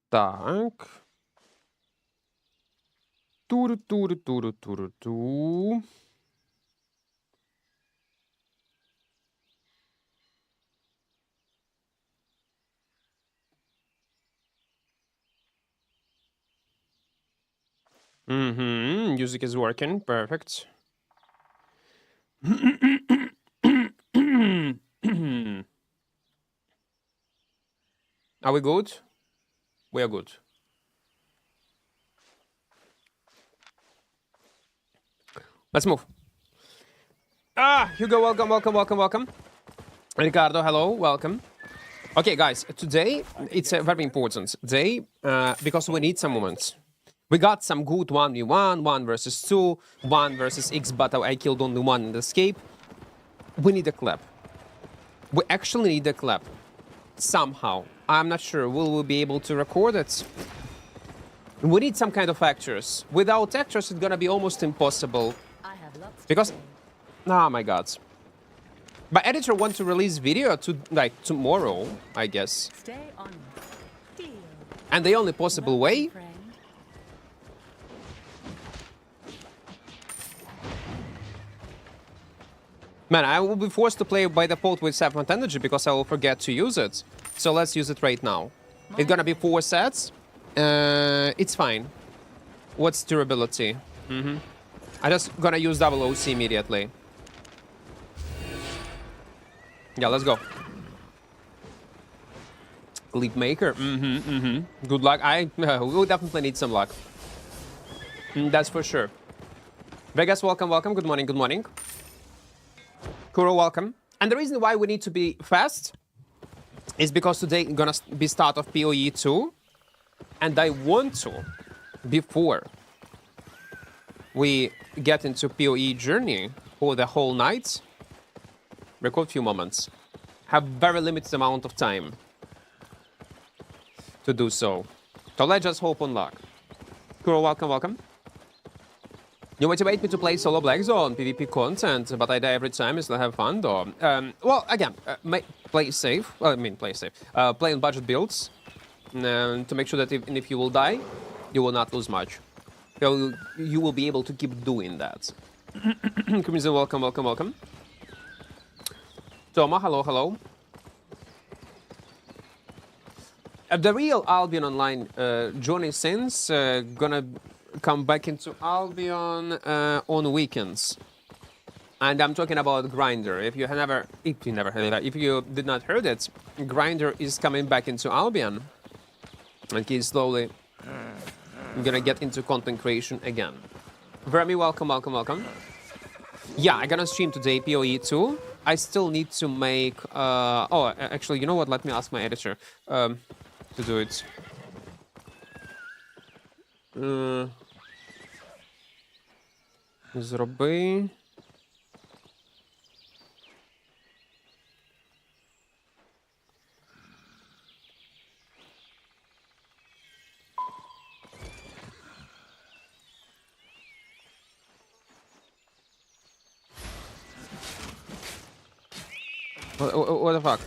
Так. Туру-туру-туру-туру-ту. Music is working. Perfect. Are we good? We are good. Let's move. Hugo, welcome, welcome, welcome, welcome. Ricardo, hello, welcome. Okay, guys, today it's a very important day because we need some moments. We got some good 1v1, 1 versus 2, 1 versus X, but I killed only one in the escape. We need a clap. We actually need a clap. Somehow. I'm not sure. Will we be able to record it? We need some kind of actors. Without actors, it's gonna be almost impossible. Because... Oh my god. My editor wants to release video to like tomorrow, I guess. And the only possible way... Man, I will be forced to play by default with 7 energy because I will forget to use it. So let's use it right now. It's gonna be 4 sets. It's fine. What's durability? I just gonna use double OC immediately. Yeah, let's go. Leapmaker. Good luck. We definitely need some luck. That's for sure. Vegas, welcome, welcome. Good morning, good morning. Kuro, welcome. And the reason why we need to be fast is because today gonna be start of PoE 2. And I want to, before we get into PoE journey for the whole night, record a few moments. Have very limited amount of time to do so. So let's just hope on luck. Kuro, welcome, welcome. You motivate me to play solo Black Zone PvP content, but I die every time. I still have fun though. Well, again, play safe. Well, I mean, play safe. Play on budget builds to make sure that if you will die, you will not lose much. So you will be able to keep doing that. Crimson, welcome, welcome, welcome. Toma, hello, hello. The real Albion Online, Johnny Sins, gonna come back into Albion on weekends. And I'm talking about Grinder. If you never heard that, if you did not heard it, Grinder is coming back into Albion. And he's slowly gonna get into content creation again. Vermi, welcome, welcome, welcome. Yeah, I'm gonna stream today PoE 2. I still need to make... oh, actually, you know what? Let me ask my editor to do it. Зроби... What the fuck?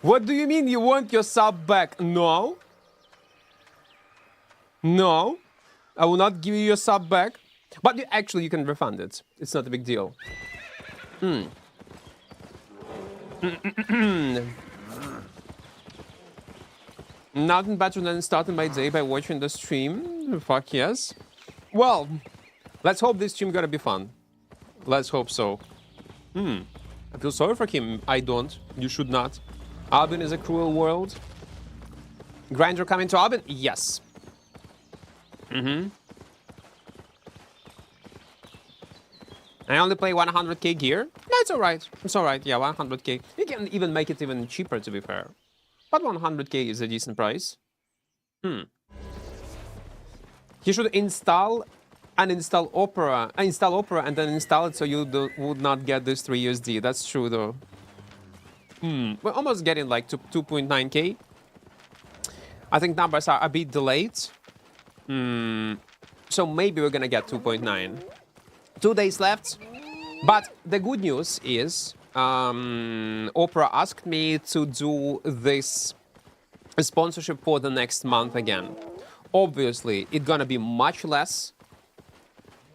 What do you mean you want your sub back? No. No. I will not give you your sub back. But actually, you can refund it. It's not a big deal. Nothing better than starting my day by watching the stream. Fuck yes. Well, let's hope this stream gonna be fun. Let's hope so. I feel sorry for him. I don't. You should not. Albion is a cruel world. Grinder coming to Albion? Yes. I only play 100k gear. That's alright. It's alright. Yeah, 100k. You can even make it even cheaper, to be fair. But 100k is a decent price. He should install uninstall Opera, install Opera and then install it so you would not get this 3 USD. That's true though. We're almost getting like 2.9k. I think numbers are a bit delayed. So maybe we're gonna get 2.9. 2 days left. But the good news is Opera asked me to do this sponsorship for the next month again. Obviously, it's gonna be much less.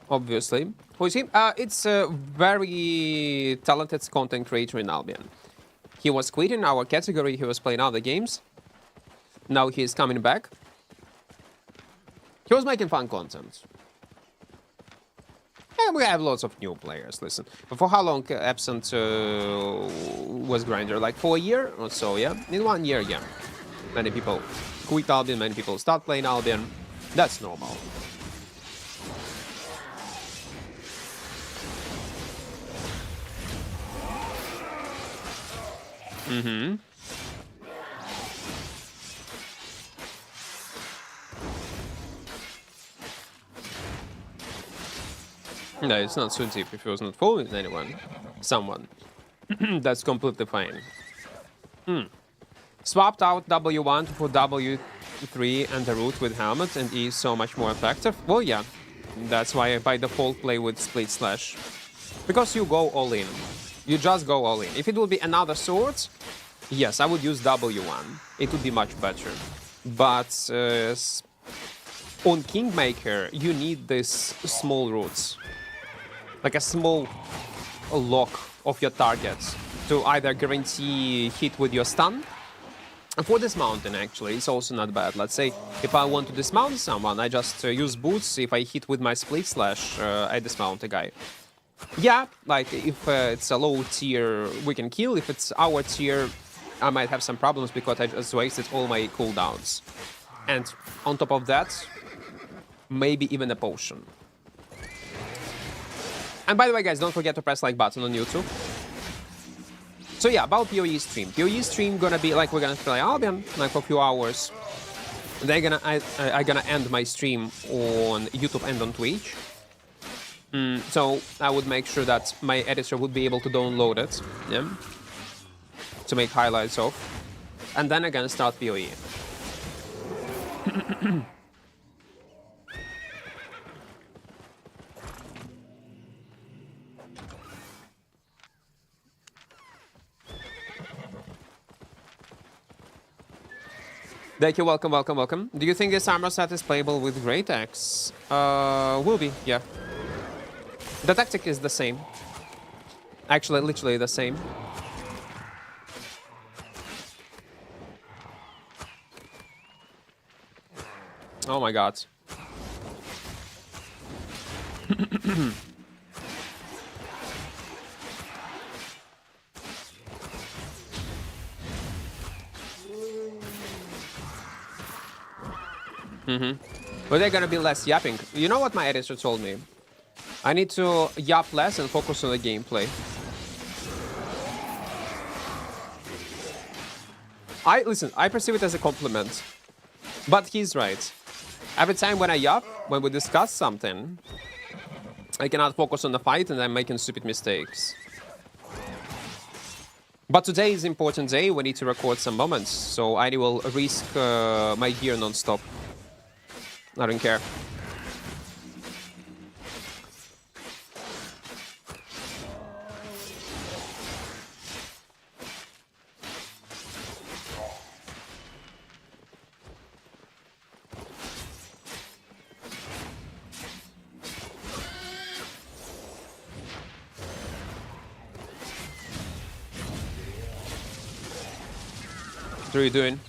Obviously. Who is he? It's a very talented content creator in Albion. He was quitting our category, he was playing other games. Now he's coming back. He was making fun content. And we have lots of new players, listen. But for how long absent was Grinder? Like for a year or so, yeah? In 1 year, yeah. Many people quit Albion, many people start playing Albion. That's normal. No, it's not so deep if he was not following anyone. Someone. That's completely fine. Swapped out W1 to put W3 and the root with helmet and E is so much more effective. Well, yeah. That's why I by default play with split slash. Because you go all in. You just go all in. If it would be another sword, yes, I would use W1. It would be much better. But on Kingmaker, you need these small roots. Like a small lock of your targets to either guarantee hit with your stun. And for dismounting, actually, it's also not bad. Let's say if I want to dismount someone, I just use boots. If I hit with my split slash, I dismount a guy. Yeah, like if it's a low tier, we can kill. If it's our tier, I might have some problems because I just wasted all my cooldowns. And on top of that, maybe even a potion. And by the way, guys, don't forget to press like button on YouTube. So yeah, about PoE stream. PoE stream gonna be like we're gonna play Albion like for a few hours. They're gonna I gonna end my stream on YouTube and on Twitch. So I would make sure that my editor would be able to download it, yeah, to make highlights of, and then I'm gonna start PoE. Thank you, welcome, welcome, welcome. Do you think this armor set is playable with Great Axe? Will be, yeah. The tactic is the same. Actually, literally the same. Oh my god. But they're gonna be less yapping. You know what my editor told me? I need to yap less and focus on the gameplay. Listen, I perceive it as a compliment. But he's right. Every time when I yap, when we discuss something, I cannot focus on the fight and I'm making stupid mistakes. But today is an important day, we need to record some moments, so I will risk my gear non-stop. I don't care. What are you doing?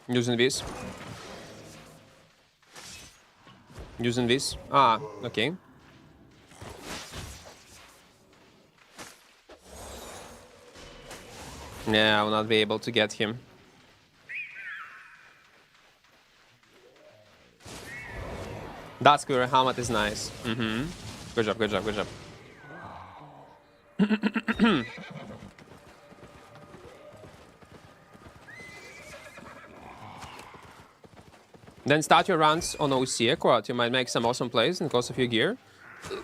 Using this. Using this. Ah, okay. Yeah, I will not be able to get him. That square helmet is nice. Good job, good job, good job. Then start your runs on OC Equart. You might make some awesome plays and cost a few gear.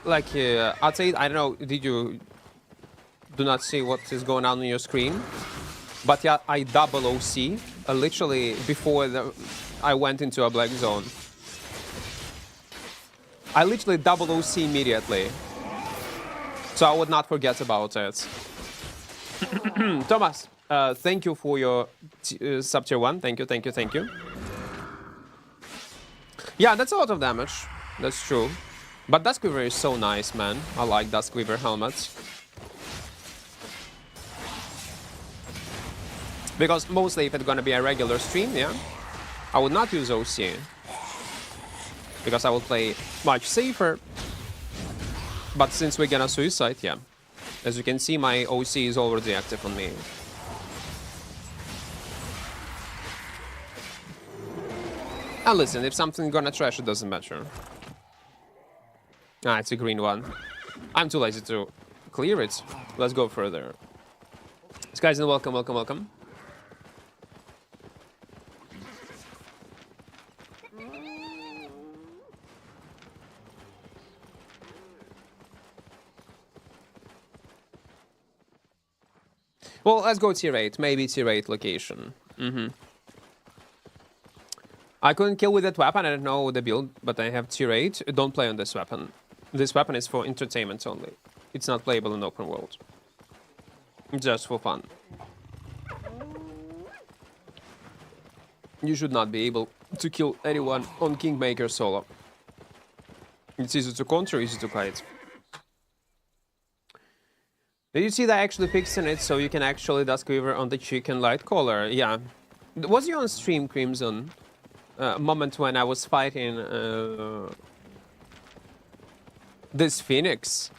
Like, I'd say, I don't know, did you do not see what is going on your screen? But yeah, I double OC literally before I went into a black zone. I literally double OC immediately. So I would not forget about it. Thomas, thank you for your sub tier 1. Thank you, thank you, thank you. Yeah, that's a lot of damage. That's true. But Duskweaver is so nice, man. I like Duskweaver helmets. Because mostly if it's gonna be a regular stream, yeah, I would not use OC. Because I will play much safer. But since we're gonna suicide, yeah. As you can see, my OC is already active on me. And listen, if something's gonna trash, it doesn't matter. Ah, it's a green one. I'm too lazy to clear it. Let's go further. Guys, welcome, welcome, welcome. Well, let's go tier 8. Maybe tier 8 location. I couldn't kill with that weapon. I don't know the build, but I have tier 8. Don't play on this weapon. This weapon is for entertainment only. It's not playable in open world. Just for fun. You should not be able to kill anyone on Kingmaker solo. It's easy to counter, easy to kite. Did you see that I actually fixing it so you can actually Duskweaver on the chicken light collar? Yeah. Was you on stream, Crimson? Moment when I was fighting this Phoenix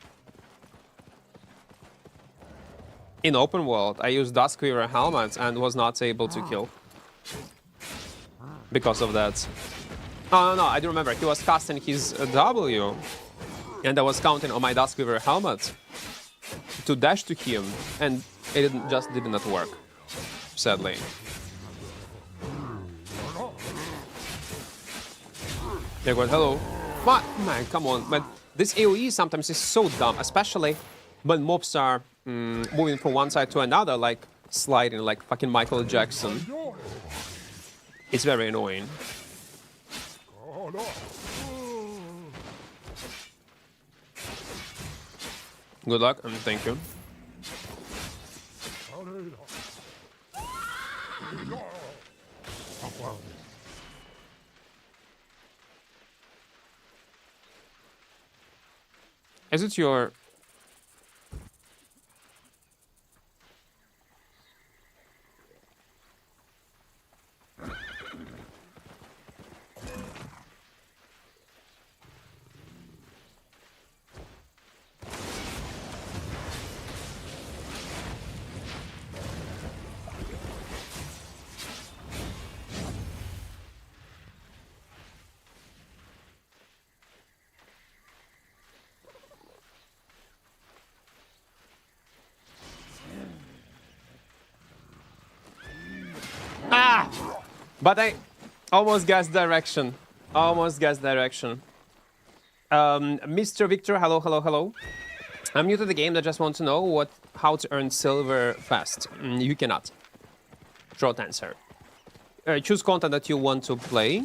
in open world. I used Duskweaver helmets and was not able to kill because of that. Oh no, I do remember he was casting his W and I was counting on my Duskweaver helmet to dash to him and it just did not work, sadly. Equart, hello. What? Man, come on. But this AoE sometimes is so dumb, especially when mobs are moving from one side to another, like sliding like fucking Michael Jackson. It's very annoying. Good luck and thank you. Is it your... But I almost guessed direction. Almost guessed direction. Mr. Victor, hello, hello, hello. I'm new to the game. I just want to know how to earn silver fast. You cannot. Short answer. Choose content that you want to play.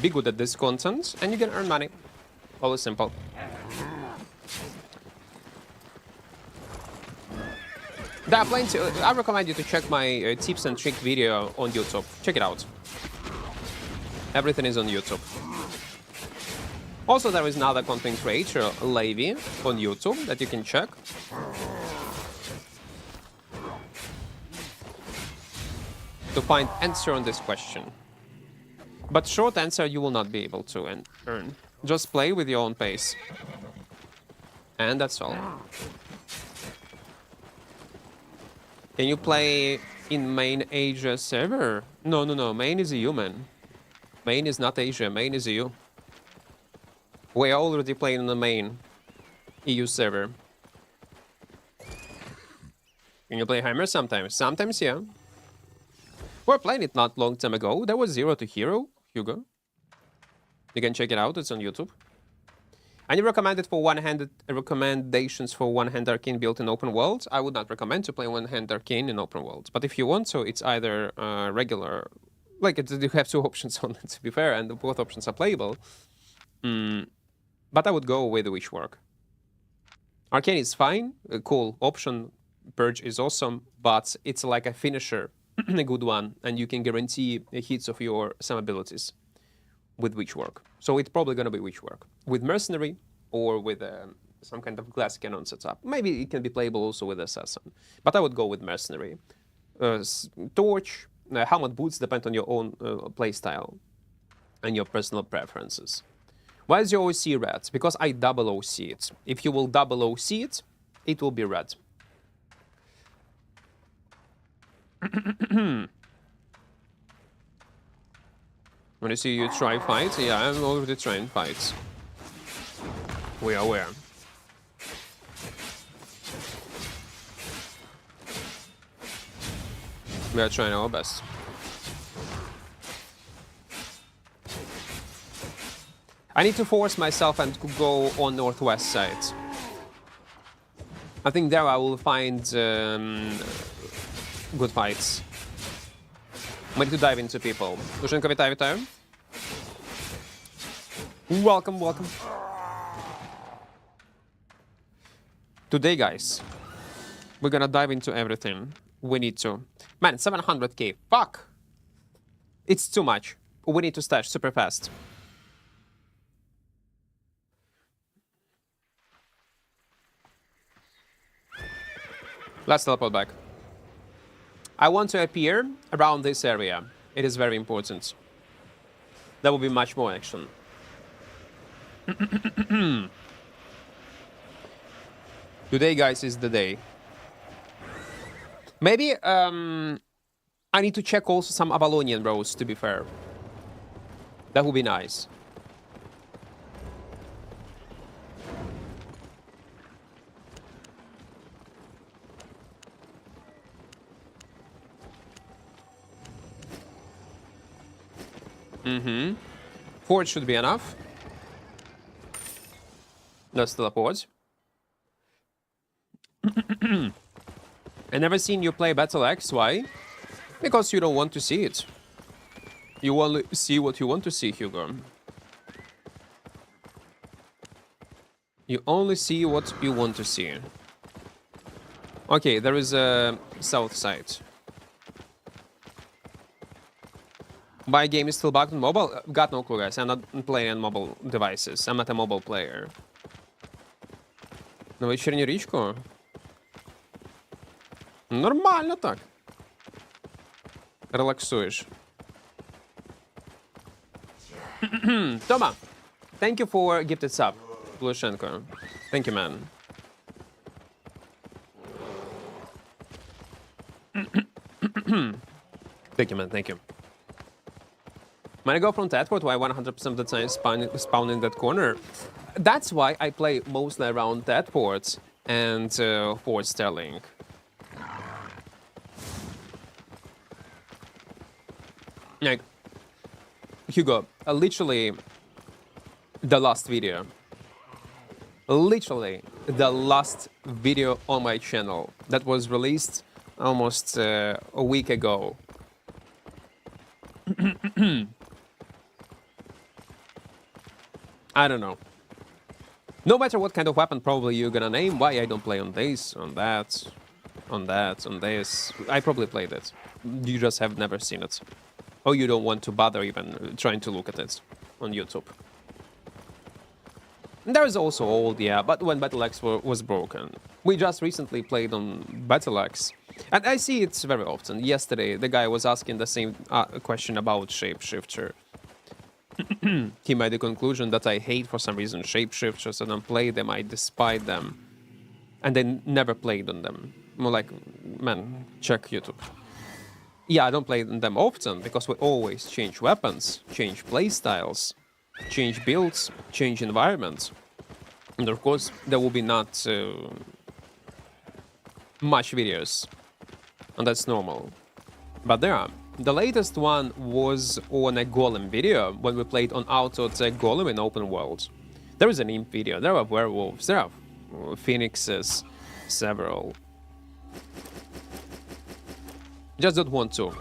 Be good at this content, and you can earn money. Always simple. There are plenty. I recommend you to check my tips and trick video on YouTube. Check it out. Everything is on YouTube. Also, there is another content creator, Levi, on YouTube that you can check. To find answer on this question. But short answer you will not be able to earn. Just play with your own pace. And that's all. Can you play in main Asia server? No, no, no. Main is a human. Main is not Asia. Main is EU. We're already playing on the main EU server. Can you play Hammer sometimes? Sometimes, yeah. We're playing it not long time ago. That was 0 to Hero, Hugo. You can check it out. It's on YouTube. Any recommended for one-handed recommendations for one-hand arcane built in open world? I would not recommend to play one-hand arcane in open world. But if you want to, it's either regular, like you have two options on it, to be fair, and both options are playable. But I would go with the Witchwork. Arcane is fine, a cool option. Purge is awesome, but it's like a finisher, a good one, and you can guarantee hits of your some abilities with Witchwork. So it's probably going to be Witchwork. With Mercenary or with some kind of glass cannon setup. Maybe it can be playable also with Assassin. But I would go with Mercenary. Torch, Helmet Boots depend on your own playstyle and your personal preferences. Why is your OC red? Because I double OC it. If you will double OC it, it will be red. When I see you try fights, yeah, I'm already trying fights. We are aware. We are trying our best. I need to force myself and go on northwest side. I think there I will find good fights. I need to dive into people. Lushenko, вітаю. Welcome, welcome. Today, guys, we're gonna dive into everything. We need to. Man, 700k. Fuck! It's too much. We need to stash super fast. Let's teleport back. I want to appear around this area. It is very important. There will be much more action. Today, guys, is the day. Maybe I need to check also some Avalonian roads, to be fair. That would be nice. Forge should be enough. Let's teleport. I never seen you play Battle Axe. Why? Because you don't want to see it. You only see what you want to see, Hugo. You only see what you want to see. Okay, there is a south side. My game is still bugged on mobile? Got no clue, guys. I'm not playing on mobile devices. I'm not a mobile player. На вечірню річку? Нормально так. Релаксуєш. Тома, thank you for gifted sub, Lushenko. Thank you, man. Thank you, man. Thank you. When I go from Equart, why 100% of the time spawn in that corner? That's why I play mostly around Equart and Fort Sterling. Like, Hugo, literally the last video. Literally the last video on my channel that was released almost a week ago. I don't know. No matter what kind of weapon probably you're gonna name, why I don't play on this, on that, on that, on this. I probably played it. You just have never seen it. Or you don't want to bother even trying to look at it on YouTube. There is also old, yeah, but when Battle Axe was broken. We just recently played on Battle Axe. And I see it very often. Yesterday, the guy was asking the same question about Shapeshifter. He made the conclusion that I hate, for some reason, Shapeshifters. I don't play them, I despise them. And I never played on them. More like, man, check YouTube. Yeah, I don't play them often, because we always change weapons, change playstyles. change builds, change environments. And of course, there will be not much videos, and that's normal. But there are. The latest one was on a golem video when we played on auto attack golem in open world. There is an imp video, there are werewolves, there are phoenixes, several. Just don't want to.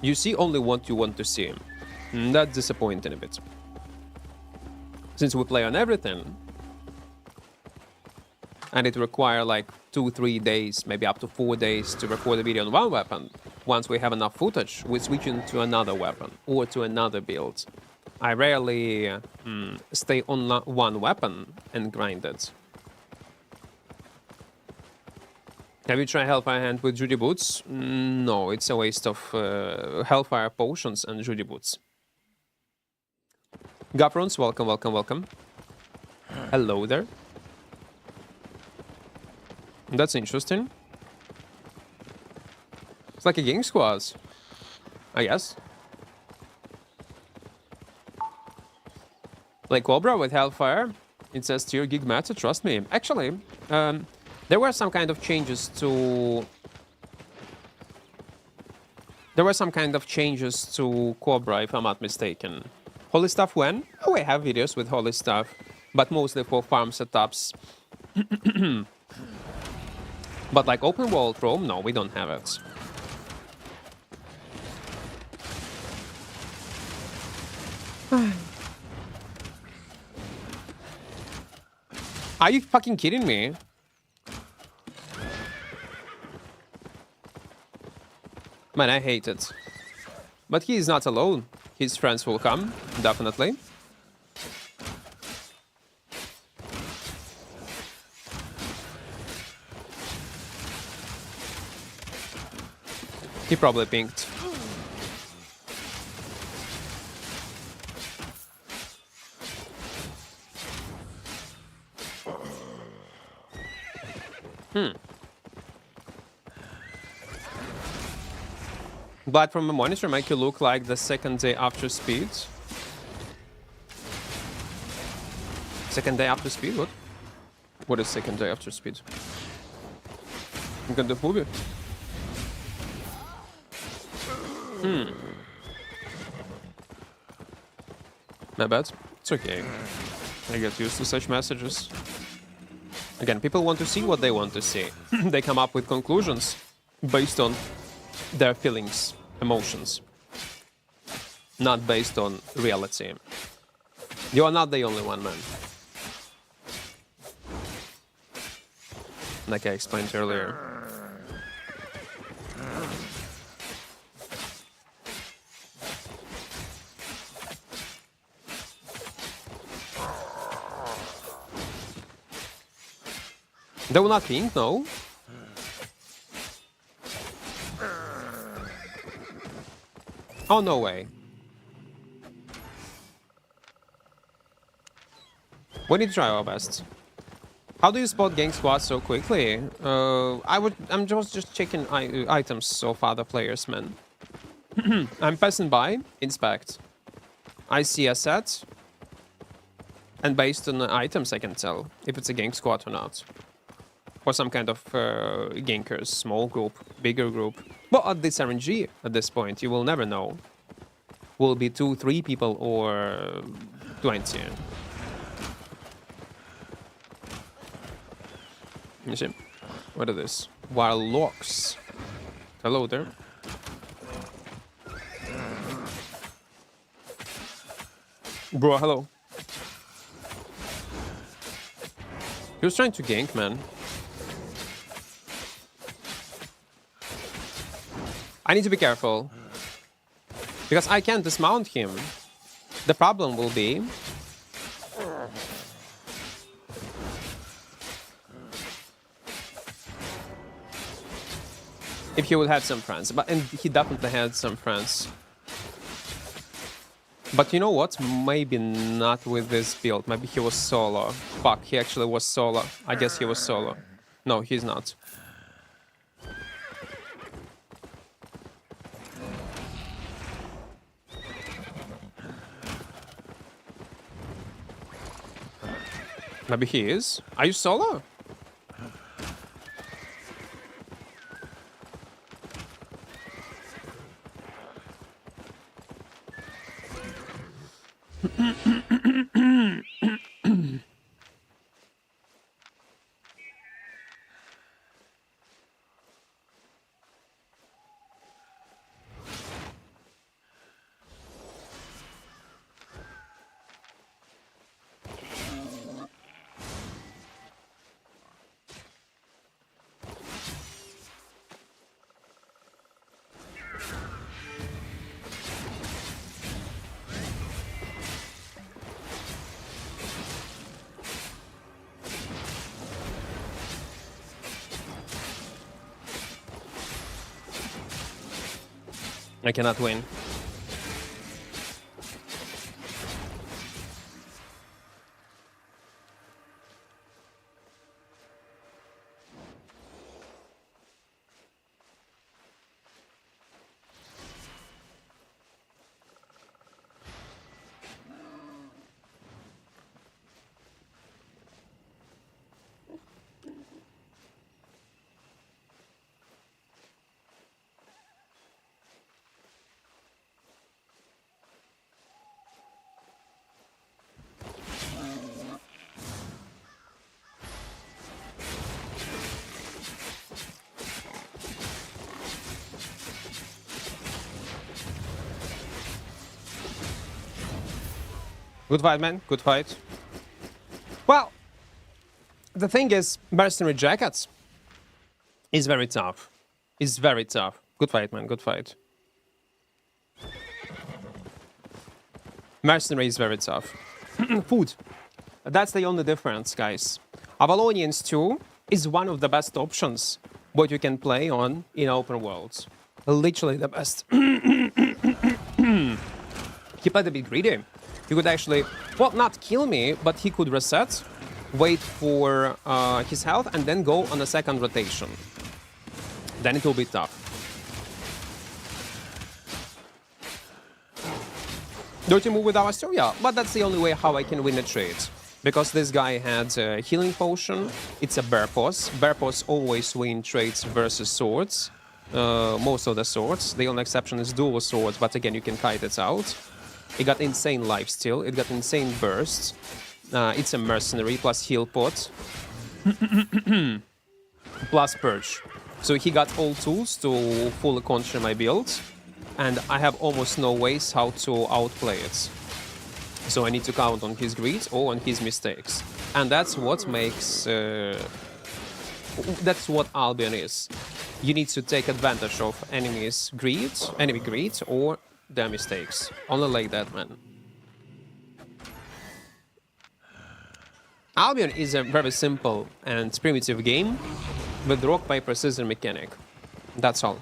You see only what you want to see. And that's disappointing a bit. Since we play on everything, and it requires like 2-3 days, maybe up to 4 days to record a video on one weapon. Once we have enough footage, we switch into another weapon or to another build. I rarely stay on one weapon and grind it. Have you tried Hellfire Hand with Judy Boots? No, it's a waste of Hellfire Potions and Judy Boots. Gaprons, welcome, welcome, welcome. Hello there. That's interesting. It's like a gang squad, I guess. Like Cobra with Hellfire, it says tier gig matter, trust me. Actually, there were some kind of changes to... There were some kind of changes to Cobra, if I'm not mistaken. Holy Stuff when? Oh, I have videos with Holy Stuff, but mostly for farm setups. But like open world roam, no, we don't have it. Are you fucking kidding me? Man, I hate it. But he is not alone. His friends will come, definitely. He probably pinked. Blood from a monitor make you look like the second day after speed. Second day after speed? What? What is second day after speed? Look at the movie. My bad. It's okay. I get used to such messages. Again, people want to see what they want to see. They come up with conclusions based on their feelings, emotions, not based on reality. You are not the only one, man. Like I explained earlier. They will not pink, no. Oh, no way. We need to try our best. How do you spot gang squads so quickly? I'm just checking items of other players, man. I'm passing by, inspect. I see a set, and based on the items I can tell if it's a gang squad or not. Or some kind of gankers, small group, bigger group. Well, at this RNG, at this point, you will never know. Will it be 2-3 people or 20? You see? What are this? Wild locks. Hello there. Bro, hello. He was trying to gank, man. I need to be careful. Because I can't dismount him. The problem will be... if he would have some friends. And he definitely had some friends. But you know what? Maybe not with this build. Maybe he was solo. Fuck, he actually was solo. I guess he was solo. No, he's not. Maybe he is. Are you solo? I cannot win. Good fight, man. Good fight. Well, the thing is, Mercenary Jackets is very tough. It's very tough. Good fight, man. Good fight. Mercenary is very tough. Food. That's the only difference, guys. Avalonians 2 is one of the best options what you can play on in open worlds. Literally the best. He played a bit greedy. He could actually, well, not kill me, but he could reset, wait for his health, and then go on a second rotation. Then it will be tough. Dirty move with our still, yeah, but that's the only way how I can win a trade. Because this guy had a healing potion, it's a bear paws. Bear paws always win trades versus swords. Most of the swords. The only exception is dual swords, but again, you can kite it out. It got insane lifesteal, it got insane bursts. It's a mercenary plus heal pot. Plus purge. So he got all tools to fully control my build. And I have almost no ways how to outplay it. So I need to count on his greed or on his mistakes. And that's what makes... that's what Albion is. You need to take advantage of enemy greed, or their mistakes. Only like that, man. Albion is a very simple and primitive game with rock, paper, scissors mechanic. That's all.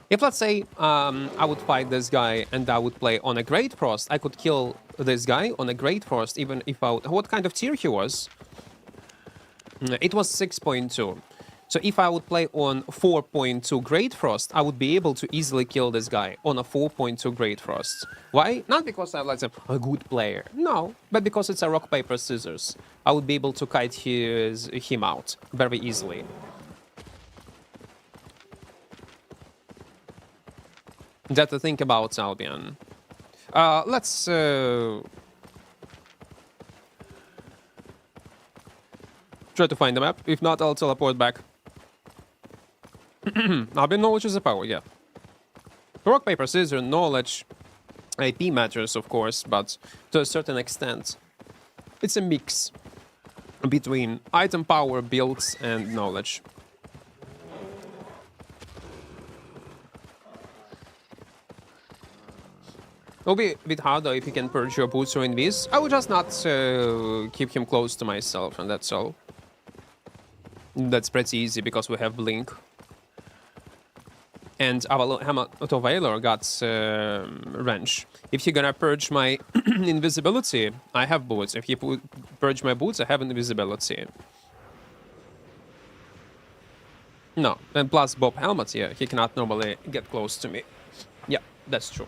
If, let's say, I would fight this guy and I would play on a Great Frost, I could kill this guy on a Great Frost even if I would... What kind of tier he was? It was 6.2. So if I would play on 4.2 Great Frost, I would be able to easily kill this guy on a 4.2 Great Frost. Why? Not because I'm like a good player. No, but because it's a rock, paper, scissors. I would be able to kite him out very easily. That's the thing about Albion. Let's... try to find the map. If not, I'll teleport back. Albion knowledge is a power, yeah. Rock, paper, scissors, knowledge. AP matters, of course, but to a certain extent. It's a mix between item power, builds, and knowledge. It'll be a bit harder if you can purge your boots or invis. I would just not keep him close to myself, and that's all. That's pretty easy because we have Blink. And Hammer got Wrench. If you're gonna purge my invisibility, I have boots. If you purge my boots, I have invisibility. No, and plus Bob Helmet, yeah, he cannot normally get close to me. Yeah, that's true.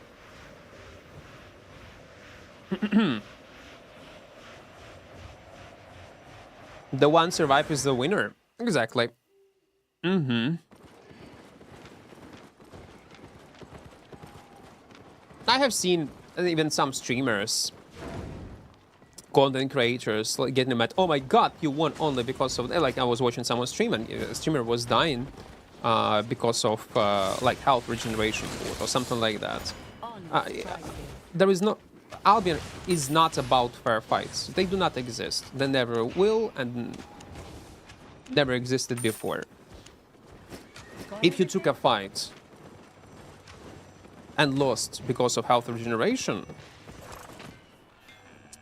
The one survive is the winner. Exactly. I have seen even some streamers, content creators, like getting mad. Oh my god, you won only because of, like, I was watching someone stream and a streamer was dying because of like health regeneration food or something like that. Yeah, there is no. Albion is not about fair fights. They do not exist. They never will and never existed before. If you took a fight and lost because of health regeneration,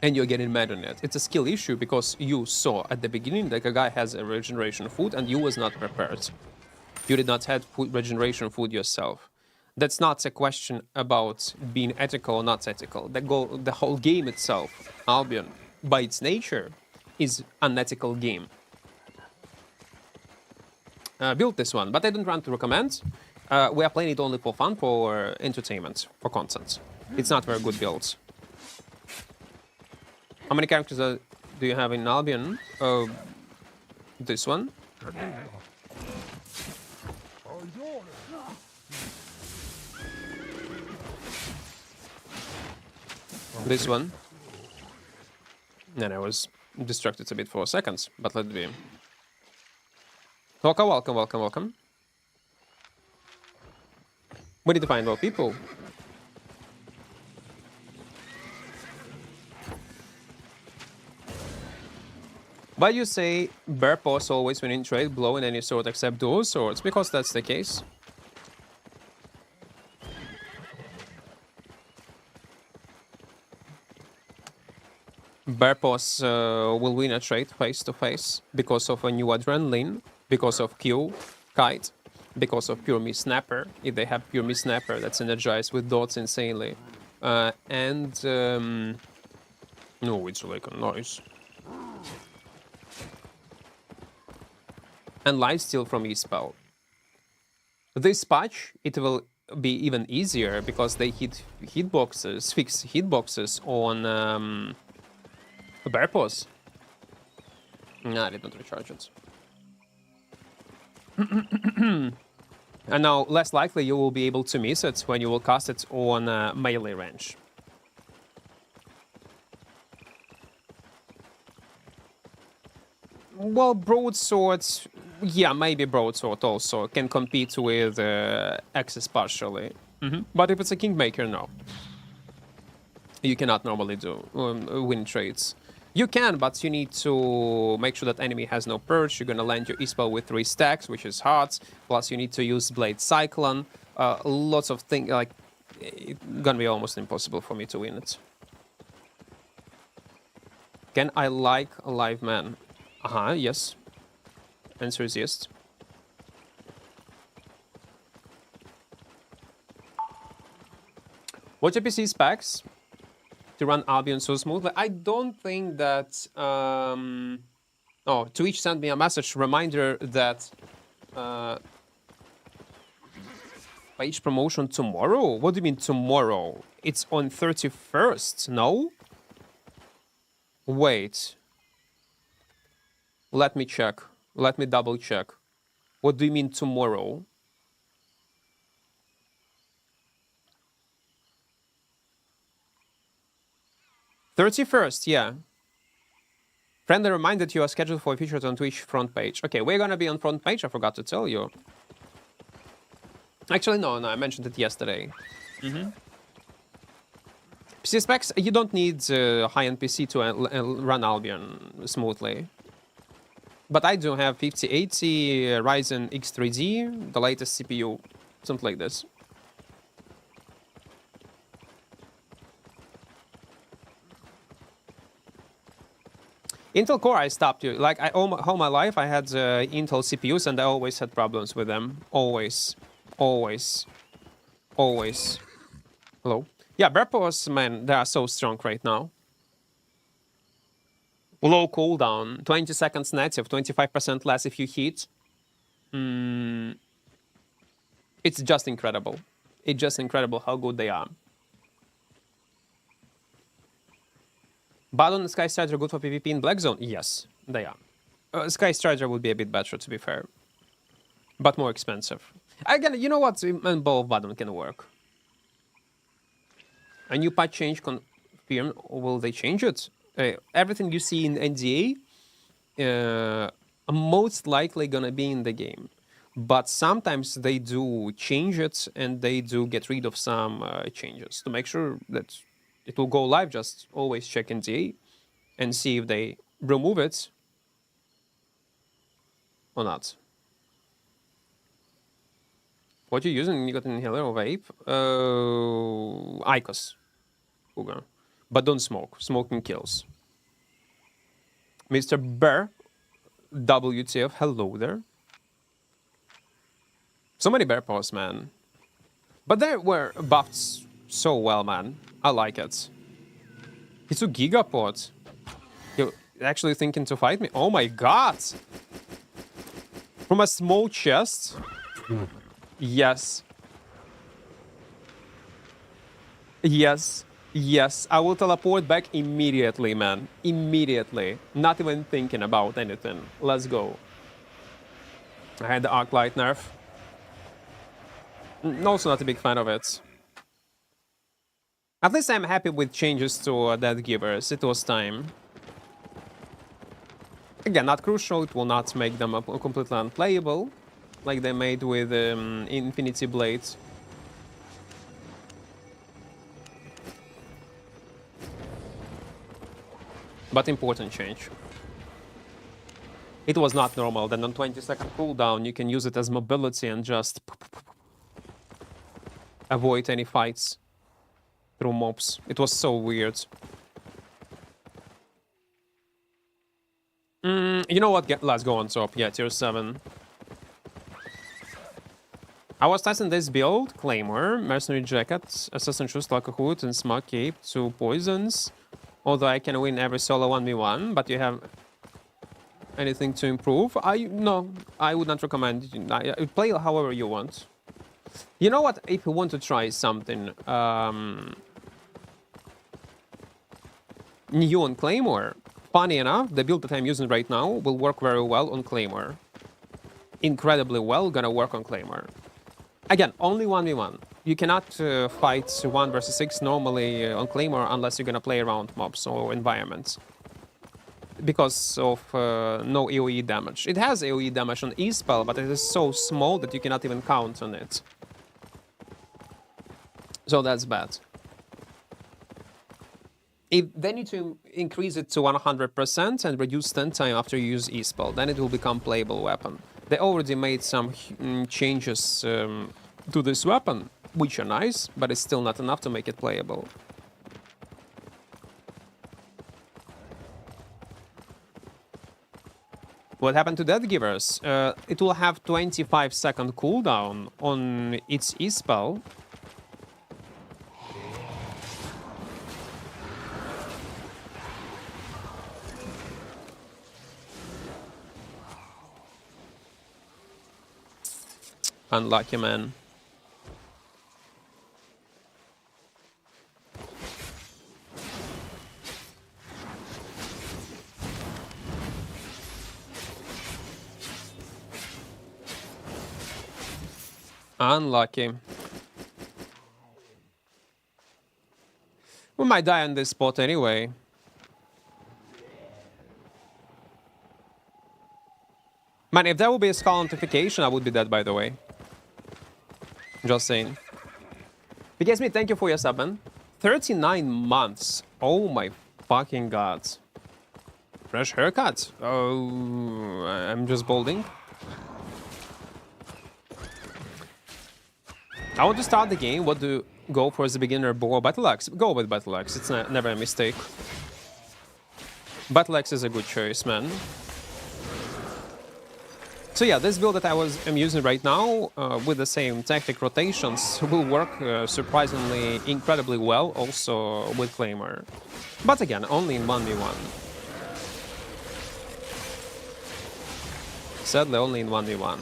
and you're getting mad on it, it's a skill issue because you saw at the beginning that a guy has a regeneration food and you was not prepared. You did not have food regeneration food yourself. That's not a question about being ethical or not ethical. The whole game itself, Albion, by its nature, is unethical game. Build this one, but I don't want to recommend. We are playing it only for fun, for entertainment, for content. It's not very good builds. How many characters do you have in Albion? This one. This one. And I was distracted a bit for seconds, but let's be. Welcome, welcome, welcome, welcome. We need to find more people. Why do you say bear paws always when in trade blow in any sword except dual swords? Because that's the case. Bear paws will win a trade face to face because of a new adrenaline, because of Q, kite, because of pure miss snapper. If they have pure miss snapper, that's energized with dots insanely. No, it's like a noise. And lifesteal from E-Spell. This patch, it will be even easier because they fix hitboxes on bear paws. Nah, I did not recharge it. And now, less likely you will be able to miss it when you will cast it on melee range. Well, broadswords, yeah, maybe broadsword also can compete with Axis partially. But if it's a Kingmaker, no. You cannot normally do win trades. You can, but you need to make sure that enemy has no purge. You're gonna land your E-spell with 3 stacks, which is hard. Plus, you need to use Blade Cyclone. Lots of things, like, it's gonna be almost impossible for me to win it. Can I like a live man? Yes. Answer is yes. What's your PC specs to run Albion so smoothly? I don't think that... Oh, Twitch sent me a message, reminder that... Page promotion tomorrow? What do you mean tomorrow? It's on 31st, no? Wait. Let me check. Let me double check. What do you mean tomorrow? '31st, yeah. Friendly reminder that you are scheduled for a feature on Twitch front page. Okay, we're gonna be on front page, I forgot to tell you. Actually, no, I mentioned it yesterday. PC specs, you don't need high-end PC to run Albion smoothly. But I do have 5080 Ryzen X3D, the latest CPU, something like this. Intel Core, I stopped you. Like, all my life, I had Intel CPUs, and I always had problems with them. Always. Always. Always. Hello? Yeah, Berpos, man, they are so strong right now. Low cooldown, 20 seconds native, 25% less if you hit. It's just incredible. It's just incredible how good they are. Baron and Skyside are good for PvP in Black Zone? Yes, they are. Sky Strider would be a bit better, to be fair. But more expensive. Again, you know what? Both button can work. A new patch change confirmed. Will they change it? Everything you see in NDA most likely gonna be in the game. But sometimes they do change it and they do get rid of some changes. To make sure that it will go live, just always check NDA and see if they remove it or not. What you using? Nicotine inhaler or vape? IQOS. Okay. But don't smoke. Smoking kills. Mr. Bear, WTF, hello there. So many bear paws, man. But they were buffed so well, man. I like it. It's a gigapod. You're actually thinking to fight me? Oh my god! From a small chest? Yes. Yes. Yes. I will teleport back immediately, man. Immediately. Not even thinking about anything. Let's go. I had the Arc Light nerf. Also not a big fan of it. At least I'm happy with changes to Death Givers. It was time. Again, not crucial. It will not make them completely unplayable, like they made with Infinity Blades. But important change. It was not normal. Then on 20-second cooldown, you can use it as mobility and just avoid any fights through mobs. It was so weird. You know what? Let's go on top. Yeah, tier 7. I was testing this build. Claymore, Mercenary Jacket, Assassin Shoes, like a hood, and Smug Cape, 2 poisons. Although I can win every solo 1v1, but you have anything to improve? No, I would not recommend. Play however you want. You know what? If you want to try something new on Claymore, funny enough, the build that I'm using right now will work very well on Claymore. Incredibly well, gonna work on Claymore. Again, only 1v1. You cannot fight 1 versus 6 normally on Claymore unless you're gonna play around mobs or environments. Because of no AoE damage. It has AoE damage on E-Spell, but it is so small that you cannot even count on it. So that's bad. If they need to increase it to 100% and reduce stun time after you use E-Spell, then it will become playable weapon. They already made some changes to this weapon, which are nice, but it's still not enough to make it playable. What happened to Death Givers? It will have 25-second cooldown on its E-Spell. Unlucky, man. Unlucky. We might die on this spot anyway. Man, if there would be a skull notification, I would be dead, by the way. Just saying. BKSme, thank you for your sub, man. 39 months. Oh my fucking god. Fresh haircut. Oh, I'm just balding. I want to start the game. What do you go for as a beginner? Bow or Battle Axe? Go with Battle Axe. It's never a mistake. Battle Axe is a good choice, man. So yeah, this build that I'm using right now with the same tactic rotations will work surprisingly incredibly well also with Claymore. But again, only in 1v1. Sadly, only in 1v1.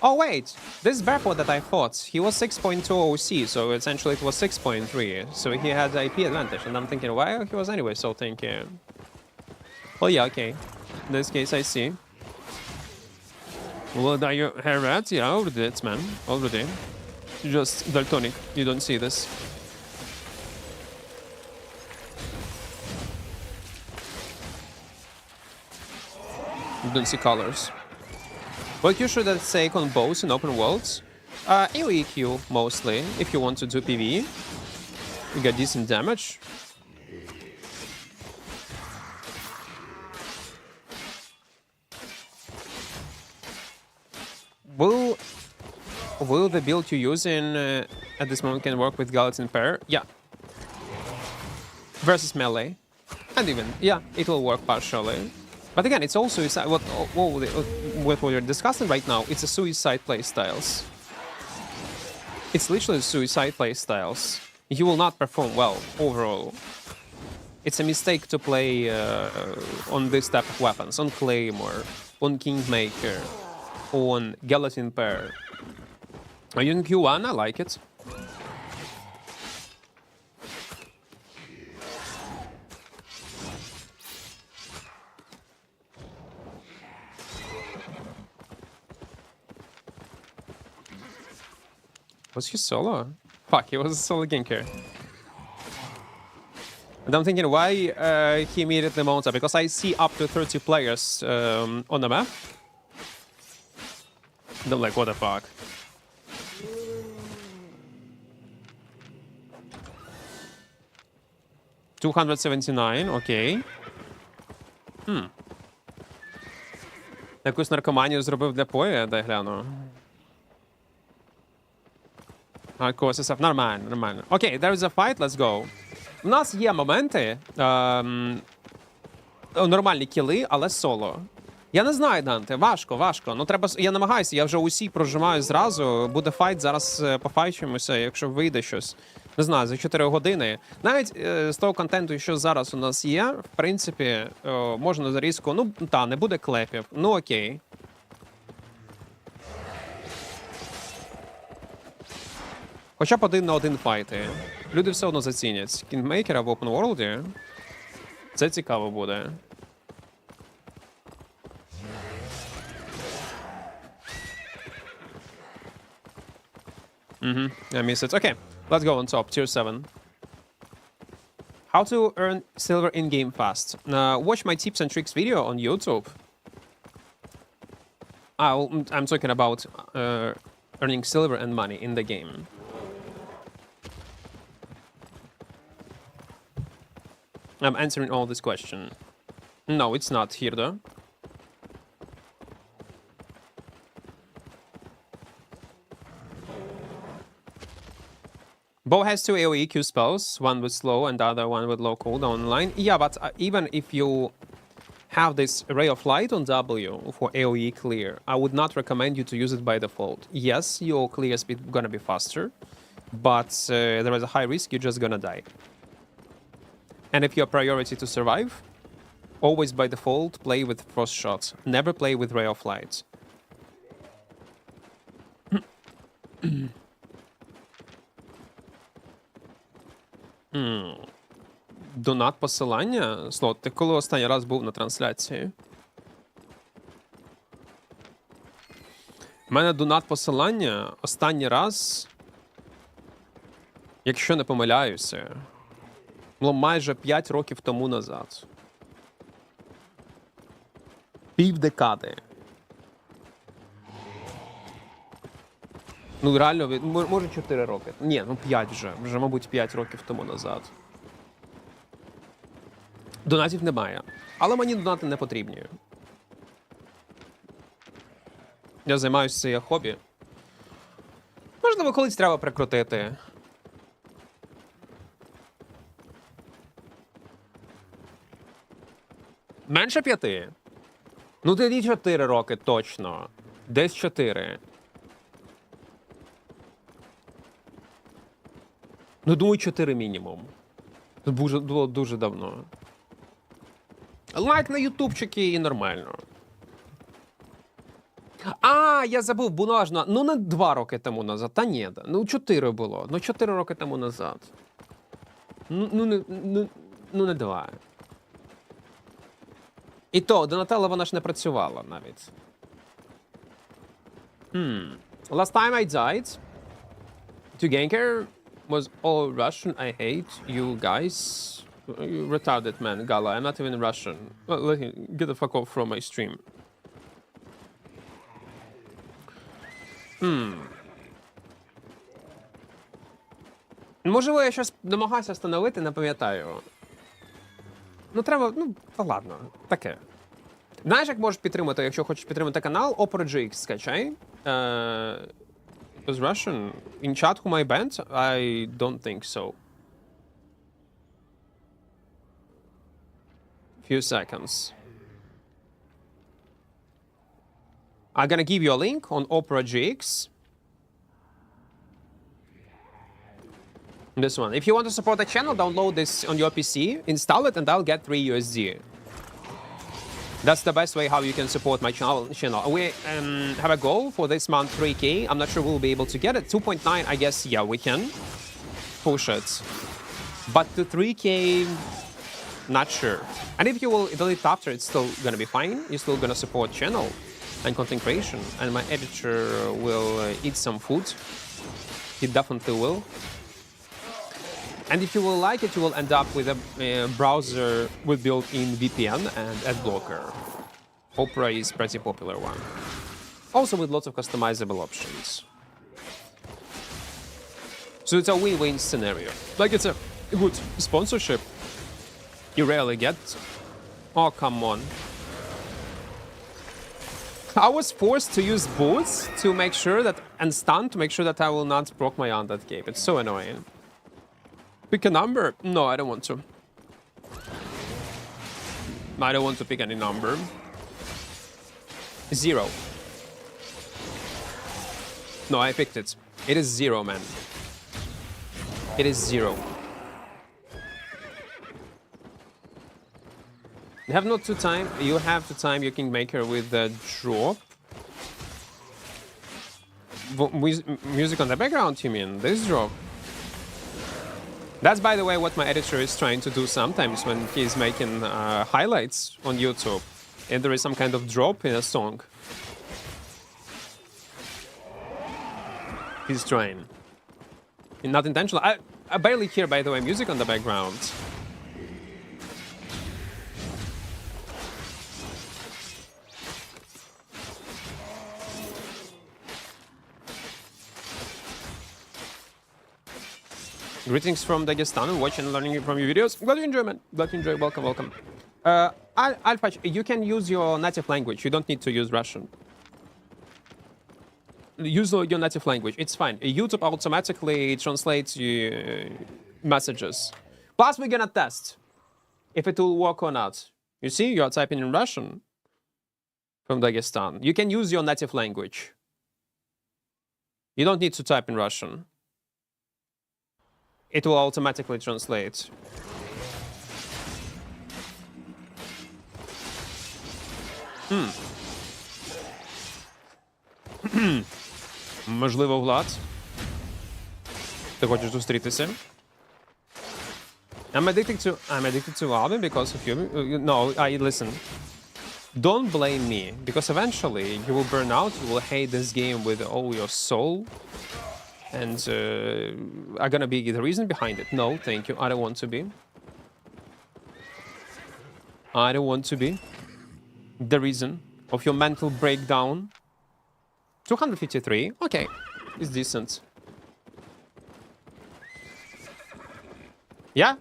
Oh wait, this Barefoot that I fought, he was 6.2 OC, so essentially it was 6.3. So he had IP advantage, and I'm thinking, why he was anyway so tanky? Well, yeah, okay. In this case, I see. Well, are you hair rat? Yeah, already, it's man. Already. Just daltonic. You don't see this. You don't see colors. What you should take on bows in open worlds? AoE Q, mostly, if you want to do PvE. You get decent damage. Will the build you're using at this moment can work with Gallatin pair? Yeah. Versus melee. And even, yeah, it will work partially. But again, it's also what we're discussing right now. It's a suicide playstyles. It's literally suicide playstyles. You will not perform well overall. It's a mistake to play on this type of weapons, on Claymore, on Kingmaker, on Gallatin pair. Are you in Q1? I like it. Was he solo? Fuck, he was a solo ganker. And I'm thinking why he immediately mounts up, because I see up to 30 players on the map. And I'm like, what the fuck? $279, окей. Якусь наркоманію зробив для пою, дай гляну. Нормально, нормально. Окей, there is a fight, let's go. У нас є моменти, нормальні кіли, але соло. Я не знаю, Данте, важко. Ну треба, я намагаюся, я вже усі прожимаю зразу. Буде файт, зараз пофайчимося, якщо вийде щось. Не знаю, за 4 години. Навіть з того контенту, що зараз у нас є, в принципі, можна зарізку, ну, та, не буде клепів, ну окей. Хоча б 1 на 1 файти. Люди все одно зацінять. Кінгмейкера в Open World. Це цікаво буде. I miss it. Okay, let's go on top. Tier 7. How to earn silver in-game fast. Watch my tips and tricks video on YouTube. I'm talking about earning silver and money in the game. I'm answering all this question. No, it's not here though. Bow has 2 AoE Q spells, one with slow and the other one with low cooldown online. Yeah, but even if you have this Ray of Light on W for AoE clear, I would not recommend you to use it by default. Yes, your clear speed gonna be faster, but there is a high risk you're just gonna die. And if your priority to survive, always by default play with Frost Shot. Never play with Ray of Light. Донат посилання? Слот, ти коли останній раз був на трансляції? У мене донат посилання останній раз, якщо не помиляюся, було майже 5 років тому назад. Півдекади. Ну, реально, може 4 роки. Ні, ну 5 вже. Вже, мабуть, 5 років тому назад. Донатів немає. Але мені донати не потрібні. Я займаюся цим хобі. Можливо, колись треба прикрутити. Менше 5? Ну, тоді 4 роки точно. Десь 4. Ну, думаю, 4 мінімум. Це було дуже давно. Лайк на ютубчики і нормально. А, я забув, було аж ну не 2 роки тому назад. Та ні, ну 4 було. Ну 4 роки тому назад. Ну не 2. І то, Донателла вона ж не працювала навіть. Last time I died to Kingmaker was all Russian. I hate you guys. You retarded man, Gala. I'm not even Russian. Well, get the fuck off from my stream. Можливо, я щось намагався встановити, не пам'ятаю. Ну, треба, ну, та ладно, таке. Знаєш, як можеш підтримати, якщо хочеш підтримати канал, mmorpg скачай. It was Russian. In chat whom I banned? I don't think so. Few seconds. I'm gonna give you a link on mmorpg. This one. If you want to support the channel, download this on your PC, install it, and I'll get 3 USD. That's the best way how you can support my channel. We have a goal for this month, 3K. I'm not sure we'll be able to get it. 2.9, I guess, yeah, we can push it. But to 3K, not sure. And if you will delete after, it's still gonna be fine. You're still gonna support channel and content creation. And my editor will eat some food. He definitely will. And if you will like it, you will end up with a browser with built-in VPN and ad blocker. Opera is pretty popular one. Also with lots of customizable options. So it's a win-win scenario. Like it's a good sponsorship. You rarely get. Oh, come on. I was forced to use boots to make sure that, and stun to make sure that I will not proc my undead cape. It's so annoying. Pick a number? No, I don't want to. I don't want to pick any number. 0. No, I picked it. It is 0, man. It is 0. You have not to time. You have to time your Kingmaker with the drop. Music on the background, you mean? This drop? That's, by the way, what my editor is trying to do sometimes when he's making highlights on YouTube. And there is some kind of drop in a song. He's trying. Not intentional. I barely hear, by the way, music on the background. Greetings from Dagestan, watching and learning from your videos. Glad you enjoy, man. Glad you enjoy. Welcome, welcome. Alpha, you can use your native language. You don't need to use Russian. Use your native language. It's fine. YouTube automatically translates messages. Plus, we're gonna test if it will work or not. You see, you're typing in Russian from Dagestan. You can use your native language. You don't need to type in Russian. It will automatically translate. Можливо, Влад. Ти хочеш зустрітися? I'm addicted to Alvin because of you. No, listen. Don't blame me, because eventually you will burn out, you will hate this game with all your soul. And are gonna be the reason behind it. No, thank you. I don't want to be. I don't want to be the reason of your mental breakdown. 253. Okay, it's decent. Yeah.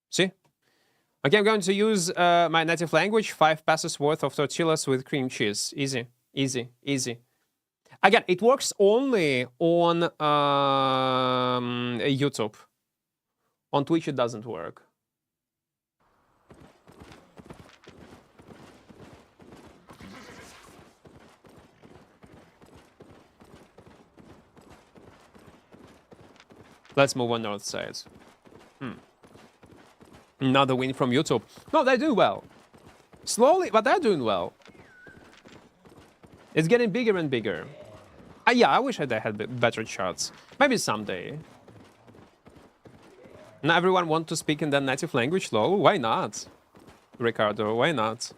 See? Okay, I'm going to use my native language. 5 passes worth of tortillas with cream cheese. Easy, easy, easy. Again, it works only on YouTube. On Twitch, it doesn't work. Let's move on north side. Another win from YouTube. No, they're doing well. Slowly, but they're doing well. It's getting bigger and bigger. Yeah, I wish I had better charts. Maybe someday. Now everyone want to speak in their native language, though. Why not, Ricardo? Why not?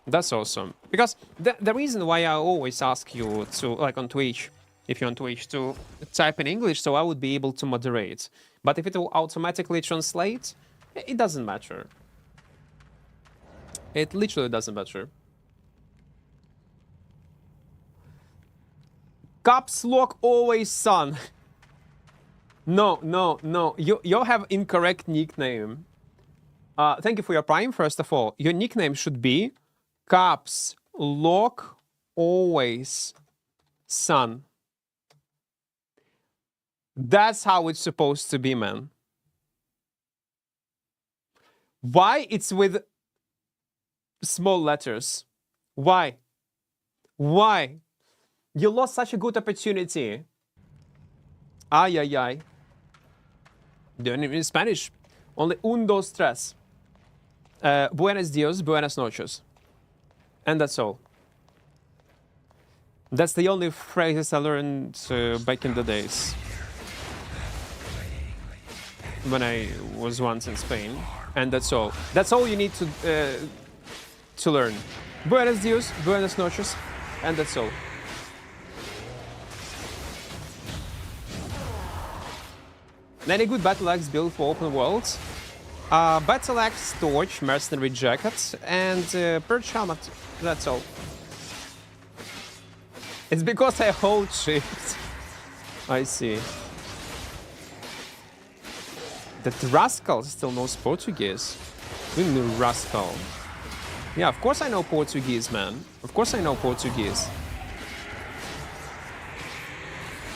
That's awesome. Because the reason why I always ask you to, like on Twitch, if you're on Twitch, to type in English, so I would be able to moderate. But if it will automatically translate, it doesn't matter. It literally doesn't matter. Caps lock always son. No, no, no. You have incorrect nickname. Thank you for your prime, first of all. Your nickname should be Caps lock always son. That's how it's supposed to be, man. Why it's with small letters? Why? Why? You lost such a good opportunity. Ay, ay, ay. Doing it in Spanish. Only un, dos, tres. Buenos dias, buenas noches. And that's all. That's the only phrases I learned back in the days. When I was once in Spain. And that's all. That's all you need to learn. Buenos dias, buenas noches. And that's all. Any good battle axe build for open worlds? Battle axe, torch, mercenary jacket, and perch helmet. That's all. It's because I hold shift. I see. That rascal still knows Portuguese. We knew rascal. Yeah, of course I know Portuguese, man. Of course I know Portuguese.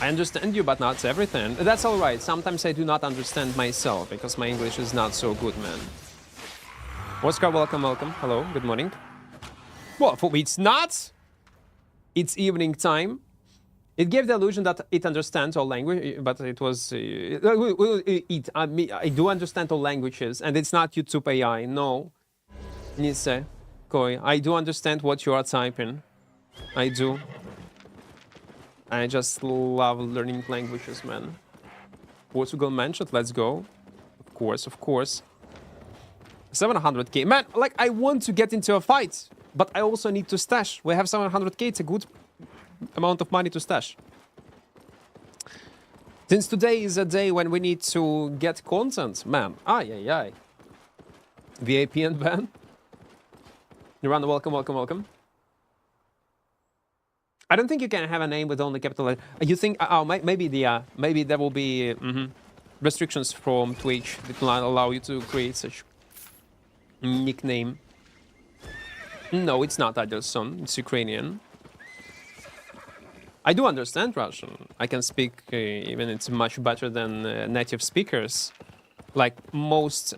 I understand you, but not everything. That's all right. Sometimes I do not understand myself because my English is not so good, man. Oscar, welcome, welcome. Hello, good morning. Well, for me, it's not. It's evening time. It gave the illusion that it understands all language, but it was... I do understand all languages, and it's not YouTube AI. No. Nise, Koi, I do understand what you are typing. I do. I just love learning languages, man. Portugal mentioned, let's go. Of course, of course. 700k. Man, like, I want to get into a fight, but I also need to stash. We have 700k, it's a good amount of money to stash. Since today is a day when we need to get content, man. Ay, ay, ay. VIP and ban. Niranda, welcome, welcome, welcome. I don't think you can have a name with only capital letters. You think? Oh, maybe maybe there will be restrictions from Twitch that will not allow you to create such nickname. No, it's not Adelson. It's Ukrainian. I do understand Russian. I can speak even it's much better than native speakers, like most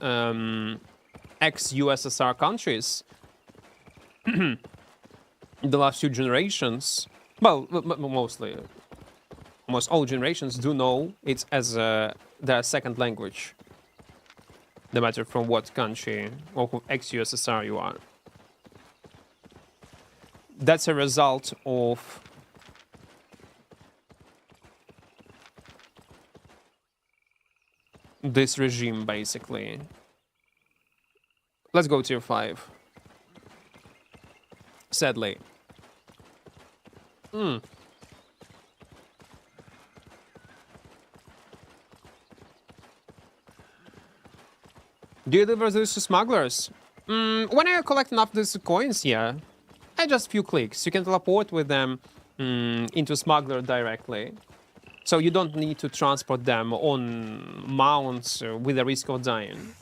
ex-USSR countries. The last few generations. Well, mostly, almost all generations do know it as their second language, no matter from what country or ex-USSR you are. That's a result of this regime, basically. Let's go tier 5. Sadly. Do you deliver this to smugglers? When I collect enough of these coins, yeah. I just few clicks. You can teleport with them into smuggler directly. So you don't need to transport them on mounts with the risk of dying.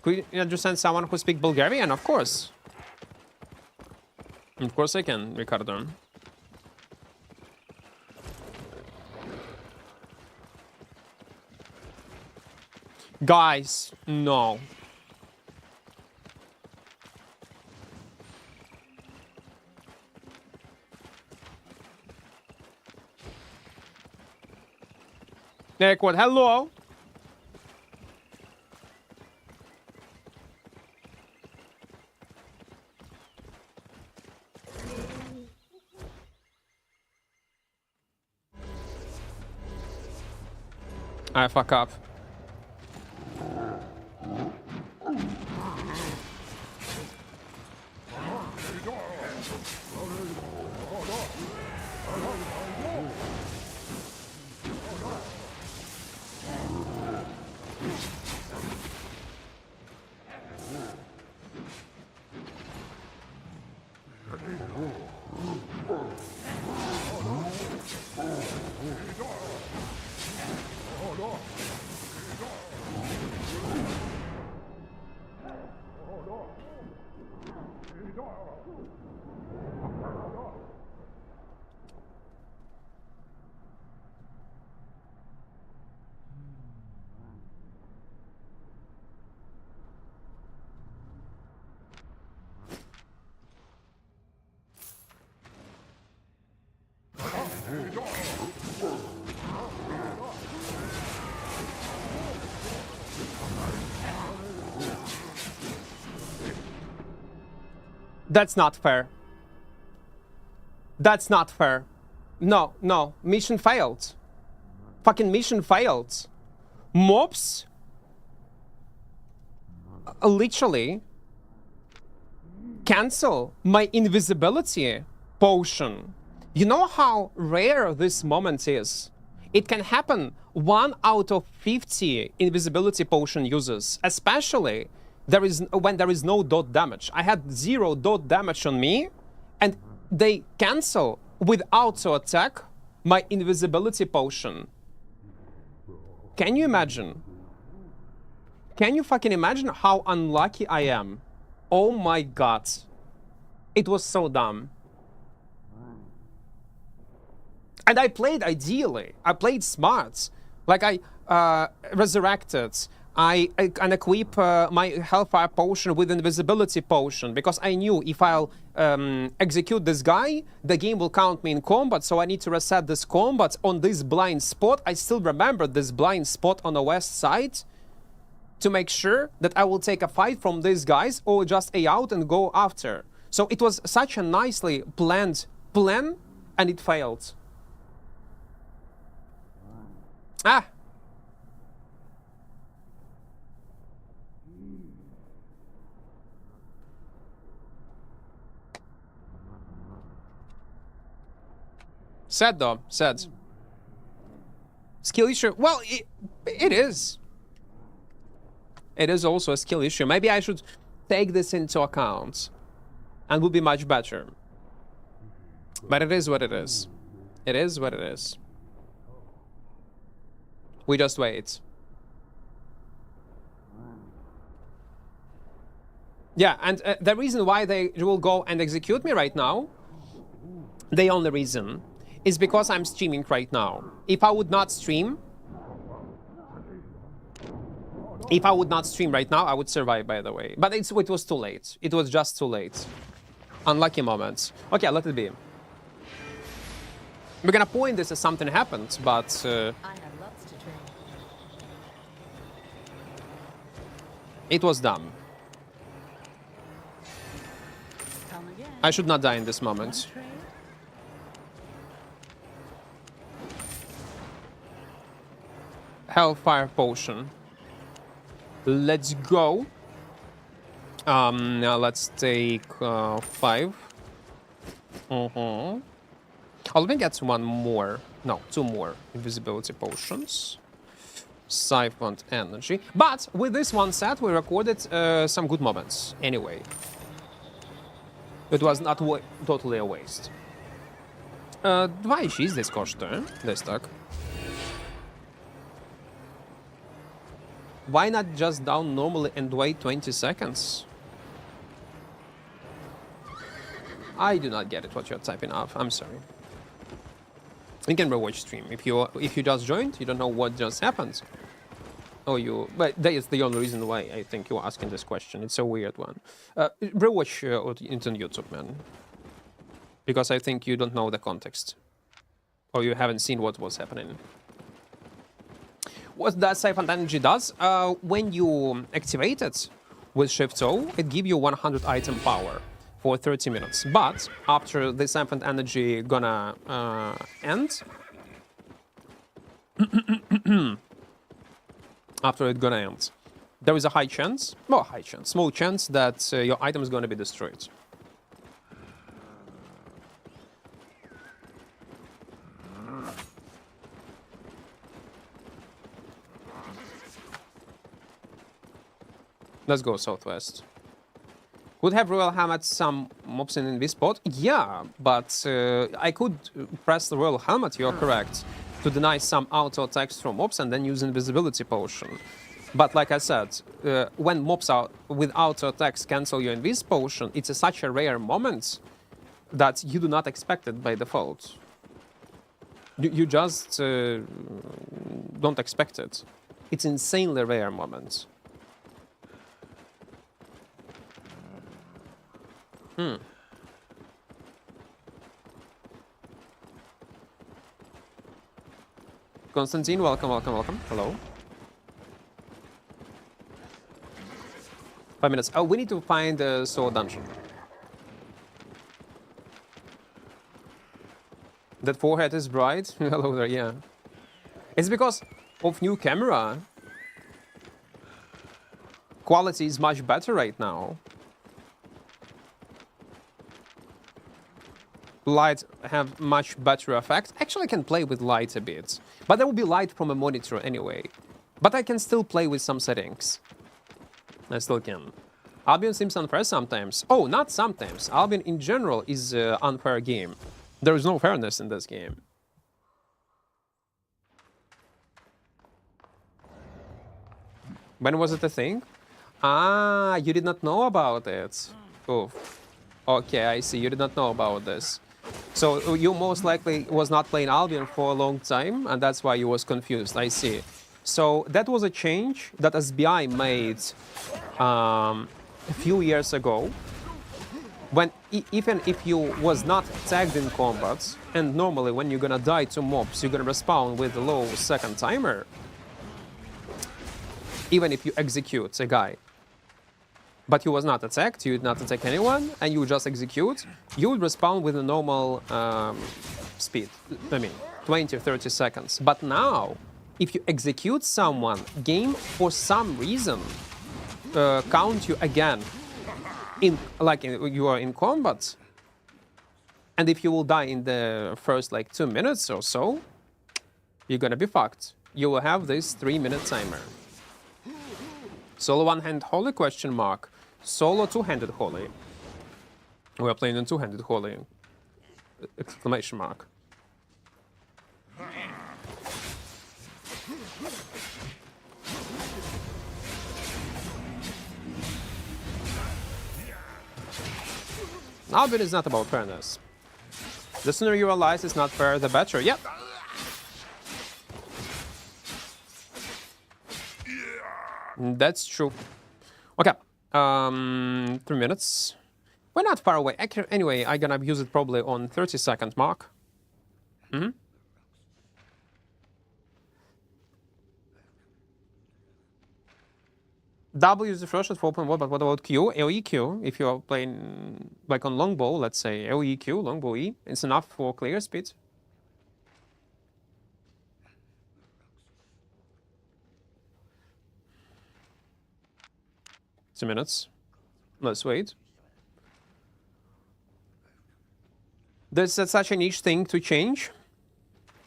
Could you understand someone who speaks Bulgarian? Of course. Of course I can, Ricardo. Guys, no. Equart, hello. I fuck up. That's not fair. That's not fair. No, no. Mission failed. Fucking mission failed. Mobs literally cancel my invisibility potion. You know how rare this moment is? It can happen 1 out of 50 invisibility potion users, especially when there is no dot damage. I had 0 dot damage on me, and they cancel with auto attack my invisibility potion. Can you imagine? Can you fucking imagine how unlucky I am? Oh my god. It was so dumb. And I played ideally. I played smart. Like I resurrected. I unequip my Hellfire potion with invisibility potion because I knew if I'll execute this guy, the game will count me in combat, so I need to reset this combat on this blind spot. I still remember this blind spot on the west side to make sure that I will take a fight from these guys or just A out and go after. So it was such a nicely planned plan, and it failed. Ah! Sad though, sad. Skill issue? Well, it is. It is also a skill issue. Maybe I should take this into account and would be much better. But it is what it is. It is what it is. We just wait. Yeah, and the reason why they will go and execute me right now, the only reason, is because I'm streaming right now. If I would not stream... If I would not stream right now, I would survive, by the way. But it was too late. It was just too late. Unlucky moments. Okay, let it be. We're gonna point this as something happened, but... it was dumb. I should not die in this moment. Hellfire potion. Let's go. Now let's take 5. Oh, let me get 1 more. No, 2 more invisibility potions. Siphoned energy. But with this one set, we recorded some good moments. Anyway, it was not totally a waste. 2,6 десь коштує. Десь так. Why not just down normally and wait 20 seconds? I do not get it what you're typing up. I'm sorry. You can rewatch stream. If you just joined, you don't know what just happened. Or you... But that is the only reason why I think you're asking this question. It's a weird one. Rewatch it on YouTube, man. Because I think you don't know the context. Or you haven't seen what was happening. What that Siphoned Energy does, when you activate it with Shift-O, it gives you 100 item power for 30 minutes. But after the Siphoned Energy gonna end, after it's gonna end. There is a high chance, well, high chance, small chance that your item is gonna be destroyed. Let's go southwest. Would have Royal Helmet some mobs in this spot? Yeah, but I could press the Royal Helmet, you're correct, to deny some auto attacks from mobs and then use Invisibility Potion. But like I said, when mobs are with auto attacks cancel your Invis Potion, it's such a rare moment that you do not expect it by default. You just don't expect it. It's insanely rare moment. Konstantin, welcome, welcome, welcome. Hello. 5 minutes. Oh, we need to find the sword dungeon. That forehead is bright. Hello there, yeah. It's because of new camera. Quality is much better right now. Light have much better effect. Actually, I can play with light a bit, but there will be light from a monitor anyway. But I can still play with some settings. I still can. Albion seems unfair sometimes. Oh, not sometimes. Albion in general is an unfair game. There is no fairness in this game. When was it a thing? Ah, you did not know about it. Oh, okay, I see. You did not know about this. So you most likely was not playing Albion for a long time, and that's why you was confused. I see. So that was a change that SBI made a few years ago. When even if you was not tagged in combat, and normally when you're gonna die to mobs, you're gonna respawn with a low second timer. Even if you execute a guy. But you was not attacked, you did not attack anyone, and you just execute, you would respawn with a normal speed. I mean, 20 or 30 seconds. But now, if you execute someone, game for some reason count you again, you are in combat. And if you will die in the first like 2 minutes or so, you're gonna be fucked. You will have this 3-minute timer. Solo one-handed holy question mark. Solo two-handed holy. We are playing in two-handed holy. Exclamation mark. Albion is not about fairness. The sooner you realize it's not fair, the better. Yep. That's true. Okay. 3 minutes. We're not far away. Anyway, I'm gonna use it probably on 30-second mark. W is the first at 4.1, but what about Q? AoE Q, if you're playing like on longbow, let's say AoE Q, longbow E, it's enough for clear speed. Two minutes. Let's wait. There's such a niche thing to change.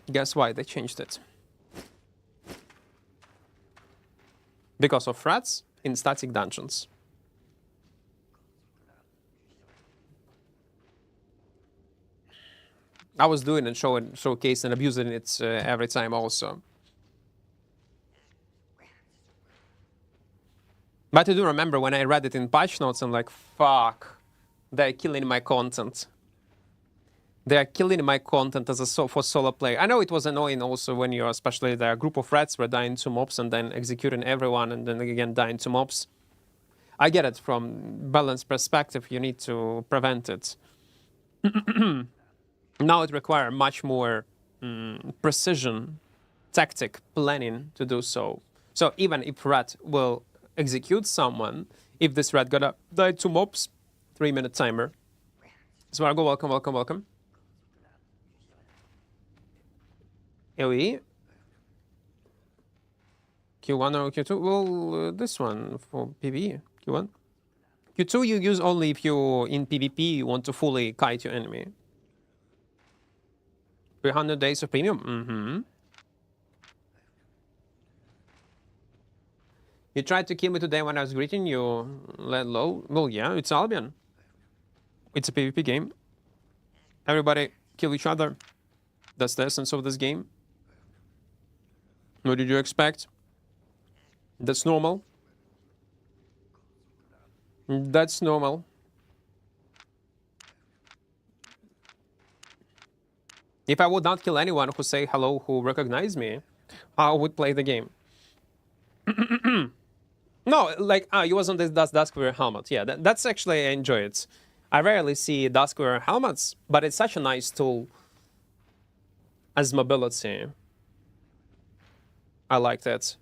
Guess why they changed it? Because of threats in static dungeons. I was doing and showcasing and abusing it every time also. But I do remember when I read it in patch notes, I'm like, fuck, they're killing my content. They are killing my content as for solo play. I know it was annoying also when you're, especially the group of rats were dying to mobs and then executing everyone and then again dying to mobs. I get it from balance perspective, you need to prevent it. Now it requires much more precision, tactic, planning to do so. So even if rat will execute someone, if this rat gonna die to mobs, 3-minute timer. Smargo, welcome, welcome, welcome. AoE. Q1 or Q2? Well, this one for PvE. Q1. Q2 you use only if you in PvP you want to fully kite your enemy. 300 days of premium. You tried to kill me today when I was greeting you. Let low. Well, yeah, it's Albion. It's a PvP game. Everybody kill each other. That's the essence of this game. What did you expect? That's normal. That's normal. If I would not kill anyone who say hello, who recognize me, I would play the game. No, like, you was on this Duskweaver helmet. Yeah, that's actually, I enjoy it. I rarely see Duskweaver helmets, but it's such a nice tool as mobility. I like that.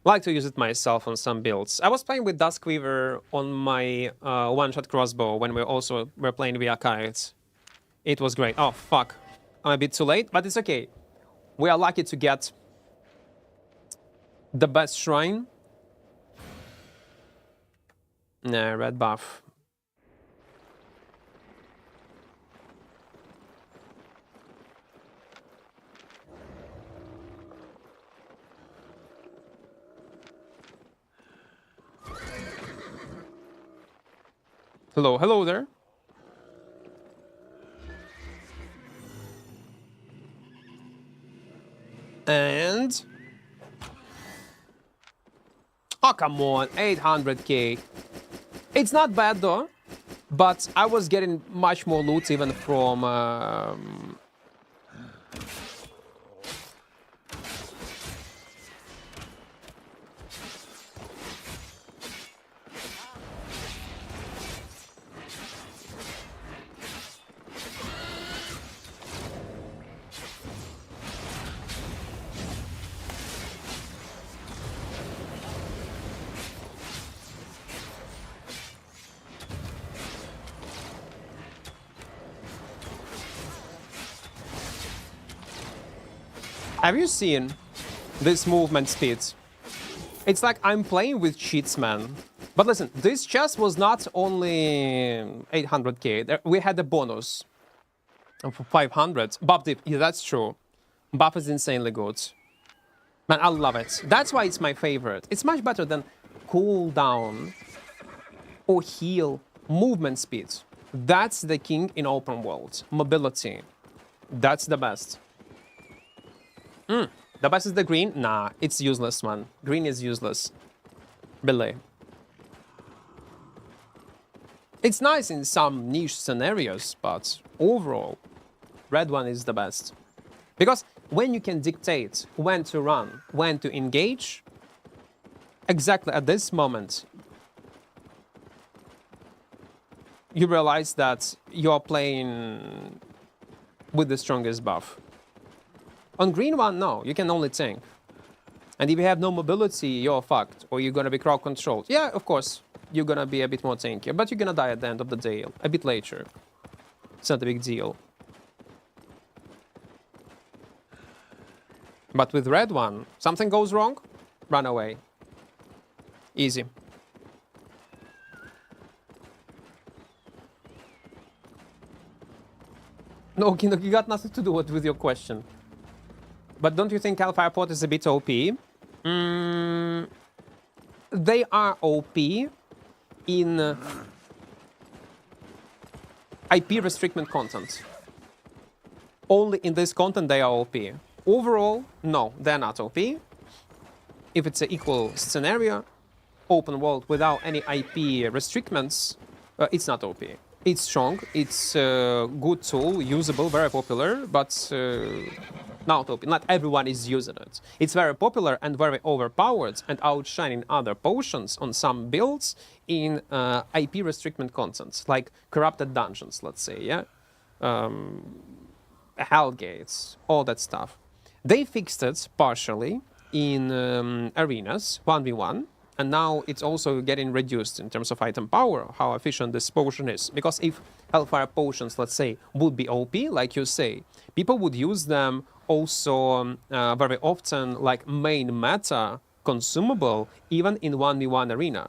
Like to use it myself on some builds. I was playing with Duskweaver on my one-shot crossbow when we also were playing via kite. It was great. Oh, fuck. I'm a bit too late, but it's okay. We are lucky to get the best shrine. Nah, red buff. Hello, hello there. And... oh, come on, 800k. It's not bad though, but I was getting much more loot even from... Have you seen this movement speed? It's like I'm playing with cheats, man. But listen, this chest was not only 800k. We had a bonus of 500. Buff dip, yeah, that's true. Buff is insanely good. Man, I love it. That's why it's my favorite. It's much better than cooldown or heal. Movement speed. That's the king in open world. Mobility. That's the best. The best is the green? Nah, it's useless, man. Green is useless. Really. It's nice in some niche scenarios, but overall, red one is the best. Because when you can dictate when to run, when to engage, exactly at this moment, you realize that you're playing with the strongest buff. On green one, no, you can only tank. And if you have no mobility, you're fucked, or you're gonna be crowd controlled. Yeah, of course, you're gonna be a bit more tanky, but you're gonna die at the end of the day, a bit later. It's not a big deal. But with red one, something goes wrong, run away. Easy. No, Kino, you got nothing to do with your question. But don't you think Hellfire Port is a bit OP? They are OP in IP restrictment content. Only in this content they are OP. Overall, no, they're not OP. If it's an equal scenario, open world without any IP restrictions, it's not OP. It's strong, it's a good tool, usable, very popular, but not OP. Not everyone is using it. It's very popular and very overpowered and outshining other potions on some builds in IP restrictment contents, like corrupted dungeons, let's say, yeah? Hell gates, all that stuff. They fixed it partially in arenas, 1v1, and now it's also getting reduced in terms of item power, how efficient this potion is. Because if Hellfire potions, let's say, would be OP, like you say, people would use them also very often like main meta consumable even in 1v1 arena.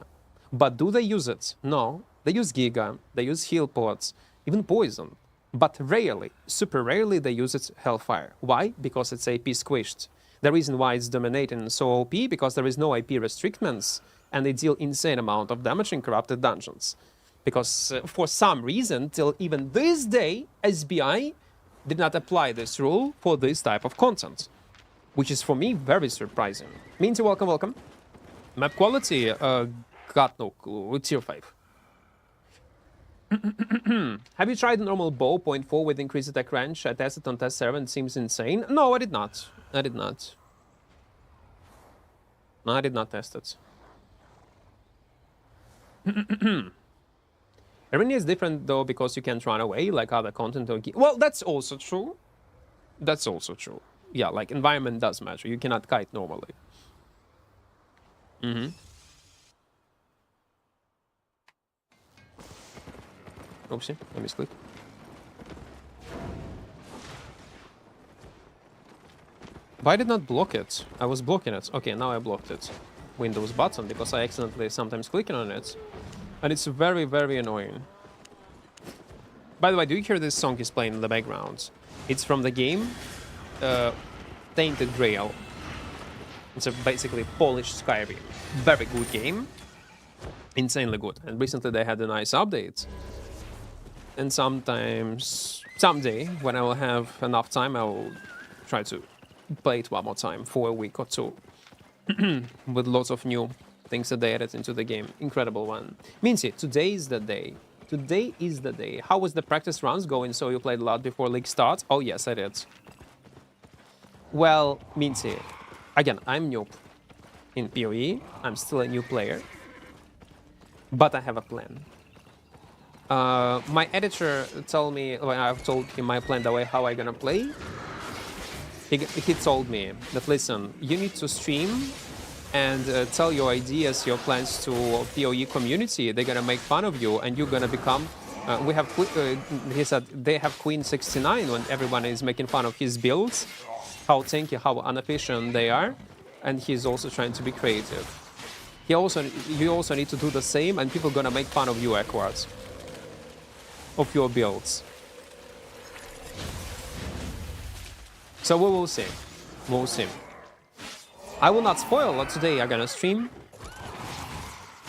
But do they use it? No. They use Giga, they use heal pods, even poison. But rarely, super rarely, they use it Hellfire. Why? Because it's AP squished. The reason why it's dominating so OP, because there is no IP restrictions, and they deal insane amount of damage in corrupted dungeons. Because for some reason, till even this day, SBI did not apply this rule for this type of content, which is for me very surprising. Minty, welcome, welcome. Map quality, got no clue, tier 5. Have you tried normal bow 0.4 with increased attack range? I tested on test server and it seems insane. No, I did not. I did not. No, I did not test it. Arena is different though because you can't run away like other content or well, that's also true. That's also true. Yeah, like environment does matter. You cannot kite normally. Oopsie, I misclicked. But I did not block it. I was blocking it. Okay, now I blocked it. Windows button, because I accidentally sometimes clicking on it. And it's very, very annoying. By the way, do you hear this song is playing in the background? It's from the game Tainted Grail. It's a basically Polish Skyrim. Very good game. Insanely good. And recently they had a nice update. And sometimes, someday, when I will have enough time, I will try to play it one more time for a week or two. With lots of new things that they added into the game. Incredible one. Minty, today is the day. Today is the day. How was the practice runs going? So you played a lot before league starts? Oh yes, I did. Well, Minty, again, I'm noob in PoE. I'm still a new player. But I have a plan. My editor told me, when I've told him my plan, the way how I gonna play, he told me that, listen, you need to stream and tell your ideas, your plans to PoE community. They're gonna make fun of you and you're gonna become, we have, he said, they have Queen 69 when everyone is making fun of his builds, how tanky, how inefficient they are, and he's also trying to be creative. You also need to do the same and people are gonna make fun of you, Equart. Of your builds. So we will see. We'll see. I will not spoil what today I'm gonna stream.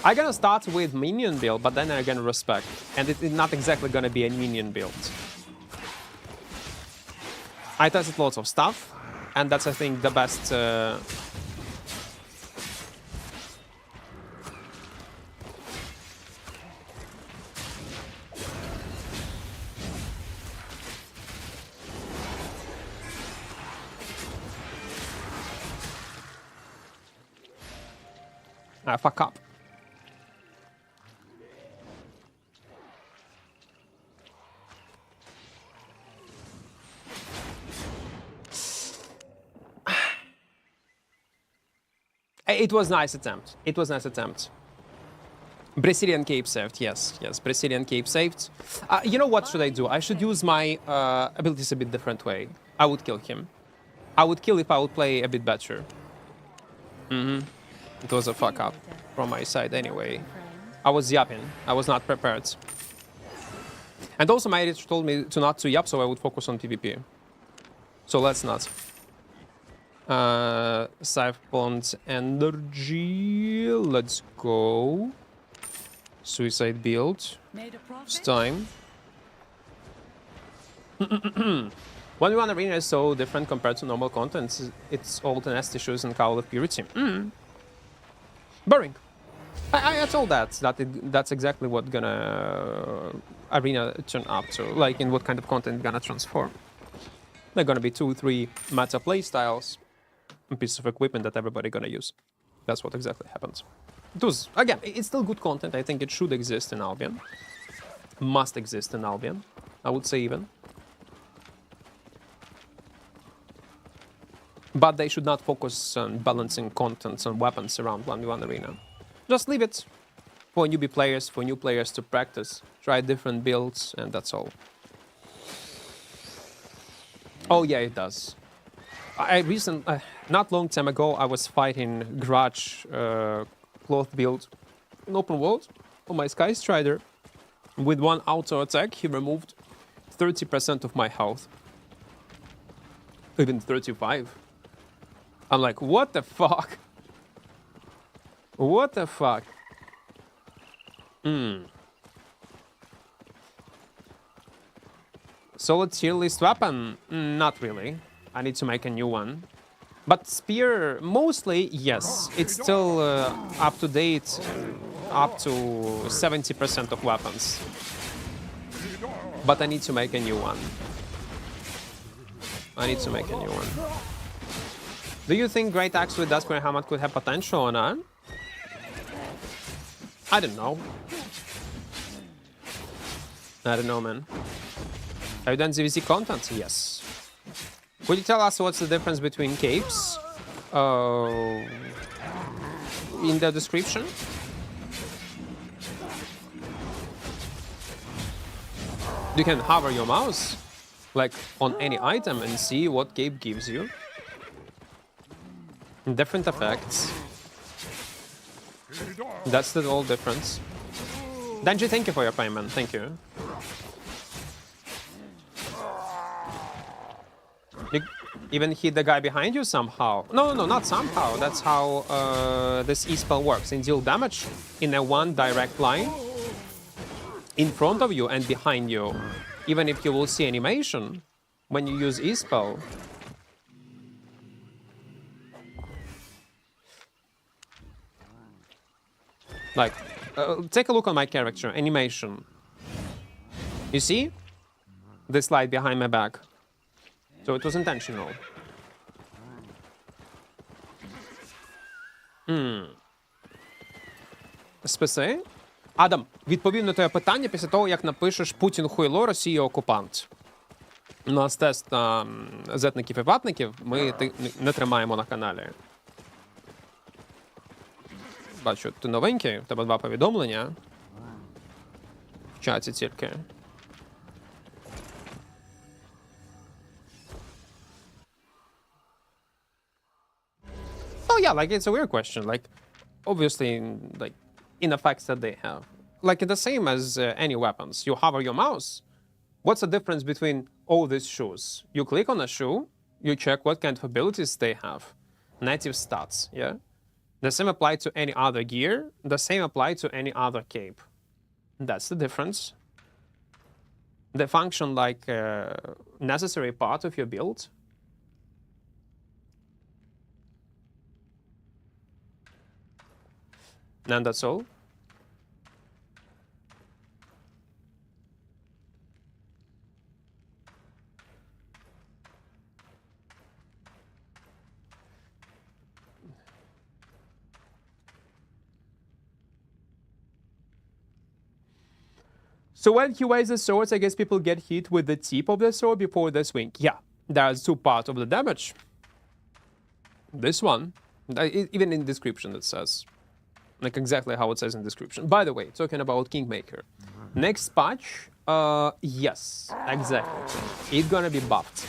I'm gonna start with minion build, but then I'm gonna respect. And it's not exactly gonna be a minion build. I tested lots of stuff, and that's, I think, the best... fuck up. It was nice attempt. It was nice attempt. Brazilian cape saved. Yes, yes. Brazilian cape saved. You know what should I do? I should use my abilities a bit different way. I would kill him. I would kill if I would play a bit better. It was a fuck up from my side anyway. I was yapping. I was not prepared. And also my editor told me to not to yap, so I would focus on PvP. So let's not. Siphoned energy. Let's go. Suicide build. It's time. 1v1 arena is so different compared to normal content. It's all the nest issues and Call of Purity. Boring. I told that's exactly what gonna arena turn up to, like in what kind of content gonna transform. They're gonna be 2-3 meta play styles, a piece of equipment that everybody gonna use. That's what exactly happens. It was, again, it's still good content. I think it should exist in Albion. Must exist in Albion, I would say even. But they should not focus on balancing contents and weapons around 1v1 arena. Just leave it for newbie players, for new players to practice, try different builds, and that's all. Oh yeah, it does. not long time ago, I was fighting garage cloth build in open world on my Sky Strider. With one auto attack, he removed 30% of my health. Even 35. I'm like, what the fuck? What the fuck? Solid tier list weapon? Not really. I need to make a new one. But spear, mostly, yes. It's still up to date, up to 70% of weapons. But I need to make a new one. Do you think Great Axe with Duskmere Helmet could have potential or not? I don't know. I don't know, man. Have you done ZVZ content? Yes. Could you tell us what's the difference between capes? In the description? You can hover your mouse, like on any item, and see what cape gives you. Different effects. That's the whole difference. Denji, thank you for your payment. Thank you. You even hit the guy behind you somehow. No, not somehow. That's how this E-spell works. And deal damage in a one direct line in front of you and behind you. Even if you will see animation when you use E-spell. Like, take a look on my character, animation. You see? This light behind my back. So it was intentional. Списи? Адам, відповів на твоє питання після того, як напишеш «Путін хуйло, Росія окупант». У нас тест на зетників і ватників ми не тримаємо на каналі. Бачу, ти новенький, в тебе 2 повідомлення. В чаті тільки. Oh yeah, like it's a weird question. Like, obviously, like, in effects that they have. Like, the same as any weapons. You hover your mouse. What's the difference between all these shoes? You click on a shoe, you check what kind of abilities they have. Native stats, yeah? The same apply to any other gear. The same apply to any other cape. That's the difference. They function like a necessary part of your build. And that's all. So when he weighs the swords, I guess people get hit with the tip of the sword before the swing. Yeah, there's 2 parts of the damage. This one, even in description it says. Like exactly how it says in description. By the way, talking about Kingmaker. Next patch, yes, exactly. It's gonna be buffed.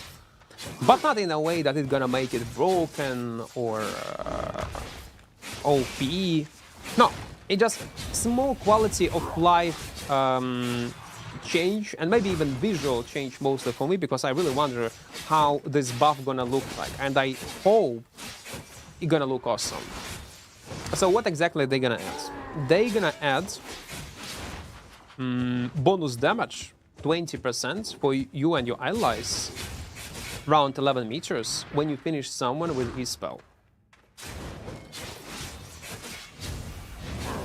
But not in a way that it's gonna make it broken or OP. No, it just small quality of life change and maybe even visual change mostly for me, because I really wonder how this buff gonna look like, and I hope it's gonna look awesome. So what exactly are they gonna add? They're gonna add bonus damage, 20% for you and your allies, around 11 meters when you finish someone with his spell.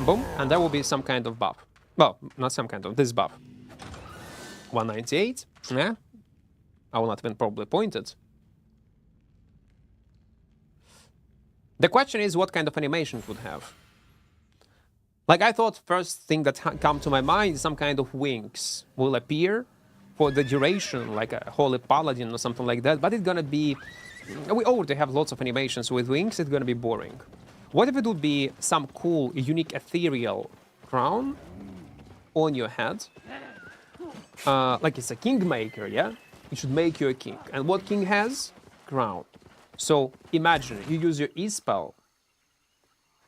Boom, and there will be some kind of buff. Well, not some kind of, this buff. 198, yeah? I will not even probably point it. The question is what kind of animation it would have. Like, I thought first thing that come to my mind is some kind of wings will appear for the duration, like a Holy Paladin or something like that, but it's gonna be... We already have lots of animations with wings, it's gonna be boring. What if it would be some cool, unique, ethereal crown on your head? Like it's a Kingmaker, yeah? It should make you a king. And what king has? Crown. So imagine you use your E-spell,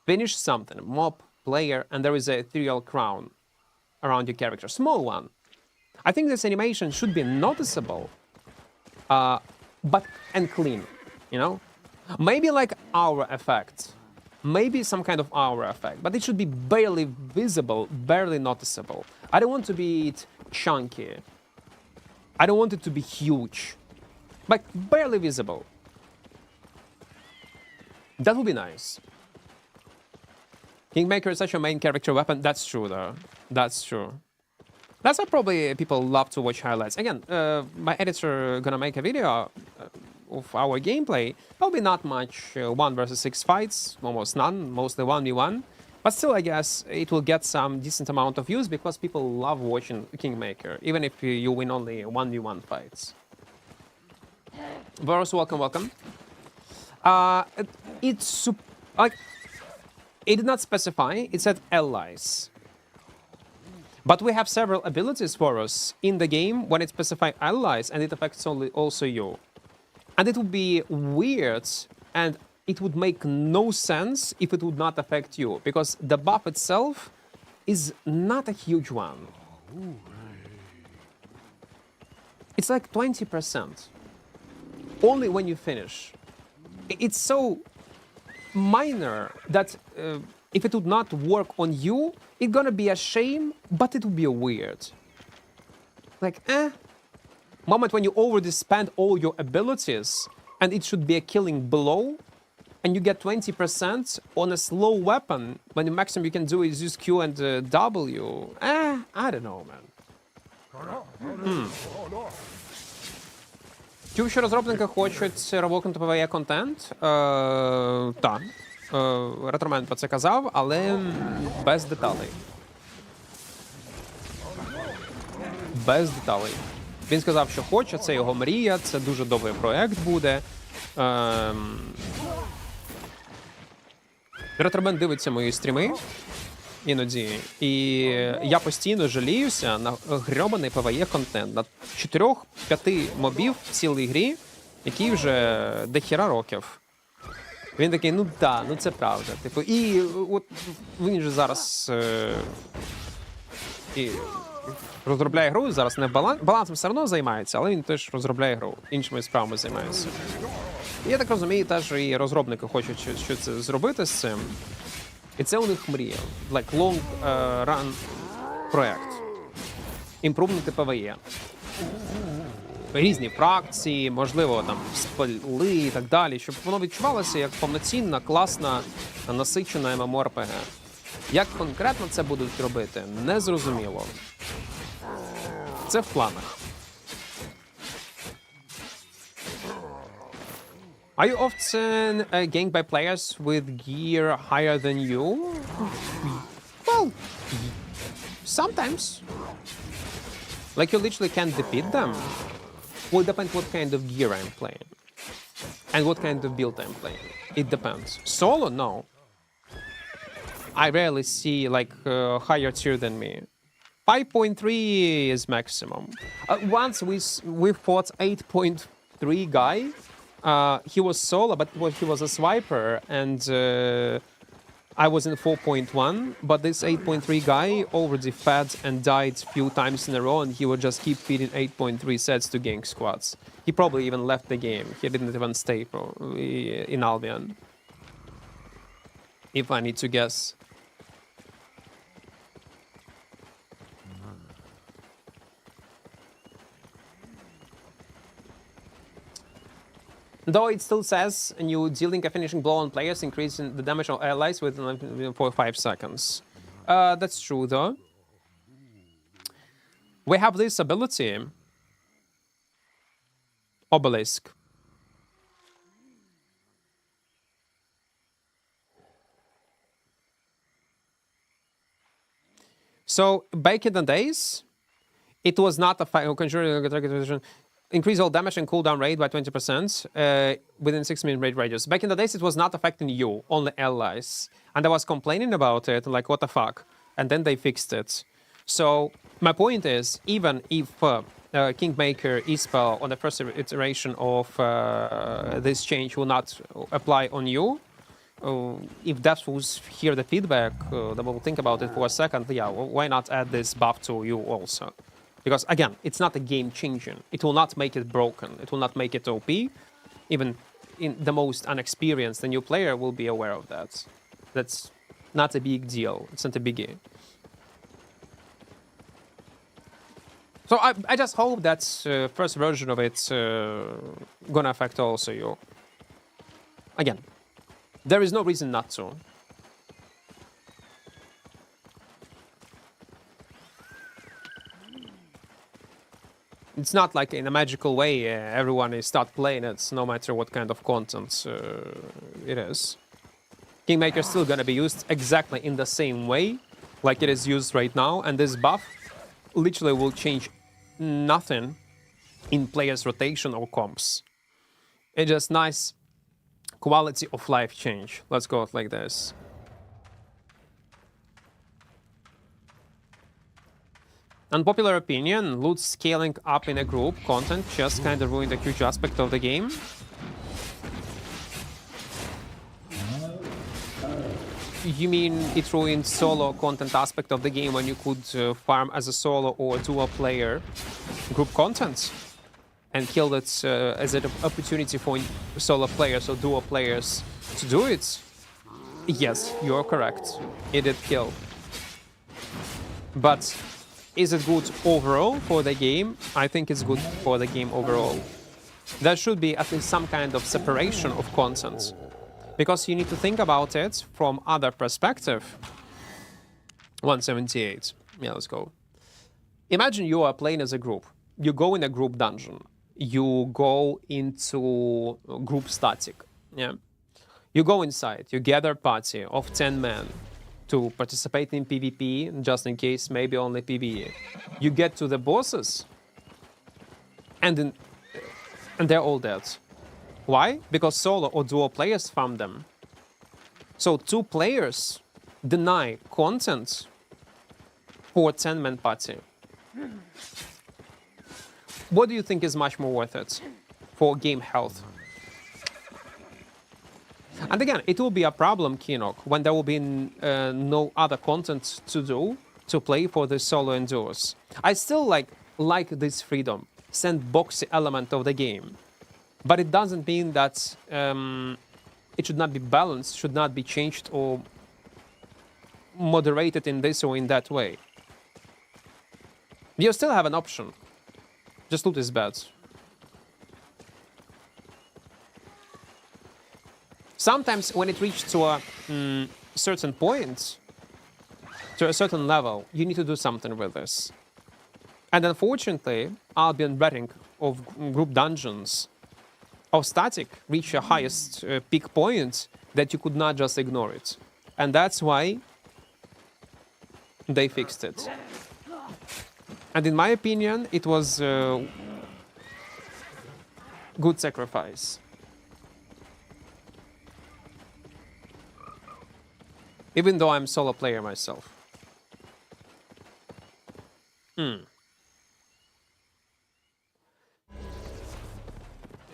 finish something, mob, player, and there is a ethereal crown around your character. Small one. I think this animation should be noticeable, but and clean, you know? Maybe like aura effect. Maybe some kind of aura effect, but it should be barely visible, barely noticeable. I don't want to be chunky. I don't want it to be huge, but barely visible. That would be nice. Kingmaker is such a main character weapon. That's true, though. That's true. That's why probably people love to watch highlights. Again, my editor gonna make a video of our gameplay. There'll be not much 1 versus 6 fights, almost none, mostly 1v1. But still, I guess it will get some decent amount of views because people love watching Kingmaker, even if you win only 1v1 fights. Boros, welcome, welcome. It's like it did not specify. It said allies. But we have several abilities for us in the game when it specifies allies, and it affects only also you. And it would be weird, and it would make no sense if it would not affect you, because the buff itself is not a huge one. It's like 20%. Only when you finish. It's so minor that if it would not work on you, it's gonna be a shame, but it would be weird. Like, moment when you already spend all your abilities, and it should be a killing blow, and you get 20% on a slow weapon, when the maximum you can do is use Q and W. I don't know, man. Чув, що розробники хочуть ревокнути PvE контент. Так. Ретромен про це казав, але без деталей. Без деталей. Він сказав, що хоче, це його мрія, це дуже довгий проект буде. Ретромен дивиться мої стріми іноді, і я постійно жаліюся на грьобаний PvE-контент, на 4-5 мобів в цілій грі, які вже дохіра років. Він такий, ну да, ну це правда. Типу, і от він же зараз і розробляє гру, зараз не балансом все одно займається, але він теж розробляє гру, іншими справами займається. І я так розумію, теж і розробники хочуть щось зробити з цим. І це у них мрія. Like long run проект. Імпрувнути PvE. Різні фракції, можливо, там спили і так далі, щоб воно відчувалося як повноцінна, класна, насичена mmorpg. Як конкретно це будуть робити, не зрозуміло. Це в планах. Are you often ganked by players with gear higher than you? Well, sometimes. Like you literally can't defeat them. Well, it depends what kind of gear I'm playing. And what kind of build I'm playing. It depends. Solo? No. I rarely see like higher tier than me. 5.3 is maximum. Once we fought 8.3 guy. He was solo, but he was a swiper, and I was in 4.1. But this 8.3 guy already fed and died a few times in a row, and he would just keep feeding 8.3 sets to gank squads. He probably even left the game. He didn't even stay in Albion. If I need to guess. Though it still says you dealing a finishing blow on players, increasing the damage of allies within 4 or 5 seconds. That's true, though. We have this ability, Obelisk. So back in the days, it was not a fight. Increase all damage and cooldown rate by 20% within 6-minute rate radius. Back in the days, it was not affecting you, only allies. And I was complaining about it, like, what the fuck? And then they fixed it. So my point is, even if Kingmaker e-spell on the first iteration of this change will not apply on you, if devs hear the feedback, they will think about it for a second. Yeah, why not add this buff to you also? Because again, it's not a game changing. It will not make it broken. It will not make it OP. Even in the most unexperienced, the new player will be aware of that. That's not a big deal. It's not a biggie. So I just hope that first version of it's gonna affect also you. Again, there is no reason not to. It's not like in a magical way everyone is start playing it, no matter what kind of content it is. Kingmaker is still gonna be used exactly in the same way like it is used right now, and this buff literally will change nothing in players' rotation or comps. It's just nice quality of life change. Let's go it like this. Unpopular opinion, loot scaling up in a group content just kind of ruined a huge aspect of the game. You mean it ruined solo content aspect of the game when you could farm as a solo or duo player group content and killed it as an opportunity for solo players or duo players to do it? Yes, you're correct. It did kill. But is it good overall for the game? I think it's good for the game overall. There should be at least some kind of separation of content, because you need to think about it from other perspective. 178. Yeah, let's go. Imagine you are playing as a group. You go in a group dungeon. You go into group static. Yeah. You go inside. You gather a party of 10 men to participate in PvP, just in case, maybe only PvE. You get to the bosses, and they're all dead. Why? Because solo or duo players farm them. So 2 players deny content for a 10-man party. What do you think is much more worth it for game health? And again, it will be a problem, Kinok, when there will be no other content to do, to play for the solo and duos. I still like this freedom, sandboxy element of the game. But it doesn't mean that it should not be balanced, should not be changed or moderated in this or in that way. You still have an option. Just loot is bad. Sometimes when it reaches to a certain point, to a certain level, you need to do something with this. And unfortunately, Albion Betting of group dungeons of static reach a highest peak point that you could not just ignore it. And that's why they fixed it. And in my opinion, it was a good sacrifice. Even though I'm a solo player myself.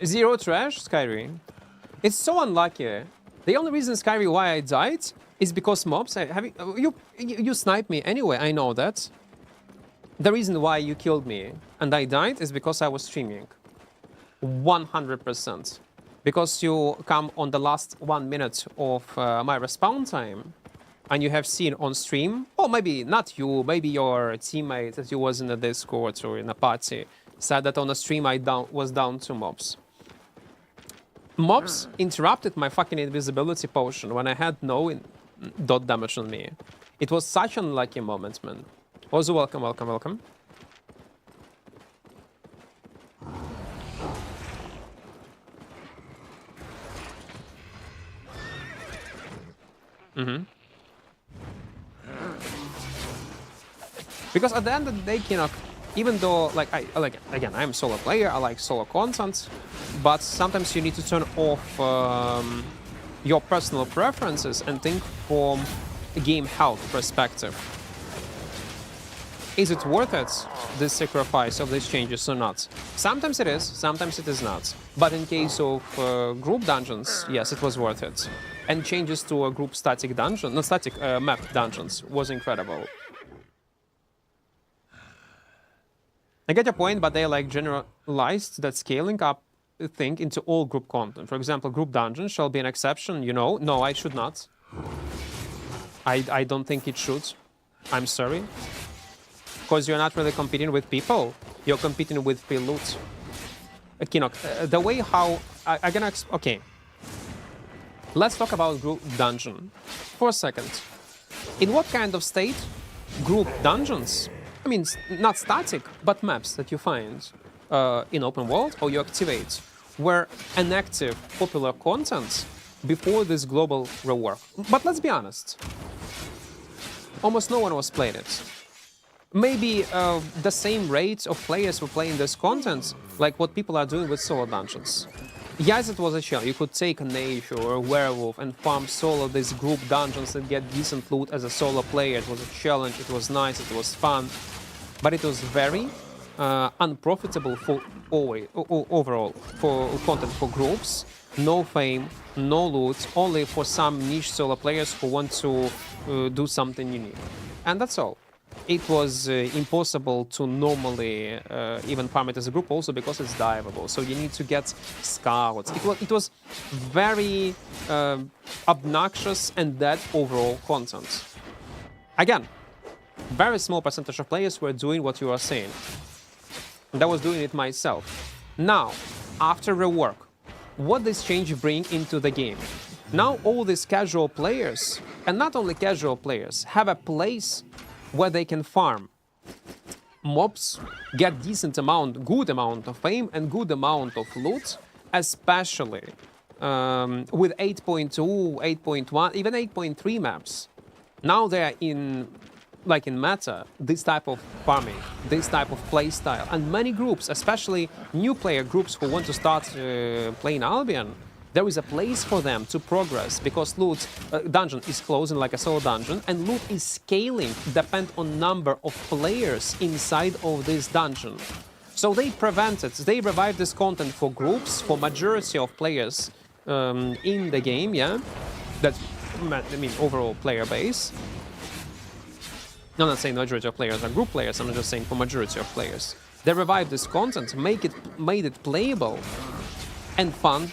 Zero trash, Skyrim. It's so unlucky. The only reason, Skyrim, why I died is because mobs. You sniped me anyway, I know that. The reason why you killed me and I died is because I was streaming. 100%. Because you come on the last 1 minute of my respawn time and you have seen on stream, or maybe not you, maybe your teammate that you was in a Discord or in a party, said that on the stream I was down to mobs. Mobs interrupted my fucking invisibility potion when I had no dot damage on me. It was such an unlucky moment, man. Also, welcome, welcome, welcome. Because at the end of the day, Kinok, even though, again, I'm a solo player, I like solo content, but sometimes you need to turn off your personal preferences and think from a game health perspective. Is it worth it, this sacrifice of these changes or not? Sometimes it is, sometimes it is not. But in case of group dungeons, yes, it was worth it. And changes to a group static dungeon, not static, map dungeons, was incredible. I get your point, but they like generalized that scaling up thing into all group content. For example, group dungeons shall be an exception, you know? No, I should not. I don't think it should. I'm sorry. Because you're not really competing with people. You're competing with free loot. Kinok, the way how... I'm gonna... Okay. Let's talk about group dungeon for a second. In what kind of state group dungeons, I mean, not static, but maps that you find in open world or you activate, were inactive popular content before this global rework? But let's be honest. Almost no one was playing it. Maybe the same rate of players were playing this content like what people are doing with solo dungeons. Yes, it was a challenge. You could take a nature or a werewolf and farm solo these group dungeons and get decent loot as a solo player. It was a challenge, it was nice, it was fun. But it was very unprofitable for overall for content for groups. No fame, no loot, only for some niche solo players who want to do something unique. And that's all. It was impossible to normally even farm it as a group also because it's diveable. So you need to get scouts. It was very obnoxious and dead overall content. Again, very small percentage of players were doing what you are saying. And I was doing it myself. Now, after rework, what does change bring into the game? Now all these casual players, and not only casual players, have a place where they can farm mobs, get decent amount, good amount of fame and good amount of loot, especially with 8.2, 8.1, even 8.3 maps. Now they're in, like in meta, this type of farming, this type of play style. And many groups, especially new player groups who want to start playing Albion, there is a place for them to progress because loot dungeon is closing like a solo dungeon and loot is scaling depend on number of players inside of this dungeon. So they revived this content for groups, for majority of players in the game, yeah? That's, I mean, overall player base. I'm not saying majority of players are group players, I'm just saying for majority of players. They revived this content, made it playable and fun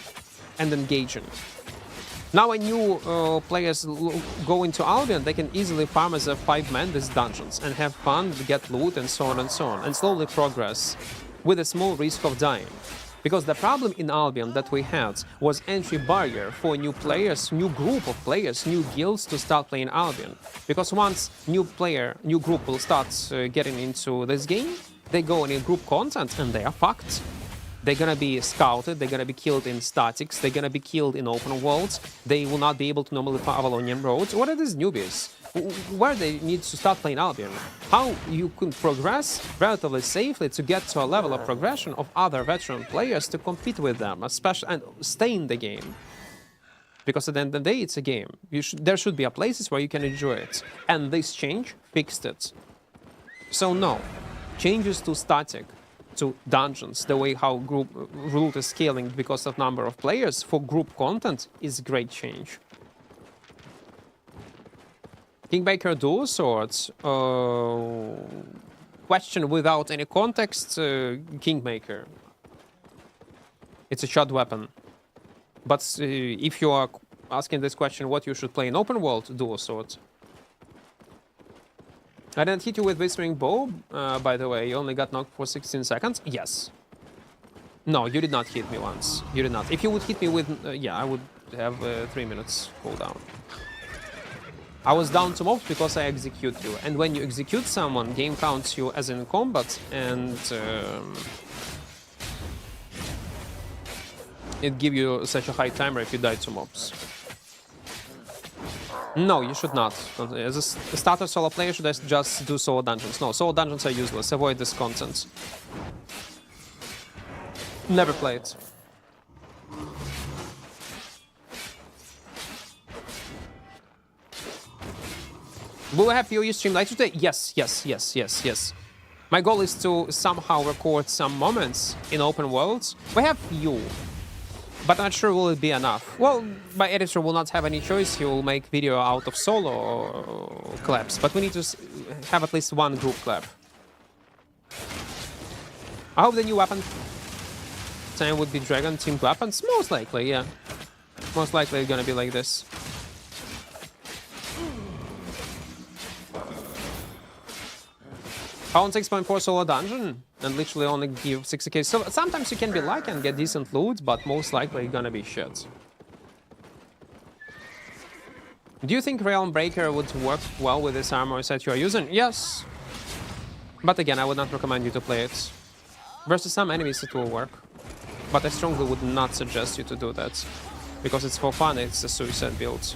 and engaging. Now when new players go into Albion, they can easily farm as a 5-man these dungeons and have fun, get loot and so on, and slowly progress with a small risk of dying. Because the problem in Albion that we had was entry barrier for new players, new group of players, new guilds to start playing Albion. Because once new group will start getting into this game, they go in group content and they are fucked. They're gonna be scouted, they're gonna be killed in statics, they're gonna be killed in open worlds, they will not be able to normally farm Avalonian roads. What are these newbies? Where they need to start playing Albion? How you can progress relatively safely to get to a level of progression of other veteran players to compete with them, especially and stay in the game. Because at the end of the day, it's a game. There should be a places where you can enjoy it. And this change fixed it. So no, changes to static, to dungeons, the way how group loot is scaling because of number of players for group content is great change. Kingmaker dual swords. Question without any context. Kingmaker. It's a shot weapon. But if you are asking this question, what you should play in open world, dual swords. I didn't hit you with Whispering Bow, by the way. You only got knocked for 16 seconds. Yes. No, you did not hit me once. You did not. If you would hit me with... yeah, I would have 3 minutes cooldown. I was down to mobs because I execute you. And when you execute someone, game counts you as in combat. And it gives you such a high timer if you die to mobs. No, you should not. As a starter solo player, should I just do solo dungeons? No, solo dungeons are useless. Avoid this content. Never play it. Will we have PoE stream later today? Yes, yes, yes, yes, yes. My goal is to somehow record some moments in open worlds. We have few, but I'm not sure will it be enough. Well, my editor will not have any choice. He will make video out of solo collabs, but we need to have at least one group collab. I hope the new weapon time would be Dragon teamed weapons. Most likely, yeah. Most likely it's gonna be like this. Found 6.4 solo dungeon and literally only give 60k. So sometimes you can be lucky and get decent loot, but most likely it's gonna be shit. Do you think Realm Breaker would work well with this armor set you are using? Yes. But again, I would not recommend you to play it. Versus some enemies it will work. But I strongly would not suggest you to do that. Because it's for fun, it's a suicide build.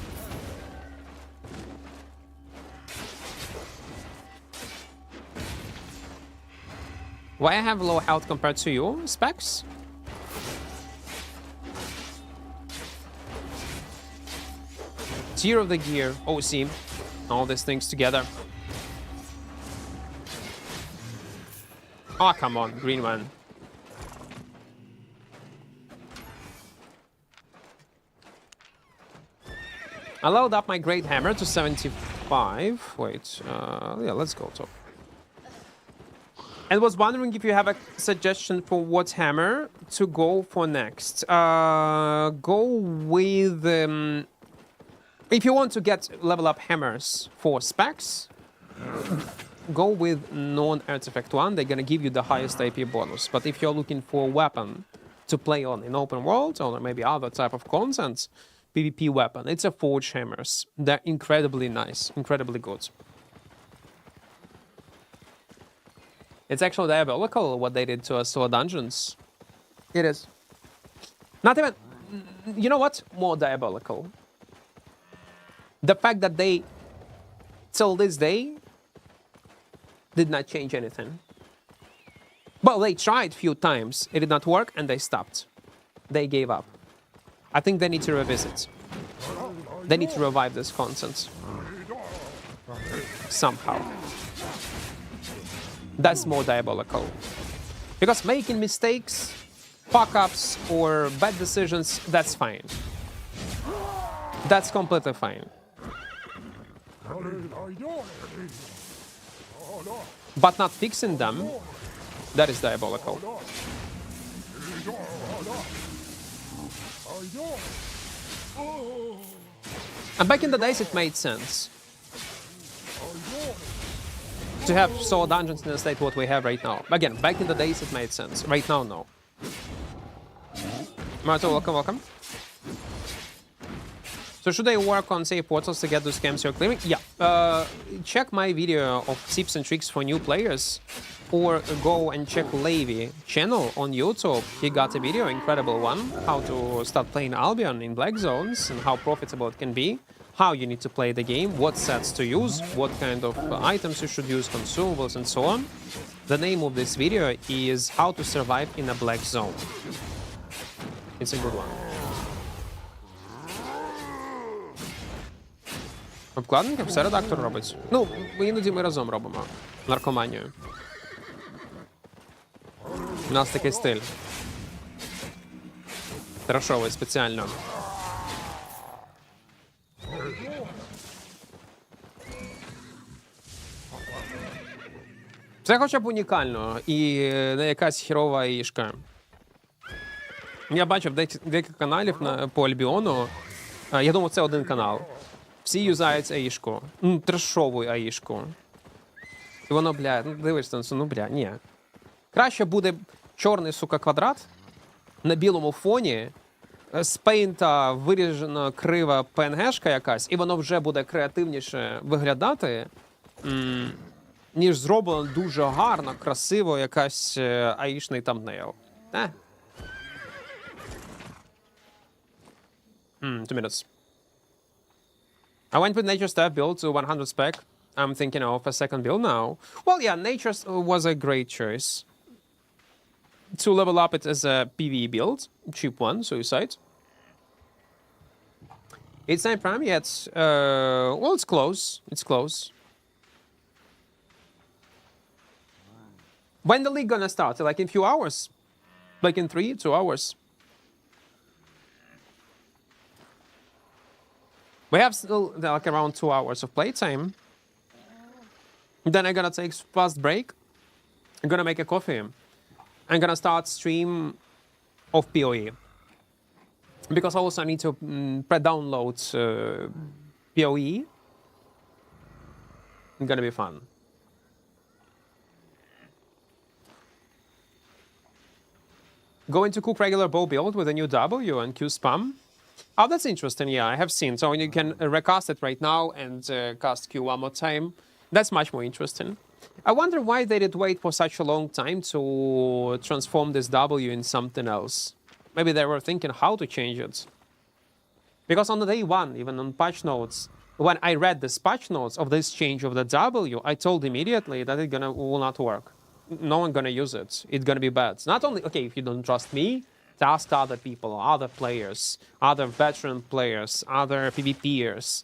Why I have low health compared to you, Specs? Tier of the gear, OC, all these things together. Oh, come on, green one. I leveled up my Great Hammer to 75. Wait, yeah, let's go top. And was wondering if you have a suggestion for what hammer to go for next. Go with... if you want to get level up hammers for specs, go with non-artifact one. They're gonna give you the highest AP bonus. But if you're looking for a weapon to play on in open world or maybe other type of content, PvP weapon, it's a forge hammers. They're incredibly nice, incredibly good. It's actually diabolical what they did to us to dungeons. It is. Not even... You know what? More diabolical. The fact that they, till this day, did not change anything. Well, they tried a few times. It did not work, and they stopped. They gave up. I think they need to revisit. They need to revive this content. Somehow. That's more diabolical. Because making mistakes, fuck-ups, or bad decisions, that's fine. That's completely fine. But not fixing them, that is diabolical. And back in the days, it made sense to have solo dungeons in the state what we have right now. Again, back in the days, it made sense. Right now, no. Marto, welcome, welcome. So should I work on safe portals to get those scams you're claiming? Yeah. Check my video of tips and tricks for new players. Or go and check Levy channel on YouTube. He got a video, incredible one, how to start playing Albion in black zones and how profitable it can be. How you need to play the game, what sets to use, what kind of items you should use, consumables, and so on. The name of this video is How to Survive in a Black Zone. It's a good one. Обкладинки все редактор робить. Ну, іноді ми разом робимо. Наркоманію. У нас такий стиль. Трешовий спеціально. Це хоча б унікально і не якась хірова аїшка. Я бачив декілька каналів по Альбіону. Я думав, це один канал. Всі юзають аїшку. Трешову аїшку. І воно, бля, ну дивишся, ну, бля, ні. Краще буде чорний, сука, квадрат на білому фоні, з пейнта виріжена крива PNG-шка якась, і воно вже буде креативніше виглядати, ніж зроблено дуже гарно, красиво якась аїшний тамбнейл. 2 minutes. I went with Nature Staff build to 100 spec. I'm thinking of a second build now. Well, yeah, Nature was a great choice. To level up it as a PvE build, cheap one, Suicide. It's 9 Prime, yeah, it's, well, it's close. It's close. When the league gonna start? Like in few hours? Like in 2 hours? We have still like around 2 hours of playtime. Then I'm gonna take fast break. I'm gonna make a coffee. I'm gonna start stream of PoE. Because also I need to pre-download PoE. It's gonna be fun. Going to cook regular bow build with a new W and Q spam. Oh, that's interesting. Yeah, I have seen. So you can recast it right now and cast Q one more time. That's much more interesting. I wonder why they did wait for such a long time to transform this W in something else. Maybe they were thinking how to change it. Because on the day one, even on patch notes, when I read the patch notes of this change of the W, I told immediately that it will not work. No one gonna use it. It's gonna be bad. Not only, okay, if you don't trust me, ask other people, other players, other veteran players, other PvPers.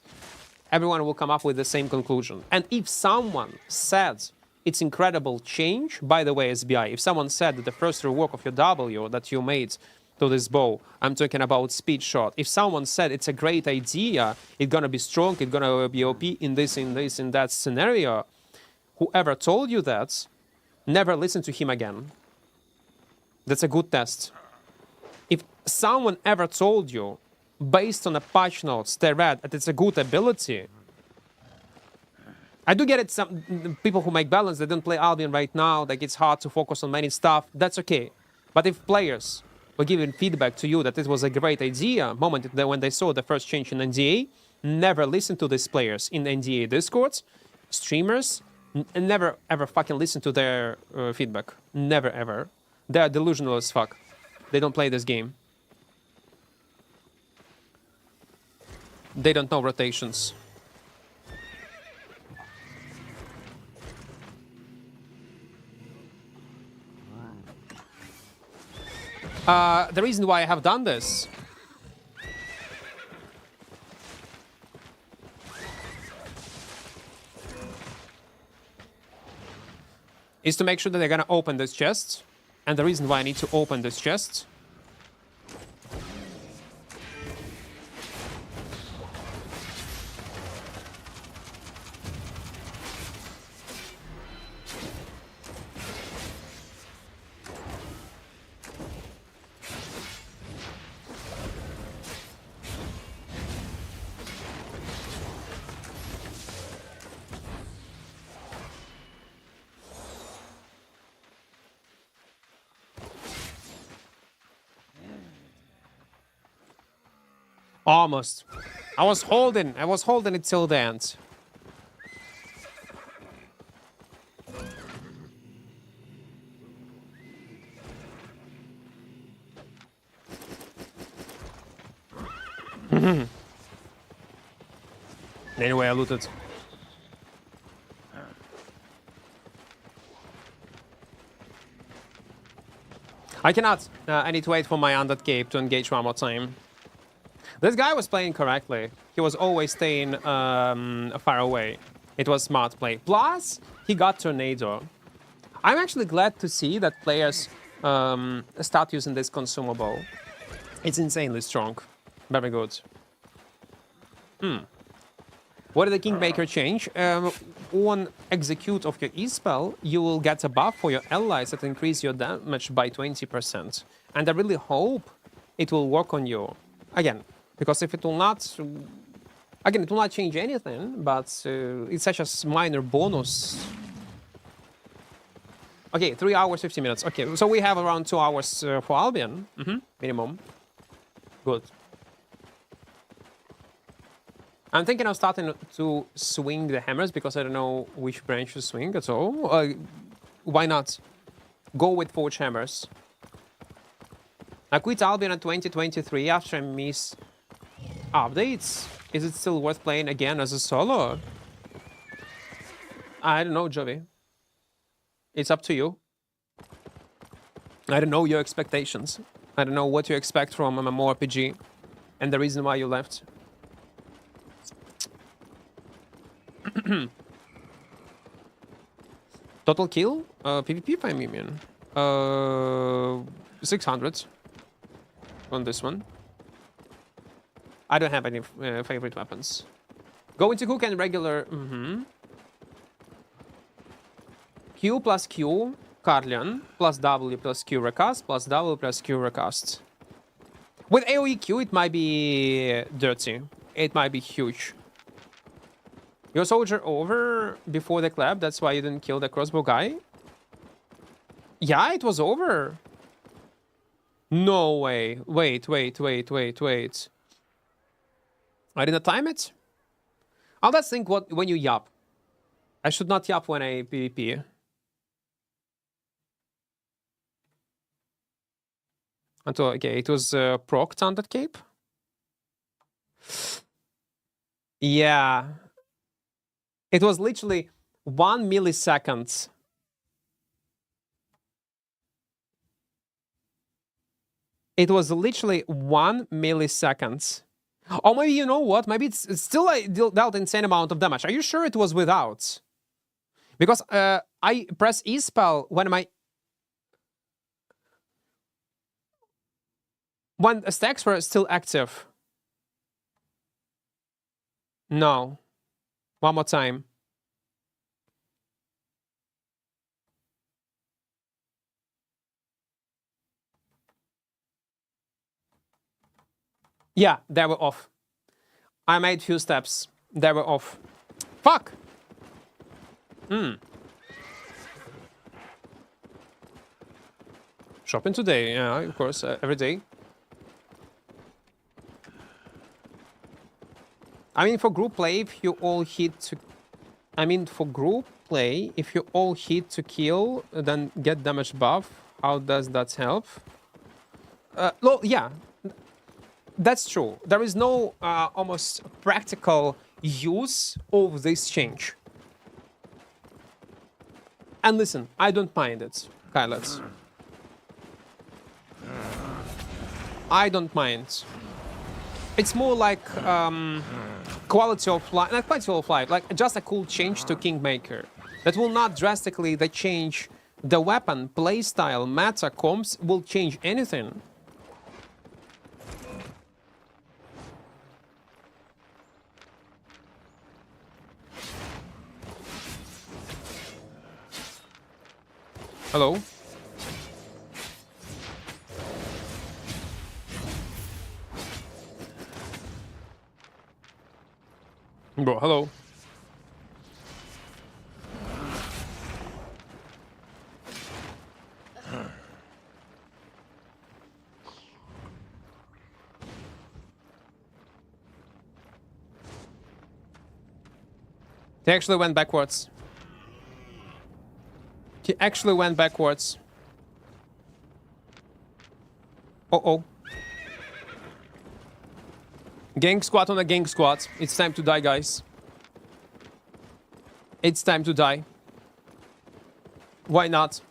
Everyone will come up with the same conclusion. And if someone said it's incredible change, by the way, SBI, if someone said that the first rework of your W that you made to this bow, I'm talking about speed shot. If someone said it's a great idea, it's gonna be strong, it's gonna be OP in this, in that scenario, whoever told you that, never listen to him again. That's a good test. If someone ever told you, based on the patch notes they read, that it's a good ability, I do get it, some people who make balance, they don't play Albion right now, like it's hard to focus on many stuff, that's okay. But if players were giving feedback to you that it was a great idea, when they saw the first change in NDA, never listen to these players in NDA Discords, streamers, and never ever fucking listen to their feedback. Never ever. They are delusional as fuck. They don't play this game. They don't know rotations. The reason why I have done this is to make sure that they're gonna open this chest. And the reason why I need to open this chest almost. I was holding it till the end. Anyway, I looted. I cannot. I need to wait for my undead cape to engage one more time. This guy was playing correctly. He was always staying far away. It was smart play. Plus, he got Tornado. I'm actually glad to see that players start using this consumable. It's insanely strong. Very good. What did the Kingmaker change? On execute of your E-spell, you will get a buff for your allies that increase your damage by 20%. And I really hope it will work on you. Again, because if it will not... Again, it will not change anything, but it's such a minor bonus. Okay, 3 hours, 50 minutes. Okay, so we have around 2 hours for Albion. Minimum. Good. I'm thinking of starting to swing the hammers because I don't know which branch to swing at all. Why not? Go with Forge Hammers. I quit Albion in 2023 after I miss updates. Is it still worth playing again as a solo? I don't know, Jovi. It's up to you. I don't know your expectations. I don't know what you expect from a mmorpg and the reason why you left. Total kill? PvP, I mean. 600 on this one. I don't have any favorite weapons. Go into hook and regular. Q plus Q, Carlian, plus W plus Q recast, plus W plus Q recast. With AoE Q, it might be dirty. It might be huge. Your soldier over before the clap, that's why you didn't kill the crossbow guy? Yeah, it was over. No way. Wait. I didn't time it? Oh, let's think what when you yap. I should not yap when I PvP. Until, okay, it was procced on that cape. Yeah. It was literally 1 millisecond. It was literally 1 millisecond. Or maybe, you know what? Maybe it's still dealt insane amount of damage. Are you sure it was without? Because I press E spell when stacks were still active. No. One more time. Yeah, they were off. I made few steps. They were off. Fuck! Shopping today, yeah, of course, every day. I mean, for group play, if you all hit to... for group play, if you all hit to kill, then get damage buff, how does that help? Well, yeah, that's true. There is no almost practical use of this change. And listen, I don't mind it, Kylets. I don't mind. It's more like quality of life, not quality of life, like just a cool change to Kingmaker. That will not drastically change the weapon, playstyle, meta, comps, will change anything. Hello? Bro, hello. He actually went backwards. He actually went backwards. Uh-oh. Gang squad on a gang squad. It's time to die, guys. It's time to die. Why not?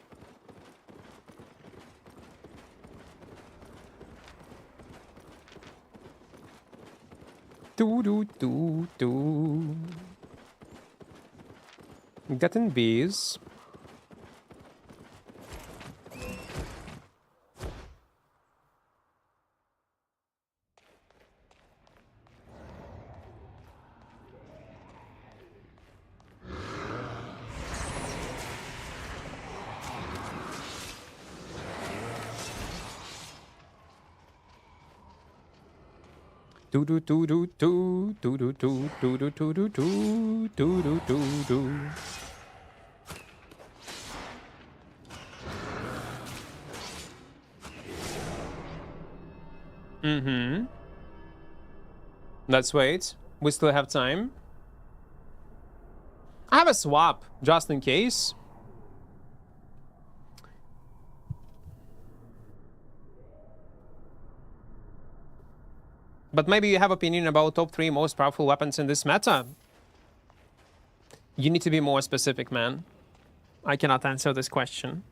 Do. Getting bees. Do. Let's wait. We still have time. I have a swap, just in case. But maybe you have opinion about top 3 most powerful weapons in this meta. You need to be more specific, man. I cannot answer this question.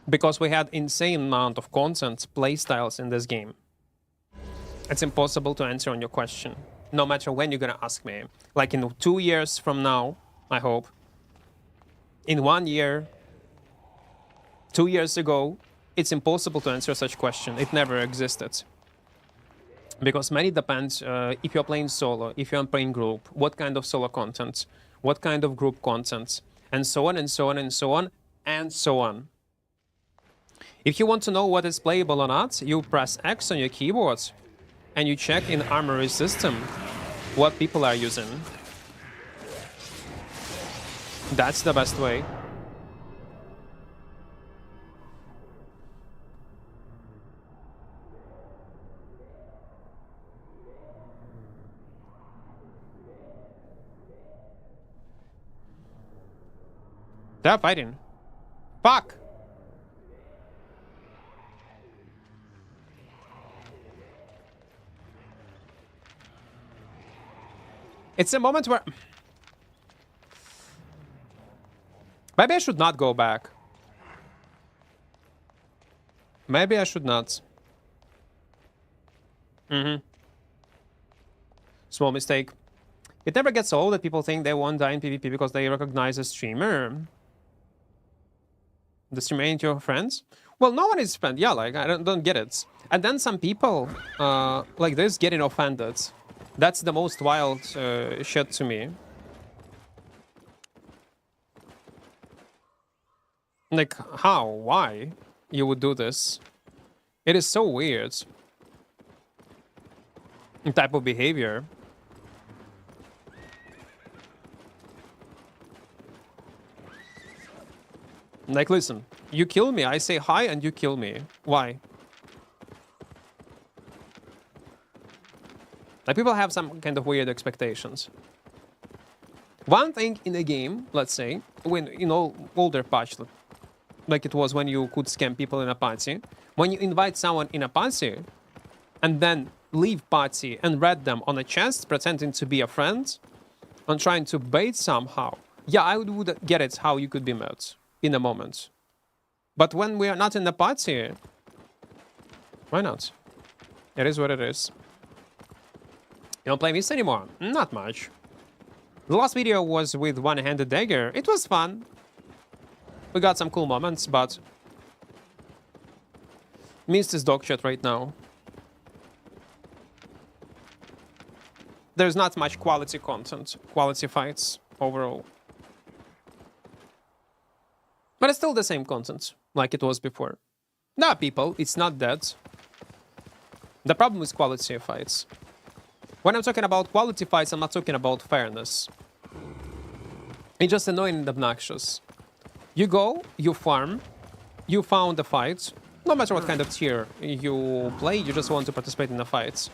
Because we had insane amount of content, playstyles in this game. It's impossible to answer on your question. No matter when you're gonna ask me. Like in 2 years from now, I hope. in 1 year, 2 years ago, it's impossible to answer such question. It never existed. Because many depends if you're playing solo, if you're playing group, what kind of solo content, what kind of group content, and so on and so on and so on and so on. If you want to know what is playable or not, you press X on your keyboard and you check in Armory system what people are using. That's the best way. They're fighting. Fuck! It's a moment where... Maybe I should not go back. Maybe I should not. Small mistake. It never gets old that people think they won't die in PvP because they recognize a streamer. The streamer ain't your friends? Well, no one is friend. Yeah, like, I don't get it. And then some people, like this, getting offended. That's the most wild shit to me. Like, how? Why you would do this? It is so weird. Type of behavior. Like, listen, you kill me, I say hi, and you kill me. Why? Like, people have some kind of weird expectations. One thing in a game, let's say, when, you know, older patch, like it was when you could scam people in a party, when you invite someone in a party, and then leave party and read them on a chest, pretending to be a friend, and trying to bait somehow, yeah, I would get it how you could be met in a moment. But when we are not in the party, why not? It is what it is. You don't play Mist anymore? Not much. The last video was with one-handed dagger. It was fun. We got some cool moments, but Mist is dog shit right now. There's not much quality content, quality fights overall. But it's still the same content, like it was before. Nah, people, it's not that. The problem is quality of fights. When I'm talking about quality fights, I'm not talking about fairness. It's just annoying and obnoxious. You go, you farm, you found a fight. No matter what kind of tier you play, you just want to participate in the fights.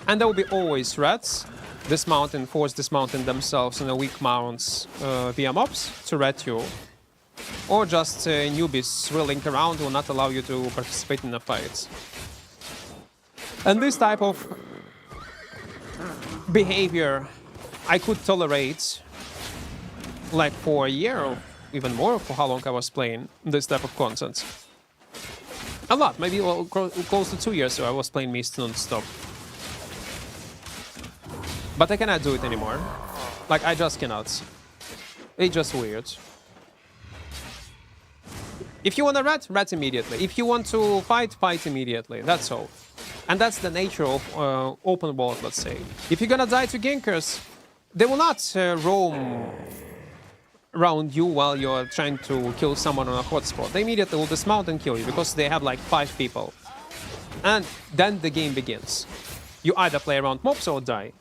And there will be always threats. Dismounting, force dismounting themselves in a weak mounts via mobs to ret you. Or just newbies swirling around will not allow you to participate in the fights. And this type of behavior I could tolerate like for a year or even more for how long I was playing this type of content. A lot, maybe close to 2 years so I was playing Mist non-stop. But I cannot do it anymore. Like, I just cannot. It's just weird. If you want to ret immediately. If you want to fight immediately. That's all. And that's the nature of open world, let's say. If you're gonna die to gankers, they will not roam around you while you're trying to kill someone on a hotspot. They immediately will dismount and kill you because they have like 5 people. And then the game begins. You either play around mobs or die.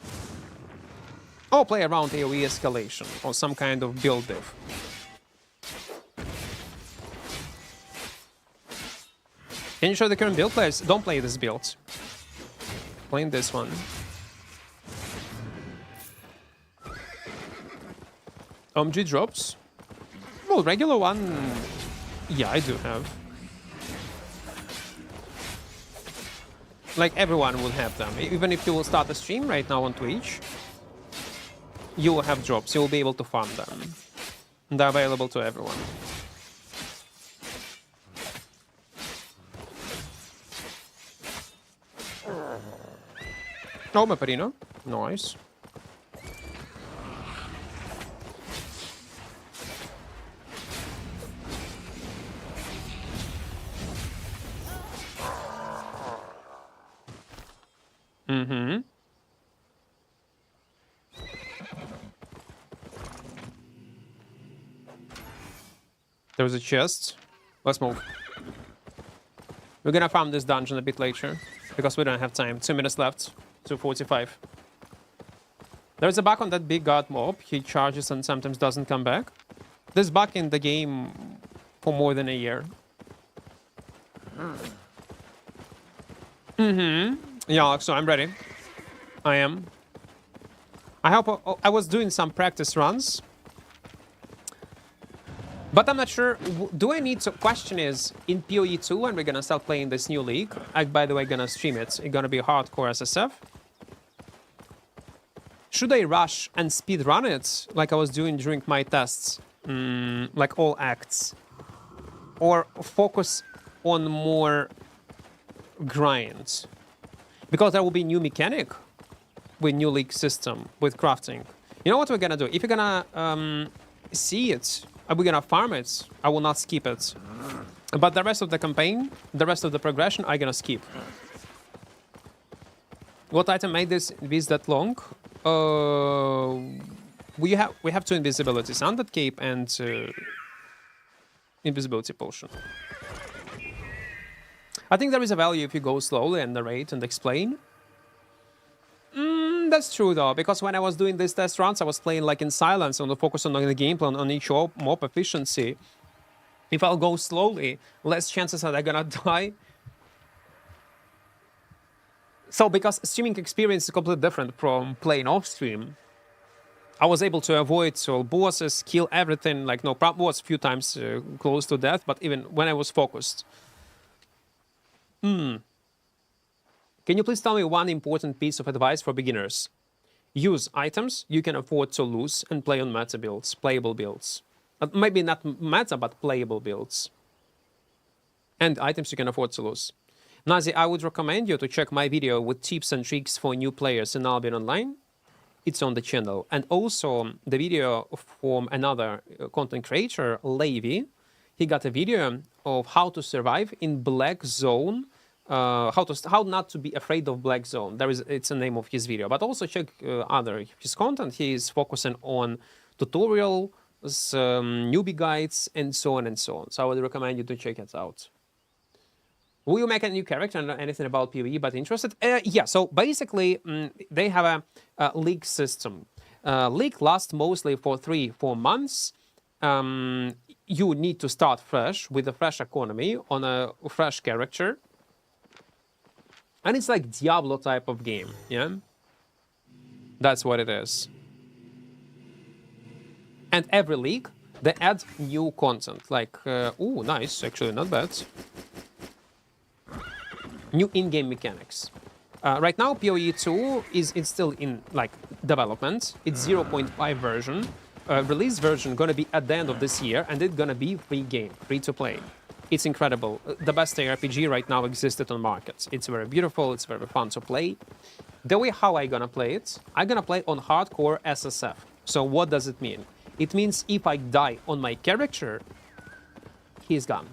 Or play around AoE escalation or some kind of build diff. Can you show the current build players? Don't play this build. Playing this one. G drops. Well, regular one. Yeah, I do have. Like everyone will have them. Even if you will start a stream right now on Twitch, you will have drops. You will be able to farm them. They're available to everyone. Oh, Maparino. Nice. Mm-hmm. There's a chest. Let's move. We're gonna farm this dungeon a bit later, because we don't have time. 2 minutes left. 2:45. There's a bug on that big god mob. He charges and sometimes doesn't come back. There's bug in the game for more than a year. Mm-hmm. Yeah, so I'm ready. I am. I hope I was doing some practice runs. But I'm not sure. Do I need to... Question is, in PoE 2, when we're gonna start playing this new league, I, by the way, gonna stream it. It's gonna be hardcore SSF. Should I rush and speed run it, like I was doing during my tests? Like all acts? Or focus on more grind? Because there will be new mechanic with new league system, with crafting. You know what we're gonna do? If you're gonna see it, we're gonna farm it, I will not skip it. But the rest of the campaign, the rest of the progression, I'm gonna skip. What item made this that long? We have two invisibilities, Undead Cape and Invisibility Potion. I think there is a value if you go slowly and narrate and explain. That's true though, because when I was doing these test runs, I was playing like in silence and focus on the gameplay, on each mob efficiency. If I'll go slowly, less chances that I'm gonna die. So, because streaming experience is completely different from playing off stream, I was able to avoid all bosses, kill everything, like no problem. Was a few times close to death, but even when I was focused. Can you please tell me one important piece of advice for beginners? Use items you can afford to lose and play on meta builds, playable builds. Maybe not meta, but playable builds. And items you can afford to lose. Nazi, I would recommend you to check my video with tips and tricks for new players in Albion Online. It's on the channel. And also the video from another content creator, Levi. He got a video of how to survive in Black Zone. How not to be afraid of Black Zone. It's the name of his video. But also check his content. He is focusing on tutorials, newbie guides, and so on and so on. So I would recommend you to check it out. Will you make a new character? I don't know anything about PvE, but interested? Yeah, so basically, they have a league system. League lasts mostly for 3-4 months. You need to start fresh, with a fresh economy, on a fresh character. And it's like Diablo type of game, yeah? That's what it is. And every league, they add new content. Like, ooh, nice, actually, not bad. New in-game mechanics. Right now, PoE 2 is still in like development. It's 0.5 version. Release version gonna be at the end of this year, and it's gonna be free game, free to play. It's incredible. The best ARPG right now existed on markets. It's very beautiful. It's very fun to play. The way how I gonna play it, I'm gonna play on hardcore SSF. So what does it mean? It means if I die on my character, he's gone.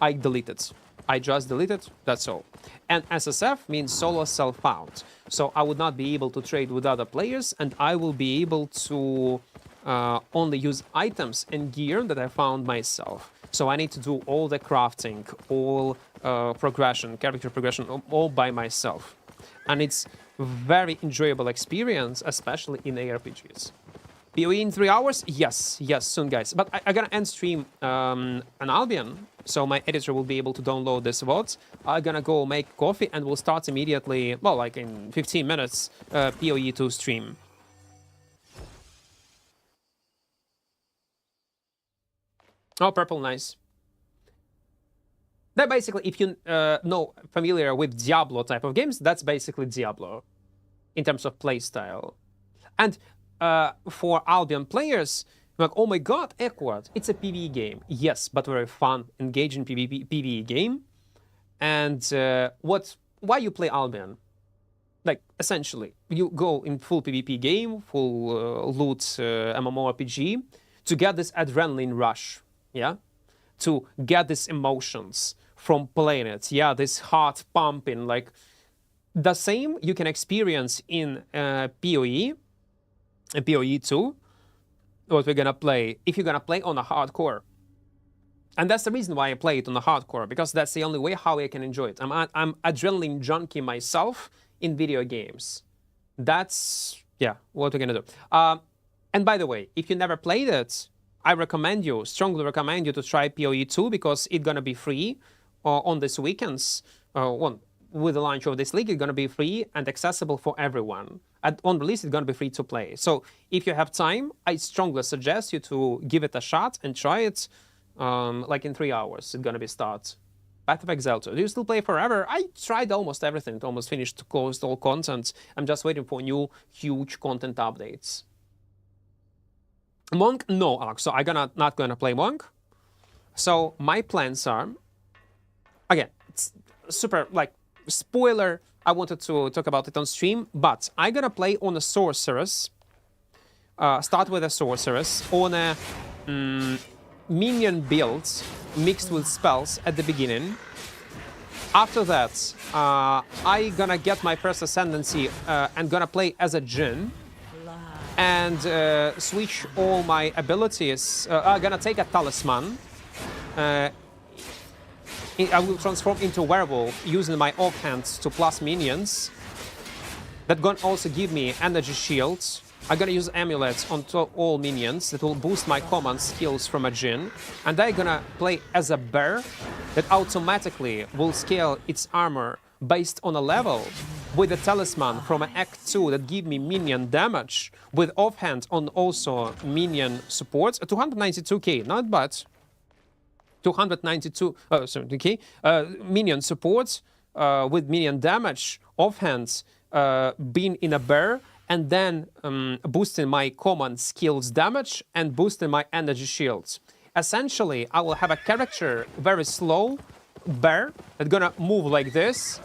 I delete it. I just delete it, that's all. And SSF means solo self-found. So I would not be able to trade with other players, and I will be able to only use items and gear that I found myself. So I need to do all the crafting, all progression, character progression, all by myself. And it's very enjoyable experience, especially in ARPGs. PoE in 3 hours? Yes, soon, guys. But I'm gonna end stream on Albion, so my editor will be able to download this VODs. I'm gonna go make coffee, and we'll start immediately, well, like in 15 minutes, PoE 2 stream. Oh, purple, nice. That basically, if you know, familiar with Diablo type of games, that's basically Diablo in terms of playstyle. And for Albion players, like, oh my god, Equart, it's a PvE game. Yes, but very fun, engaging PvE game. And why you play Albion? Like, essentially, you go in full PvP game, full loot mmorpg, to get this adrenaline rush, yeah? To get these emotions from playing it, yeah? This heart pumping, like, The same you can experience in PoE, and PoE 2, what we're gonna play, if you're gonna play on a hardcore. And that's the reason why I play it on the hardcore, because that's the only way how I can enjoy it. I'm adrenaline junkie myself in video games. That's, yeah, what we're gonna do. And by the way, if you never played it, I recommend you, strongly recommend you to try PoE 2, because it's gonna be free on this weekends. With the launch of this league, it's gonna be free and accessible for everyone. On release, it's gonna be free to play. So if you have time, I strongly suggest you to give it a shot and try it. Like in 3 hours, it's gonna be start. Path of Exile 2. Do you still play forever? I tried almost everything, almost finished, closed all content. I'm just waiting for new huge content updates. Monk? No, Alex. So I'm not gonna play Monk. So my plans are, again, it's super, like, spoiler, I wanted to talk about it on stream, but I'm gonna play on a Sorceress. Start with a Sorceress on a minion builds mixed with spells at the beginning. After that, I gonna get my first ascendancy and gonna play as a Jhin and switch all my abilities. I'm gonna take a talisman. I will transform into werewolf using my offhands to plus minions. That gonna also give me energy shields. I'm gonna use amulets on all minions that will boost my command skills from a Jhin. And I'm gonna play as a bear that automatically will scale its armor based on a level with a talisman from an Act 2 that give me minion damage with offhand on also minion supports. 292k, not bad. 292k minion supports with minion damage, offhands, being in a bear, and then boosting my command skills damage and boosting my energy shields. Essentially, I will have a character, very slow, bear, that's gonna move like this,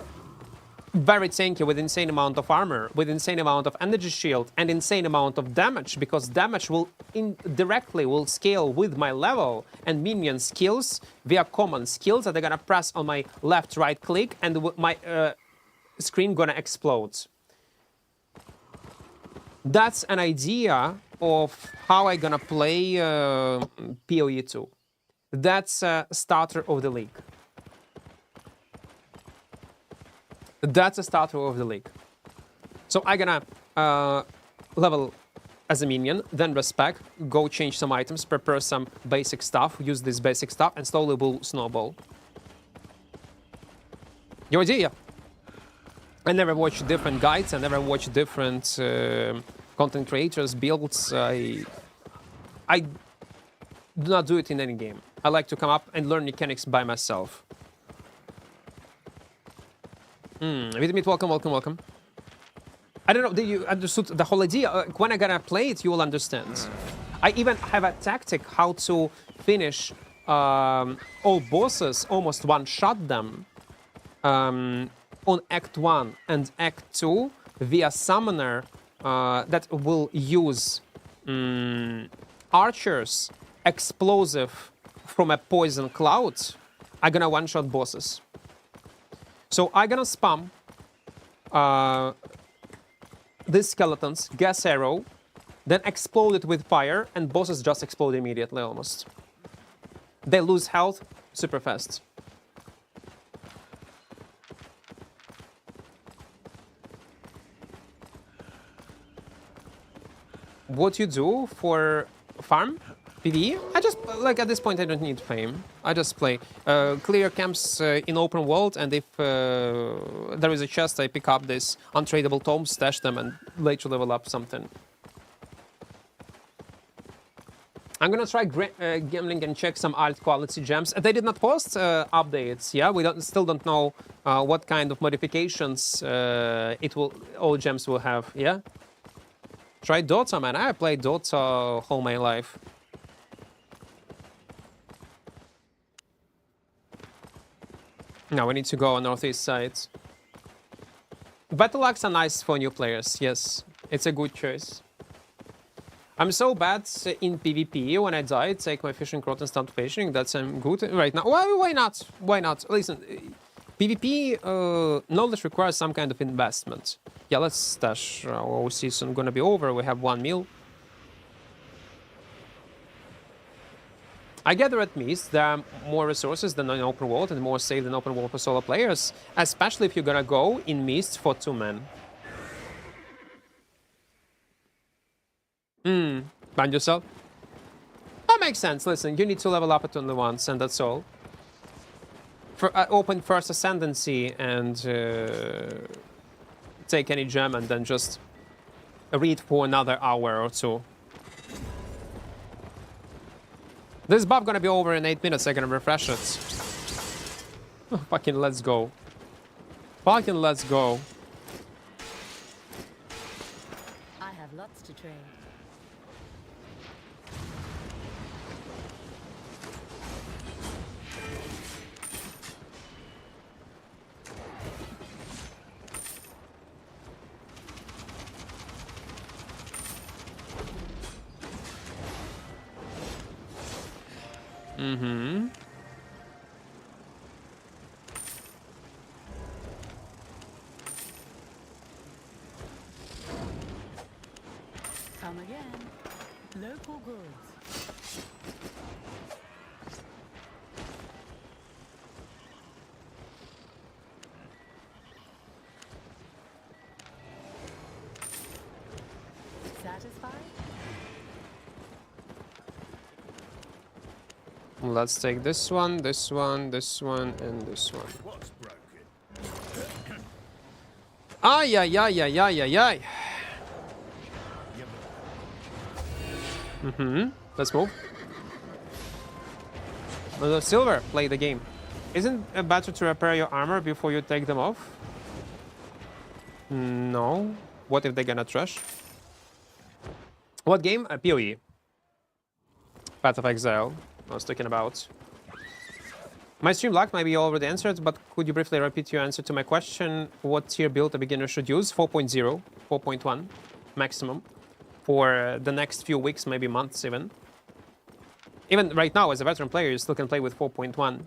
very tanky with insane amount of armor, with insane amount of energy shield, and insane amount of damage, because damage will indirectly will scale with my level and minion skills via command skills that are gonna press on my left right click and my screen gonna explode. That's an idea of how I'm gonna play PoE 2. That's a starter of the league. That's a starter of the league. So I'm gonna level as a minion, then respec, go change some items, prepare some basic stuff, use this basic stuff, and slowly will snowball. Your idea? I never watch different guides, I never watch different content creators' builds. I do not do it in any game. I like to come up and learn mechanics by myself. Vitamit, welcome, welcome, welcome. I don't know, did you understood the whole idea? When I'm gonna play it, you will understand. I even have a tactic how to finish all bosses, almost one-shot them on Act 1 and Act 2 via Summoner that will use archers, explosive from a poison cloud. I'm gonna one-shot bosses. So I'm gonna spam these skeletons, gas arrow, then explode it with fire, and bosses just explode immediately almost. They lose health super fast. What you do for farm? PvE? I just, like, at this point I don't need fame. I just play. Clear camps in open world, and if there is a chest, I pick up this untradeable tomes, stash them, and later level up something. I'm gonna try gambling and check some alt quality gems. They did not post updates, yeah? We still don't know what kind of modifications all gems will have, yeah? Try Dota, man. I played Dota all my life. Now we need to go on northeast side. Battle Axe are nice for new players, yes. It's a good choice. I'm so bad in PvP. When I die, take my fishing rod and start fishing. That's good right now. Why not? Why not? Listen, PvP knowledge requires some kind of investment. Yeah, let's stash. Our season gonna be over. We have 1 meal. I gather at Mist there are more resources than in open world and more safe than open world for solo players, especially if you're gonna go in Mist for 2 men. Bind yourself. That makes sense. Listen, you need to level up at only once, and that's all. For open first ascendancy and take any gem and then just read for another hour or 2. This buff gonna be over in 8 minutes. I'm gonna refresh it. Oh, fucking let's go. Fucking let's go. I have lots to trade. Mm-hmm. Come again. Local goods. Satisfied? Let's take this one, this one, this one, and this one. Ay, ay, ay, ay, ay, ay, ay. Let's move. Silver, play the game. Isn't it better to repair your armor before you take them off? No. What if they're gonna trash? What game? PoE. Path of Exile. I was talking about. My stream lag might be already answered, but could you briefly repeat your answer to my question? What tier build a beginner should use? 4.0, 4.1 maximum for the next few weeks, maybe months even. Even right now, as a veteran player, you still can play with 4.1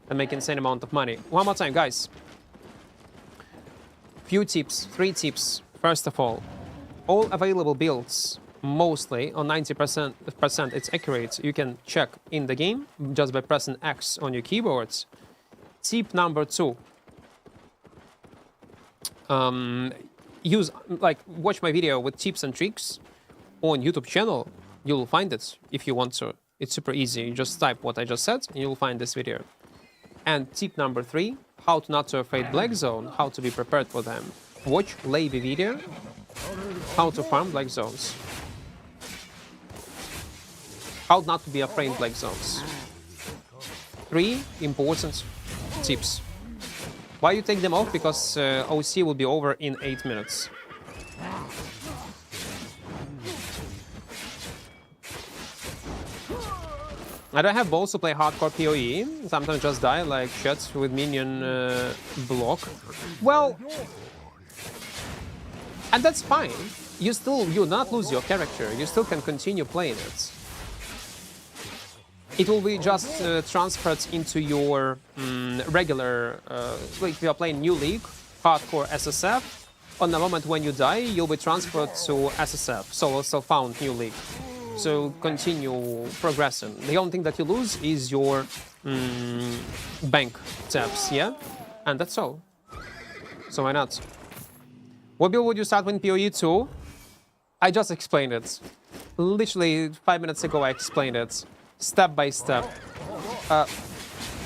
and make insane amount of money. One more time, guys. Few tips, 3 tips. First of all available builds, mostly on 90% it's accurate. You can check in the game just by pressing X on your keyboards. Tip number 2. Watch my video with tips and tricks on YouTube channel. You'll find it if you want to. It's super easy. You just type what I just said and you'll find this video. And tip number 3, how to not to afraid Black Zone, how to be prepared for them. Watch Levy video, how to farm Black Zones. How not to be afraid Black Zones. 3 important tips. Why you take them off? Because OC will be over in 8 minutes. I don't have balls to play hardcore PoE. Sometimes just die like shots with minion block. Well, and that's fine. You'll not lose your character. You still can continue playing it. It will be just transferred into your regular, like if you are playing new league, hardcore SSF. On the moment when you die, you'll be transferred to SSF, solo self-found new league. So continue progressing. The only thing that you lose is your bank tabs, yeah? And that's all. So why not? What build would you start with PoE 2? I just explained it. Literally 5 minutes ago I explained it. Step by step.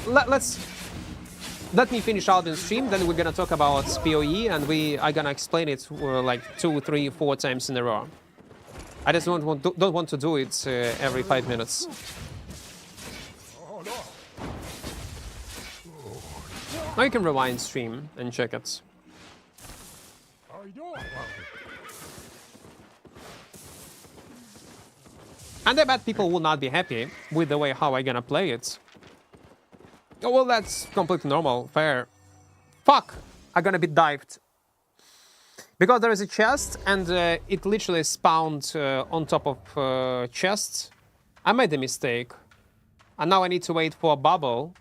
Let me finish out the stream, then we're gonna talk about PoE and we are gonna explain it like 2, 3, 4 times in a row. I just don't want to do it every 5 minutes. Now you can rewind stream and check it. And I bet people will not be happy with the way how I'm gonna play it. Oh, well, that's completely normal, fair. Fuck! I'm gonna be dived. Because there is a chest, and it literally spawned on top of chests. I made a mistake. And now I need to wait for a bubble.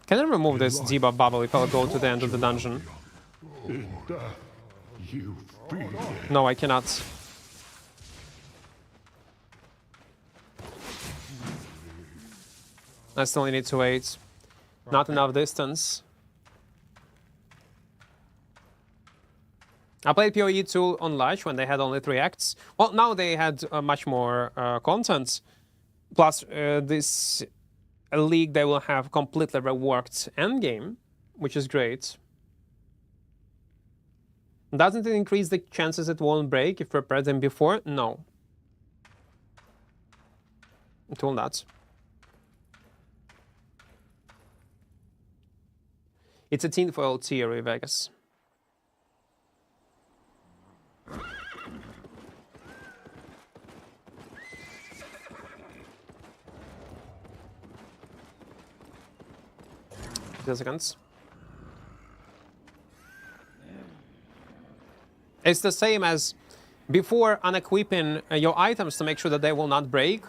Can I remove this debuff bubble if I'll go to the end of the dungeon? You feel No, I cannot. I still need to wait. Not enough distance. I played PoE 2 on launch when they had only 3 acts. Well, now they had much more content. Plus, this league, they will have completely reworked endgame, which is great. Doesn't it increase the chances it won't break if prepared them before? No. It will not. It's a tinfoil theory, Vegas. Seconds. It's the same as before unequipping your items to make sure that they will not break.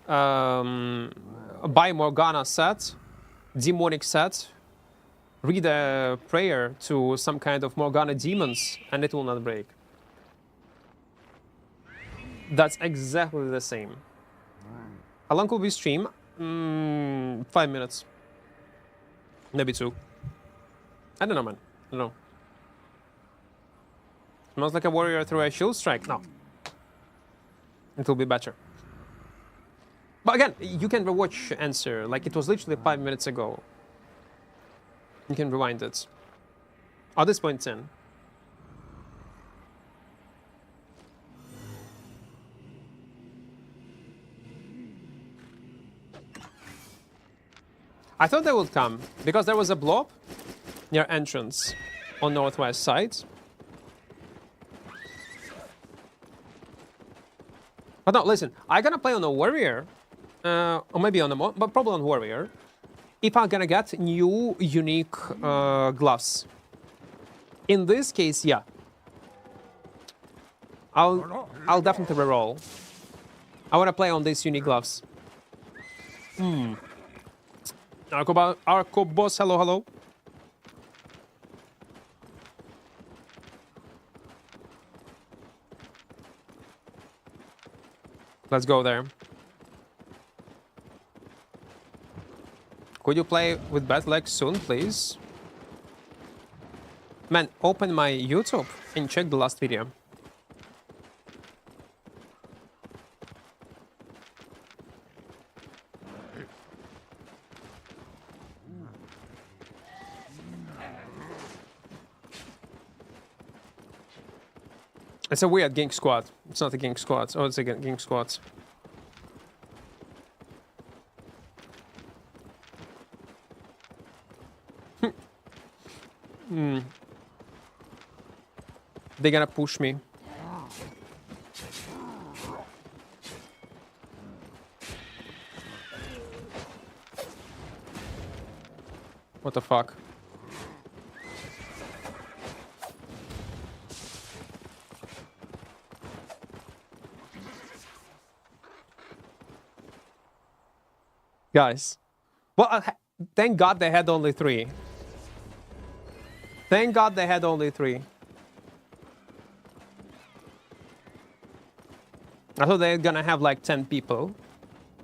Buy Morgana set, demonic set, read a prayer to some kind of Morgana demons, and it will not break. That's exactly the same. How long will we stream? 5 minutes. Maybe 2. I don't know, man. I don't know. Smells like a warrior through a shield strike. No. It will be better. But again, you can rewatch answer. Like, it was literally 5 minutes ago. You can rewind it. At this point, 10. I thought they would come, because there was a blob near entrance on northwest side. But no, listen, I'm gonna play on a warrior, or maybe on a but probably on warrior, if I'm gonna get new unique gloves. In this case, yeah, I'll definitely reroll. I wanna play on these unique gloves. Arco boss, hello, hello. Let's go there. Could you play with bad legs soon, please? Man, open my YouTube and check the last video. It's a weird gank squad. It's not a gank squad. Oh, it's a gank squad. They're gonna push me. What the fuck? Guys. Well, thank God they had only 3. Thank God they had only 3. I thought they're gonna have like 10 people.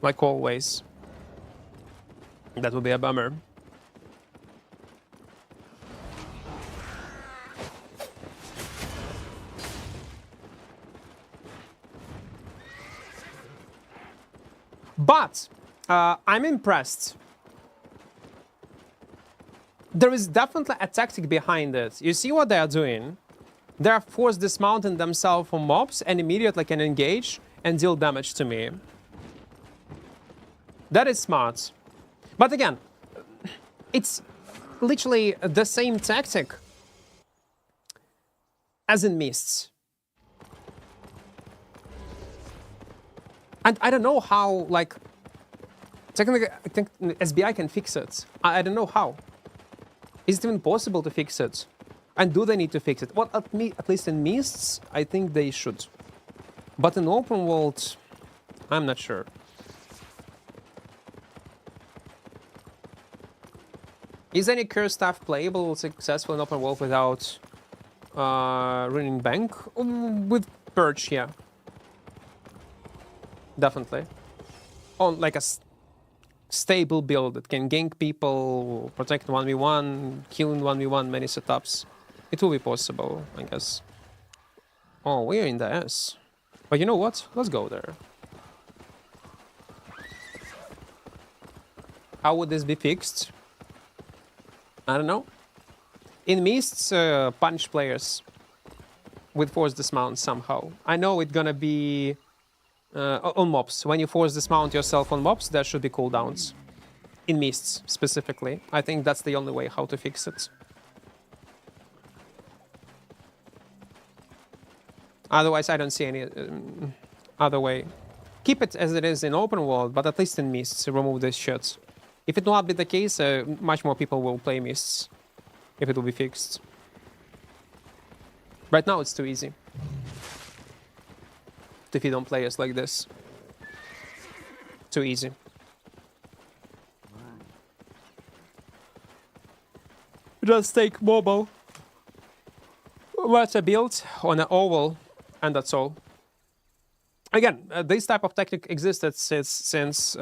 Like always. That would be a bummer. But I'm impressed. There is definitely a tactic behind it. You see what they are doing? They are force dismounting themselves from mobs and immediately can engage and deal damage to me. That is smart. But again, it's literally the same tactic as in Mists. And I don't know how, like, technically, I think SBI can fix it. I don't know how. Is it even possible to fix it? And do they need to fix it? Well, at least in Mists, I think they should. But in open world, I'm not sure. Is any curse staff playable successful in open world without ruining bank? With Purge, yeah. Definitely. On like a stable build that can gank people, protect 1v1, kill in 1v1, many setups. It will be possible, I guess. Oh, we're in the S. But you know what? Let's go there. How would this be fixed? I don't know. In Mists, punch players with force dismount somehow. I know it's gonna be on mobs. When you force dismount yourself on mobs, there should be cooldowns. In Mists, specifically. I think that's the only way how to fix it. Otherwise, I don't see any other way. Keep it as it is in open world, but at least in Mists, remove this shit. If it will not be the case, much more people will play Mists. If it will be fixed. Right now, it's too easy to feed on players like this. Too easy. Just take mobile. What's a build on an oval, and that's all. Again, this type of tactic existed since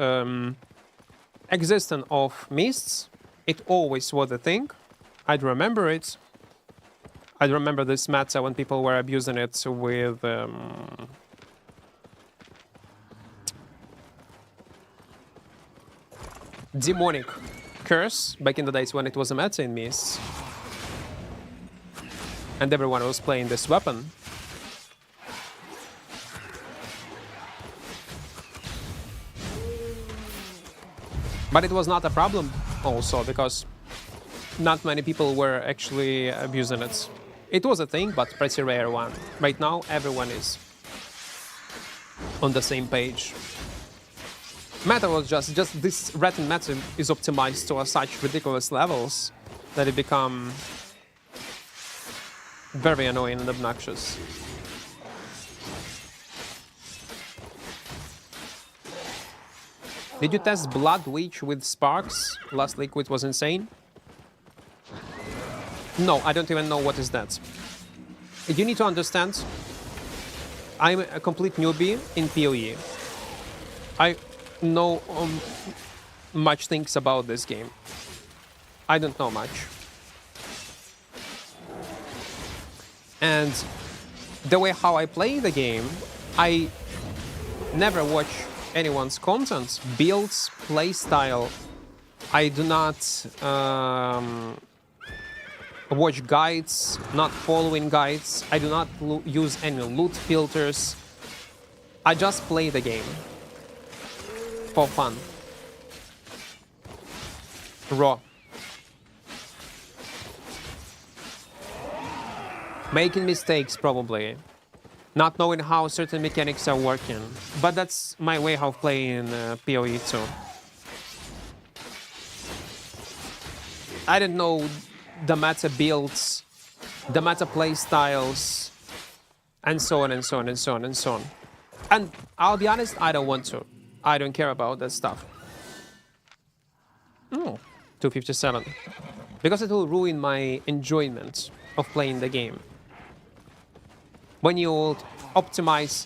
existence of Mists. It always was a thing. I'd remember it. I'd remember this meta when people were abusing it with demonic curse back in the days when it was a meta in Mists. And everyone was playing this weapon. But it was not a problem also, because not many people were actually abusing it. It was a thing, but pretty rare one. Right now, everyone is on the same page. Meta was just this red and meta is optimized to such ridiculous levels that it become very annoying and obnoxious. Did you test Blood Witch with Sparks? Last liquid was insane. No, I don't even know what is that. You need to understand, I'm a complete newbie in PoE. I know much things about this game. I don't know much. And the way how I play the game, I never watch anyone's content, builds, playstyle. I do not watch guides, not following guides. I do not use any loot filters. I just play the game for fun. Raw. Making mistakes, probably. Not knowing how certain mechanics are working. But that's my way of playing PoE too. I didn't know the meta builds, the meta play styles, and so on and so on and so on and so on. And I'll be honest, I don't want to. I don't care about that stuff. Oh, 257. Because it will ruin my enjoyment of playing the game. When you optimize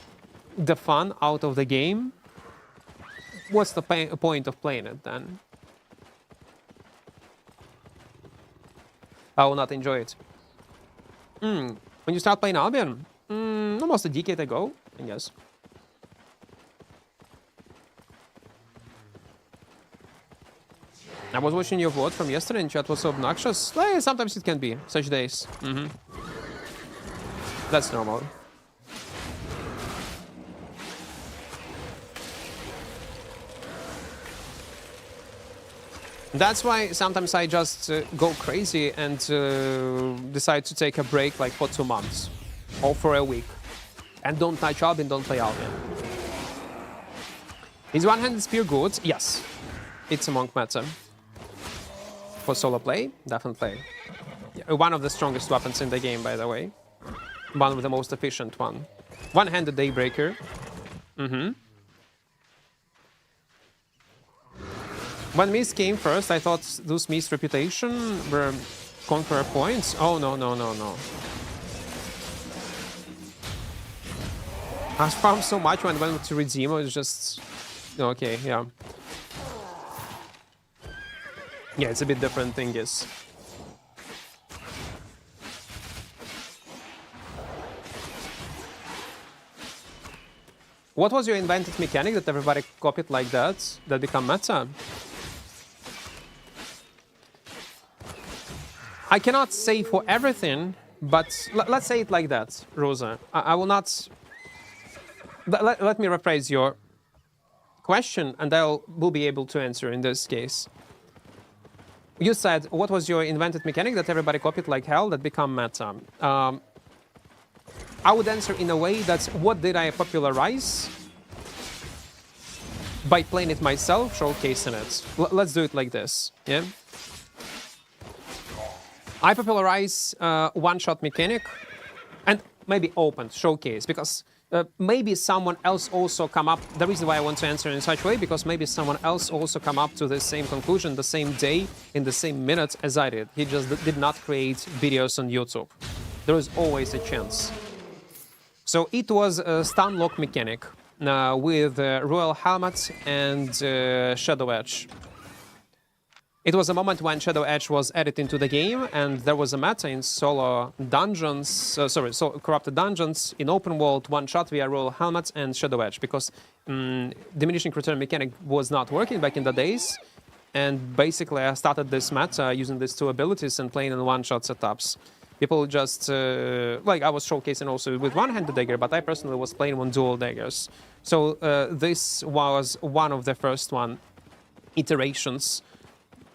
the fun out of the game, what's the point of playing it then? I will not enjoy it. When you start playing Albion? Almost a decade ago, I guess. I was watching your VOD from yesterday and chat was so obnoxious. Sometimes it can be, such days. That's normal. That's why sometimes I just go crazy and decide to take a break like for 2 months or for a week. And don't touch Albion, don't play Albion. Is one-handed spear good? Yes. It's a monk meta. For solo play, definitely. One of the strongest weapons in the game, by the way. One of the most efficient one. One-handed Daybreaker. When Mist came first, I thought those Mist reputation were conqueror points. Oh, no, no, no, no. I farmed so much when I went to redeem, it was just... Okay, yeah. Yeah, it's a bit different thing, yes. What was your invented mechanic that everybody copied like that become meta? I cannot say for everything, but let's say it like that, Rosa. I will not... Let me rephrase your question, and I will be able to answer in this case. You said, what was your invented mechanic that everybody copied like hell that become meta? I would answer in a way that what did I popularize by playing it myself, showcasing it. Let's do it like this, yeah? I popularize one-shot mechanic and maybe opened, showcase, because maybe someone else also come up. The reason why I want to answer in such a way, because maybe someone else also come up to the same conclusion the same day, in the same minute as I did. He just did not create videos on YouTube. There is always a chance. So it was a stun lock mechanic with Royal Helmet and Shadow Edge. It was a moment when Shadow Edge was added into the game, and there was a meta in solo dungeons, corrupted dungeons, in open world, one shot via Royal Helmet and Shadow Edge, because diminishing return mechanic was not working back in the days, and basically I started this meta using these two abilities and playing in one-shot setups. People just, like I was showcasing also with one-handed dagger, but I personally was playing on dual daggers. So this was one of the first iterations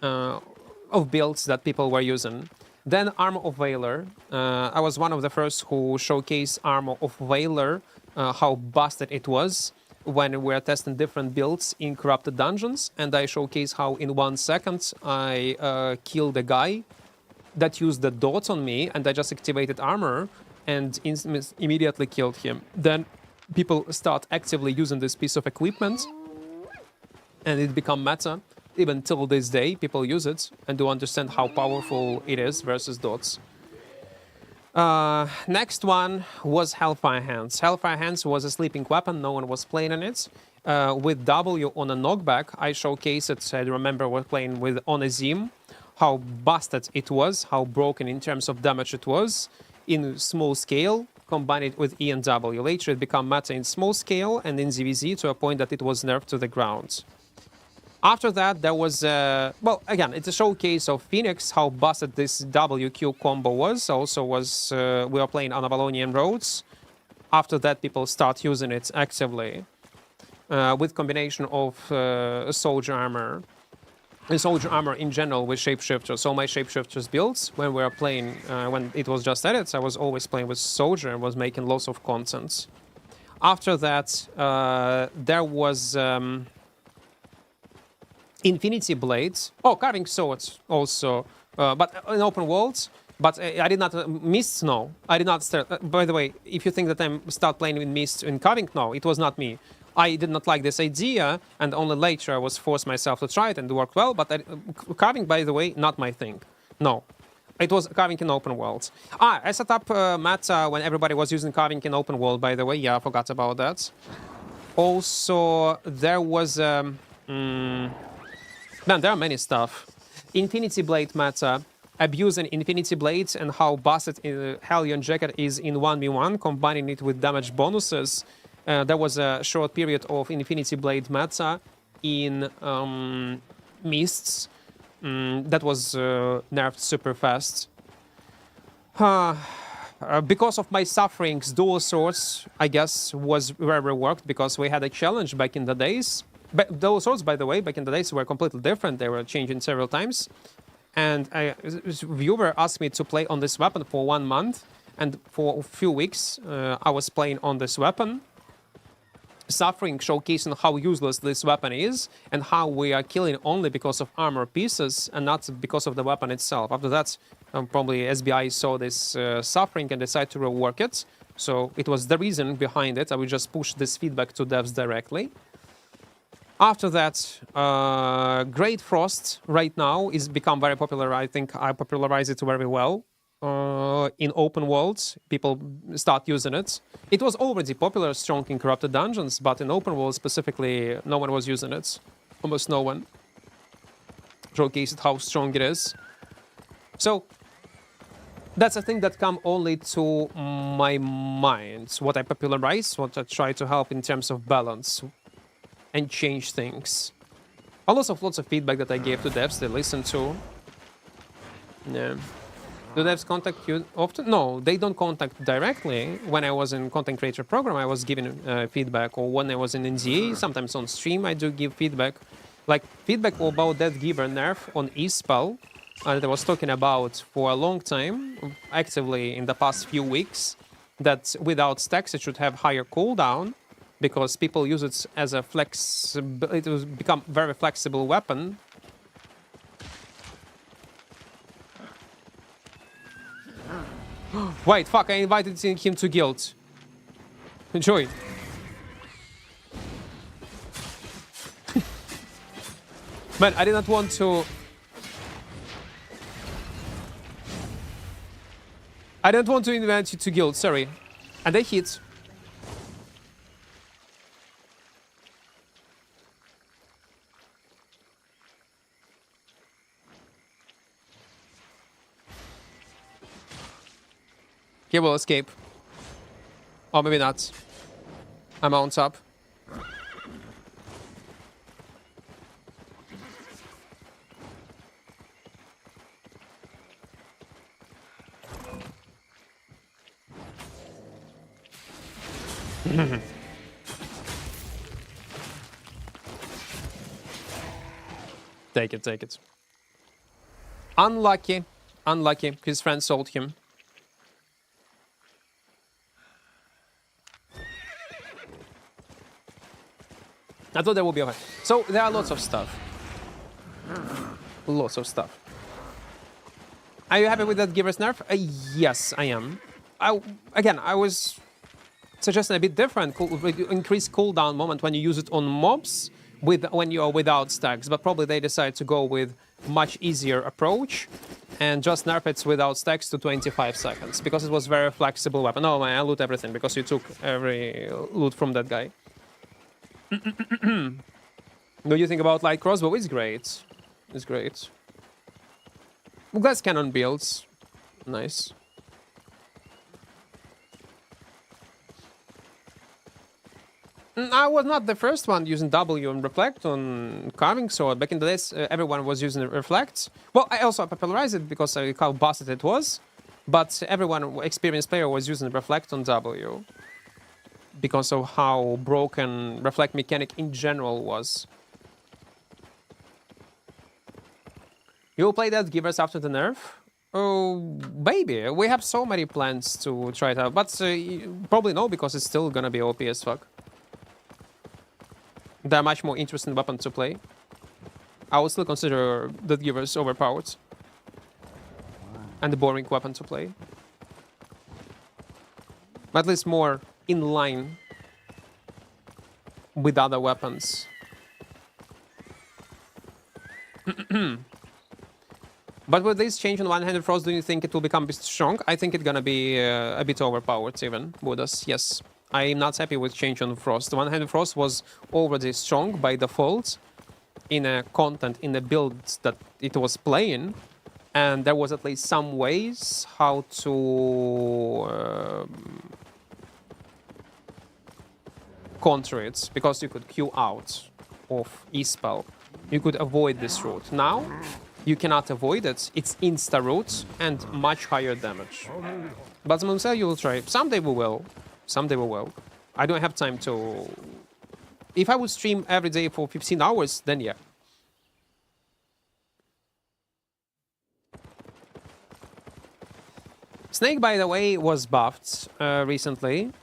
of builds that people were using. Then Armor of Valor. I was one of the first who showcased Armor of Valor, how busted it was when we were testing different builds in corrupted dungeons, and I showcased how in 1 second I killed a guy that used the dots on me, and I just activated armor and immediately killed him. Then people start actively using this piece of equipment, and it become meta. Even till this day, people use it and do understand how powerful it is versus dots. Next one was Hellfire Hands. Hellfire Hands was a sleeping weapon, no one was playing on it. With W on a knockback, I showcased it, I remember we're playing with on a Zim, how busted it was, how broken in terms of damage it was in small scale, combine it with E and W. Later it became meta in small scale and in ZVZ to a point that it was nerfed to the ground. After that, there was, well, again, it's a showcase of Phoenix, how busted this WQ combo was. Also was, we were playing on Avalonian roads. After that, people start using it actively with combination of soldier armor. And soldier armor in general with shapeshifters. So my shapeshifters builds, when we were playing, when it was just added, I was always playing with soldier and was making lots of content. After that, there was Infinity Blades. Oh, carving swords also, but in open worlds. But I did not Mist. No, I did not start. By the way, if you think that I'm start playing with Mist in carving, no, it was not me. I did not like this idea, and only later I was forced myself to try it, and it worked well. But carving, by the way, not my thing. No, it was carving in open world. I set up meta when everybody was using carving in open world. By the way, yeah, I forgot about that. Also, there was man, there are many stuff. Infinity Blade meta, abusing Infinity Blades and how busted Hellion Jacket is in 1v1, combining it with damage bonuses. There was a short period of Infinity Blade meta in Mists that was nerfed super fast. Because of my sufferings, dual swords, I guess, was very worked because we had a challenge back in the days. But dual swords, by the way, back in the days were completely different. They were changing several times. And a viewer asked me to play on this weapon for 1 month. And for a few weeks, I was playing on this weapon, suffering, showcasing how useless this weapon is and how we are killing only because of armor pieces and not because of the weapon itself. After that, probably SBI saw this suffering and decided to rework it. So it was the reason behind it. I will just push this feedback to devs directly. After that, Great Frost right now is become very popular. I think I popularize it very well. In open worlds, people start using it. It was already popular, strong in corrupted dungeons, but in open worlds specifically, no one was using it. Almost no one. Showcased how strong it is. So that's a thing that come only to my mind. What I popularize, what I try to help in terms of balance and change things. Lots of feedback that I gave to devs, they listen to. Yeah. Do devs contact you often? No, they don't contact directly. When I was in content creator program, I was giving feedback, or when I was in NDA, sometimes on stream, I do give feedback. Like feedback about that Giver nerf on E-Spell that I was talking about for a long time, actively in the past few weeks, that without stacks it should have higher cooldown, because people use it as a it will become very flexible weapon. Wait, fuck, I invited him to guild. Enjoy. Man, I did not want to... I don't want to invite you to guild, sorry. And they hit. He will escape. Or maybe not. I'm on top. Take it, take it. Unlucky. Unlucky. His friend sold him. I thought there would be okay. So there are lots of stuff. Lots of stuff. Are you happy with that Giver's nerf? Yes, I am. Again, I was suggesting a bit different. Increase cooldown moment when you use it on mobs when you are without stacks. But probably they decide to go with much easier approach and just nerf it without stacks to 25 seconds. Because it was very flexible weapon. Oh man, I loot everything because you took every loot from that guy. What do you think about light crossbow? It's great. It's great. Glass cannon builds. Nice. I was not the first one using W and Reflect on carving sword. Back in the days, everyone was using Reflect. Well, I also popularized it because of how busted it was. But everyone, experienced player, was using Reflect on W. Because of how broken Reflect mechanic in general was. You'll play that Givers after the nerf? Oh, baby. We have so many plans to try it out. But probably no, because it's still gonna be OP as fuck. They're much more interesting weapon to play. I would still consider the Givers overpowered. And the boring weapon to play. But at least more in line with other weapons. But with this change on one-handed frost, do you think it will become a bit strong? I think it's gonna be a bit overpowered even with us, yes. I'm not happy with change on frost. One-handed frost was already strong by default in a content, in the builds that it was playing. And there was at least some ways how to counter it, because you could queue out of E-Spell. You could avoid this route. Now, you cannot avoid it. It's insta-route and much higher damage. But Moonsel, you will try. Someday we will. Someday we will. I don't have time to... If I would stream every day for 15 hours, then yeah. Snake, by the way, was buffed recently.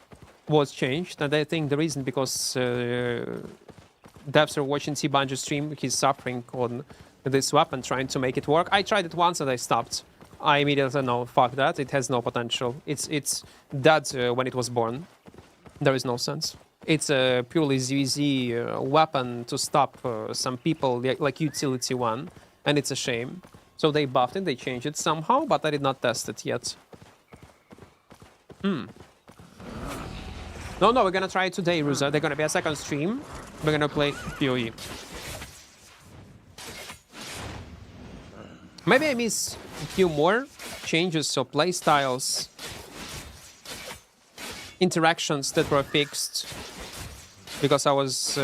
Was changed, and I think the reason because devs are watching T-Bungie stream, he's suffering on this weapon, trying to make it work. I tried it once and I stopped. I immediately said, no, fuck that, it has no potential. It's dead when it was born. There is no sense. It's a purely ZZ weapon to stop some people, like utility one, and it's a shame. So they buffed it, they changed it somehow, but I did not test it yet. No, we're gonna try it today, Ruza. They're gonna be a second stream. We're gonna play PoE. Maybe I miss a few more changes, so play styles, interactions that were fixed, because I was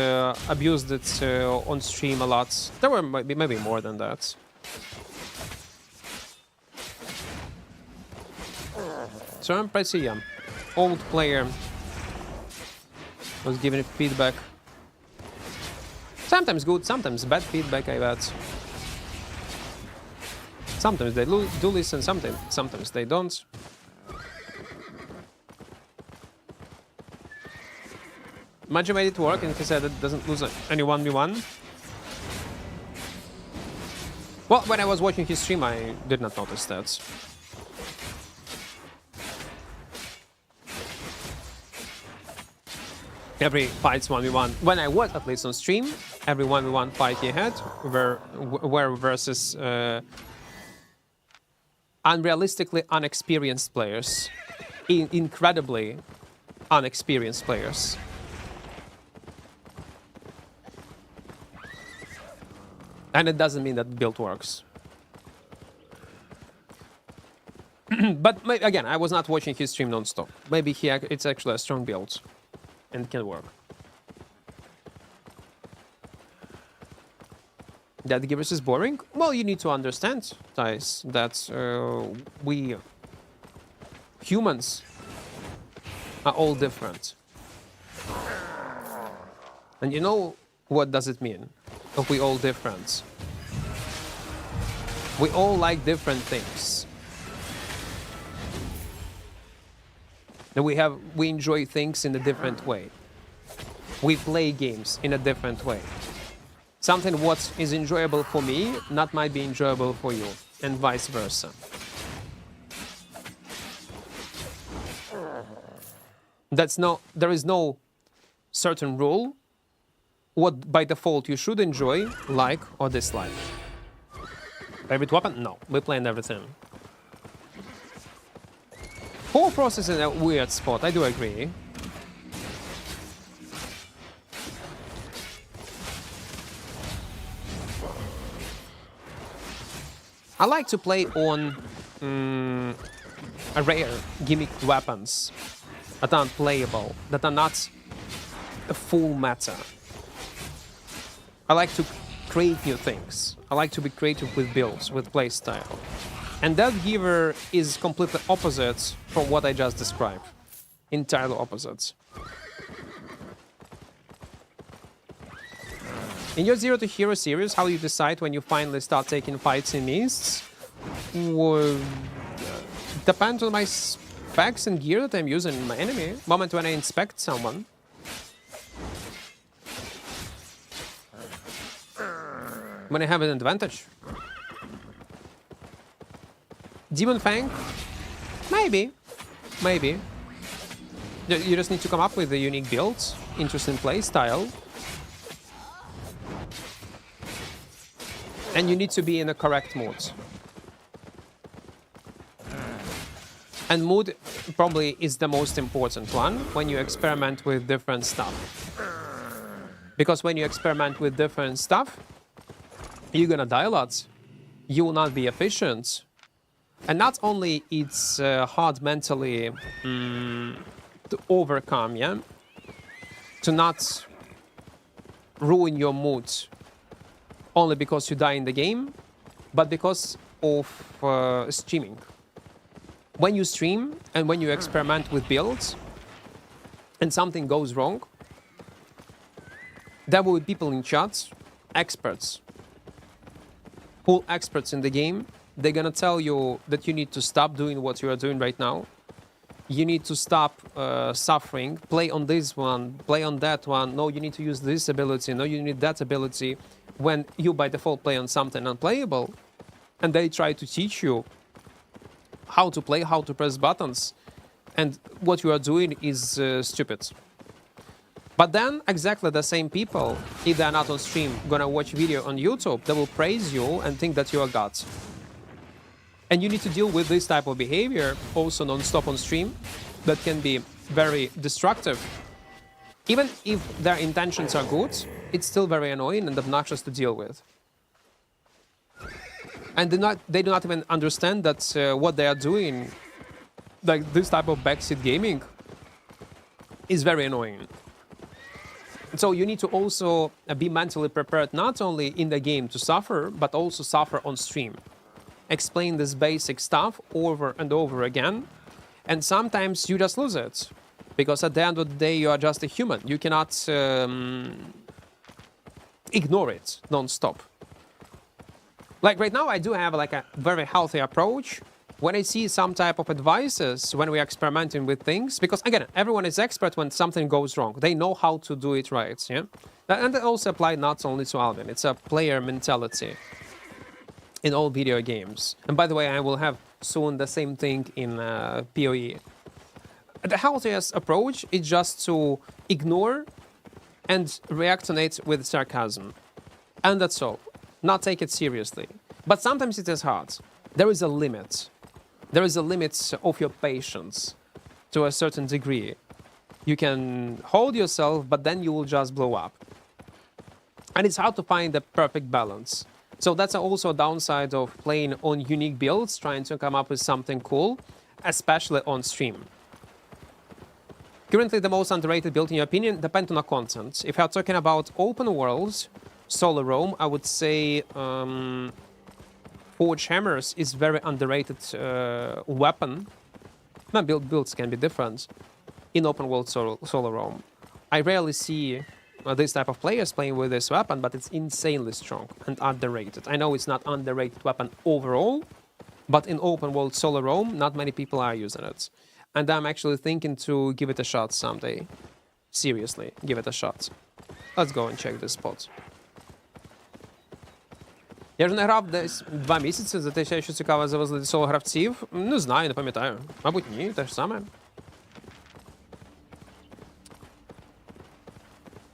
abused it on stream a lot. There were maybe more than that. So I'm pretty old player. Was giving feedback. Sometimes good, sometimes bad feedback, I bet. Sometimes they do listen, sometimes they don't. Magi made it work, and he said it doesn't lose any 1v1. Well, when I was watching his stream, I did not notice that. Every fight's 1v1. When I was at least on stream, every 1v1 fight he had were versus unrealistically unexperienced players. Incredibly unexperienced players. And it doesn't mean that build works. But again, I was not watching his stream non-stop. Maybe it's actually a strong build and can work. That Givers is boring? Well, you need to understand, guys, that we humans are all different. And you know what does it mean? If we all different. We all like different things. And we enjoy things in a different way. We play games in a different way. Something what is enjoyable for me not might be enjoyable for you, and vice versa. There is no certain rule what by default you should enjoy, like, or dislike. Favorite weapon? No, we're playing everything. Whole process is in a weird spot, I do agree. I like to play on rare gimmick weapons that are playable, that are not a full meta. I like to create new things. I like to be creative with builds, with playstyle. And that Giver is completely opposite from what I just described. Entirely opposite. In your Zero to Hero series, how do you decide when you finally start taking fights in mists? Well, depends on my specs and gear that I'm using in my enemy. Moment when I inspect someone. When I have an advantage. Demon Fang? Maybe. Maybe. You just need to come up with a unique build, interesting play style. And you need to be in a correct mood. And mood probably is the most important one when you experiment with different stuff. Because when you experiment with different stuff, you're gonna die a lot. You will not be efficient. And not only it's hard mentally to overcome, yeah? To not ruin your mood only because you die in the game, but because of streaming. When you stream and when you experiment with builds and something goes wrong, there will be people in chat, experts, full experts in the game. They're gonna tell you that you need to stop doing what you are doing right now. You need to stop suffering, play on this one, play on that one. No, you need to use this ability. No, you need that ability. When you by default play on something unplayable, and they try to teach you how to play, how to press buttons, and what you are doing is stupid. But then exactly the same people, if they're not on stream, gonna watch video on YouTube, they will praise you and think that you're a god. And you need to deal with this type of behavior also non-stop on stream. That can be very destructive. Even if their intentions are good, it's still very annoying and obnoxious to deal with. And they do not even understand that what they are doing, like this type of backseat gaming, is very annoying. So you need to also be mentally prepared not only in the game to suffer, but also suffer on stream. Explain this basic stuff over and over again, and sometimes you just lose it. Because at the end of the day, you are just a human. You cannot ignore it non-stop. Like right now, I do have like a very healthy approach. When I see some type of advices, when we're experimenting with things, because again, everyone is expert when something goes wrong. They know how to do it right, yeah? And that also applies not only to Albion. It's a player mentality in all video games. And by the way, I will have soon the same thing in PoE. The healthiest approach is just to ignore and react on it with sarcasm. And that's all. Not take it seriously. But sometimes it is hard. There is a limit. There is a limit of your patience to a certain degree. You can hold yourself, but then you will just blow up. And it's hard to find the perfect balance. So that's also a downside of playing on unique builds, trying to come up with something cool, especially on stream. Currently, the most underrated build, in your opinion, depends on the content. If you're talking about open worlds, solo roam, I would say Forge Hammers is very underrated weapon. My builds can be different in open world solo roam. I rarely see this type of players playing with this weapon, but it's insanely strong and underrated. I know it's not underrated weapon overall, but in open world solo roam, not many people are using it. And I'm actually thinking to give it a shot someday. Seriously, give it a shot. Let's go and check this spot. Я вже не грав десь 2 місяці, за те, що цікаво завезли до соло гравців. Не знаю, не пам'ятаю. Мабуть, ні, те ж саме.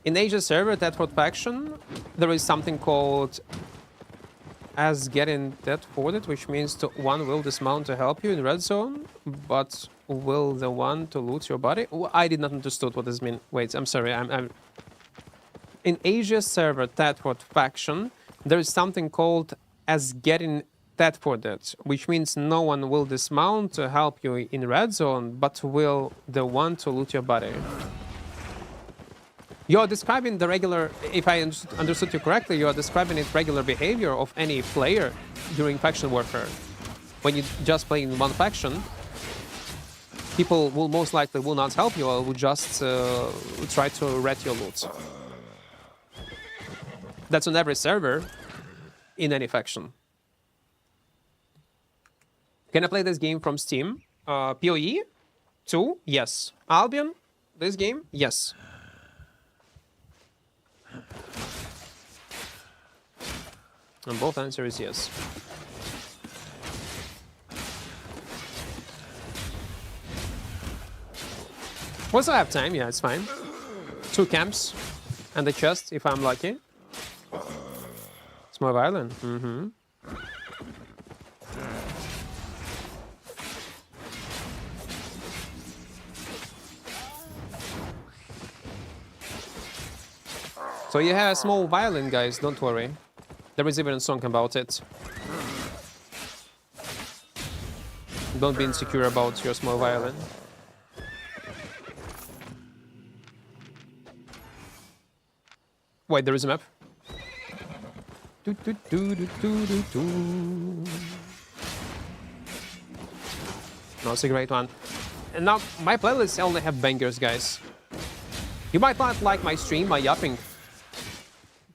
In Asia server, Deadford faction, there is something called as getting Deadforded, which means one will dismount to help you in red zone, but will the one to loot your body? I did not understood what this means. Wait, I'm sorry. I'm in Asia server, Deadford faction, there is something called as getting Deadforded, which means no one will dismount to help you in red zone, but will the one to loot your body. You're describing the regular, if I understood you correctly, you're describing it regular behavior of any player during faction warfare. When you just play in one faction, people will most likely will not help you or will just try to rat your loot. That's on every server, in any faction. Can I play this game from Steam? PoE 2? Yes. Albion? This game? Yes. And both answers is yes. We still have time, yeah, it's fine. 2 camps and the chest if I'm lucky. It's more violent. Mm-hmm. So you have a small violin, guys, don't worry. There is even a song about it. Don't be insecure about your small violin. Wait, there is a map. No, it's a great one. And now, my playlists only have bangers, guys. You might not like my stream, my yapping,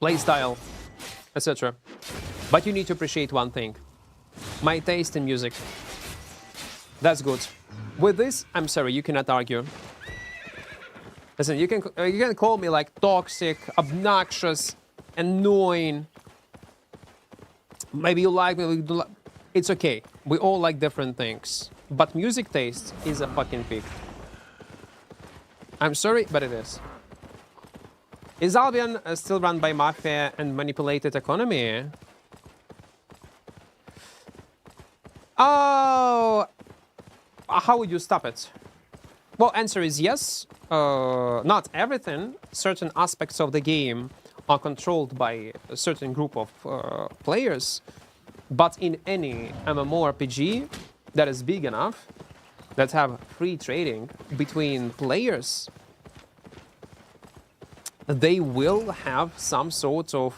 playstyle, etc. But you need to appreciate one thing. My taste in music. That's good. With this, I'm sorry, you cannot argue. Listen, you can call me like toxic, obnoxious, annoying. Maybe you like me, it's okay. We all like different things. But music taste is a fucking pig. I'm sorry, but it is. Is Albion still run by mafia and manipulated economy? Oh, how would you stop it? Well, answer is yes. Not everything. Certain aspects of the game are controlled by a certain group of players. But in any mmorpg that is big enough, that have free trading between players, they will have some sort of,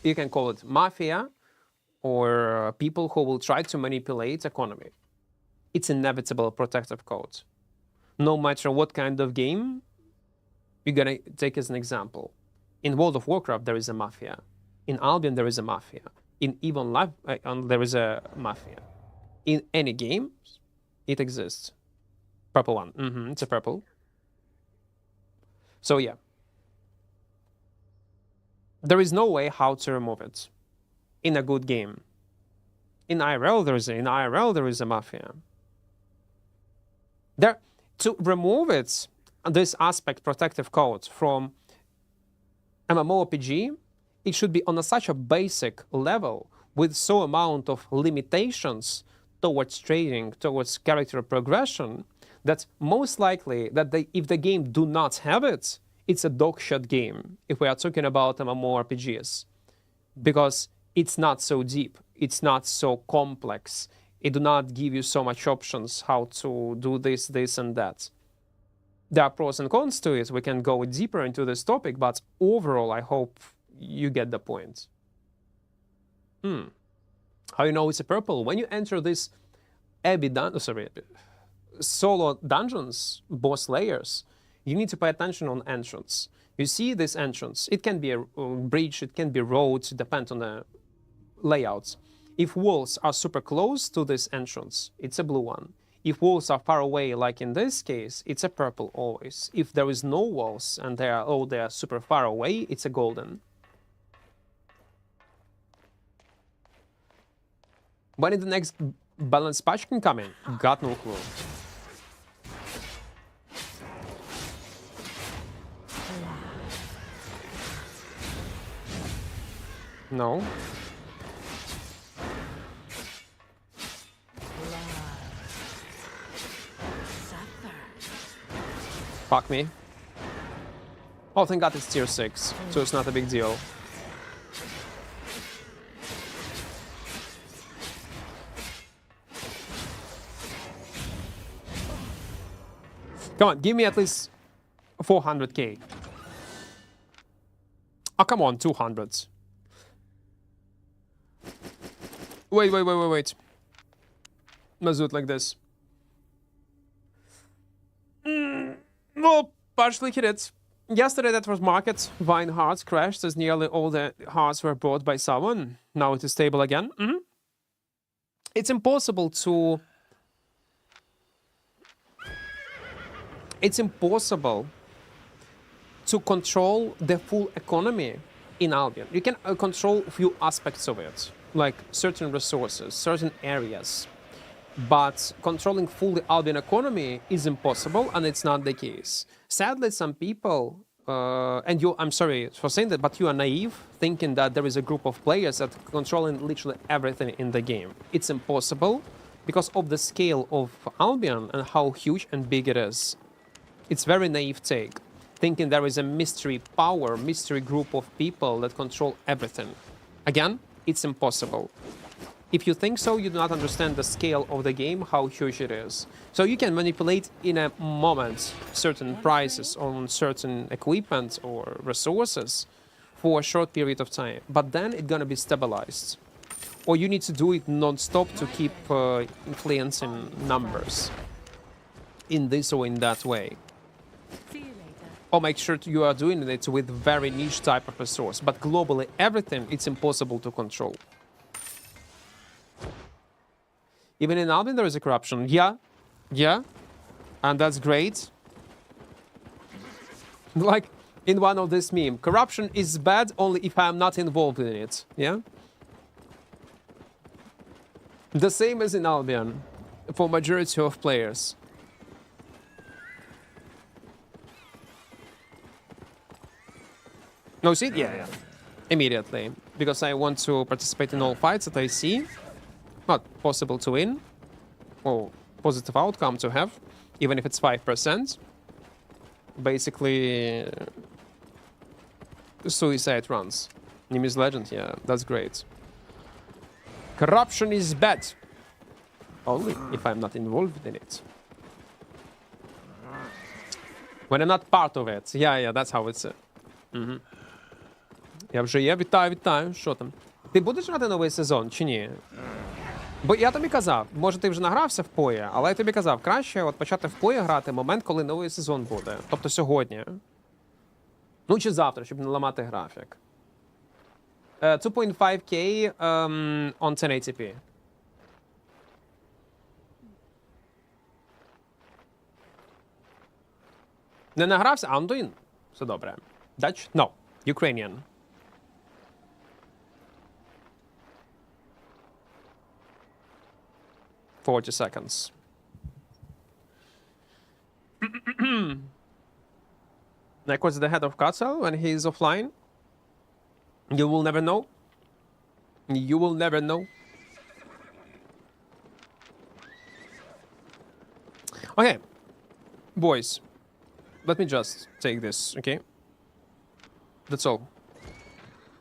you can call it mafia, or people who will try to manipulate economy. It's inevitable protective code. No matter what kind of game, you're gonna take as an example. In World of Warcraft, there is a mafia. In Albion, there is a mafia. In even Life, there is a mafia. In any game, it exists. Purple one. It's a purple. So yeah. There is no way how to remove it in a good game. In IRL, there is a mafia. To remove it, this aspect protective code from MMORPG, it should be on such a basic level with so amount of limitations towards trading, towards character progression, that most likely that if the game do not have it, it's a dogshot game if we are talking about MMORPGs, because it's not so deep, it's not so complex, it do not give you so much options how to do this, and that. There are pros and cons to it. We can go deeper into this topic, but overall, I hope you get the point. How you know it's a purple? When you enter this solo dungeons, boss layers, you need to pay attention on entrance. You see this entrance. It can be a bridge, it can be roads, it depends on the layouts. If walls are super close to this entrance, it's a blue one. If walls are far away, like in this case, it's a purple always. If there is no walls and they are super far away, it's a golden. When is the next balance patch can come in? Got no clue. No. Fuck me. Oh, thank God it's tier 6, so it's not a big deal. Come on, give me at least 400k. Oh, come on, 200. Wait. Let's do it like this. Well, partially hit it. Yesterday that was market. Vine hearts crashed as nearly all the hearts were bought by someone. Now it is stable again. It's impossible to... It's impossible to control the full economy in Albion. You can control a few aspects of it, like certain resources, certain areas. But controlling fully Albion economy is impossible, and it's not the case. Sadly, some people, I'm sorry for saying that, but you are naive, thinking that there is a group of players that controlling literally everything in the game. It's impossible because of the scale of Albion and how huge and big it is. It's very naive take, thinking there is a mystery power, mystery group of people that control everything. Again, it's impossible. If you think so, you do not understand the scale of the game, how huge it is. So you can manipulate in a moment certain prices on certain equipment or resources for a short period of time, but then it's gonna be stabilized. Or you need to do it non-stop to keep influencing numbers in this or in that way. Or make sure you are doing it with very niche type of resource. But globally, everything, it's impossible to control. Even in Albion, there is a corruption. Yeah. And that's great. Like in one of this meme, corruption is bad only if I'm not involved in it. Yeah? The same as in Albion for majority of players. No, see? Yeah. Immediately. Because I want to participate in all fights that I see. Not possible to win. Or positive outcome to have. Even if it's 5%. Basically... suicide runs. Nemesis Legend, yeah, that's great. Corruption is bad. Only if I'm not involved in it. When I'm not part of it. Yeah, that's how it's... Я вже є. Вітаю. Що там? Ти будеш грати новий сезон, чи ні? Бо я тобі казав, може ти вже награвся в пої, але я тобі казав, краще от почати в пої грати момент, коли новий сезон буде. Тобто сьогодні. Ну, чи завтра, щоб не ламати графік. 2.5K on 1080p. Не награвся? Андуін? Все добре. Dutch? No. Ukrainian. $40 seconds. Equart's the head of Castle when he's offline. You will never know. You will never know. Okay. Boys. Let me just take this, okay? That's all.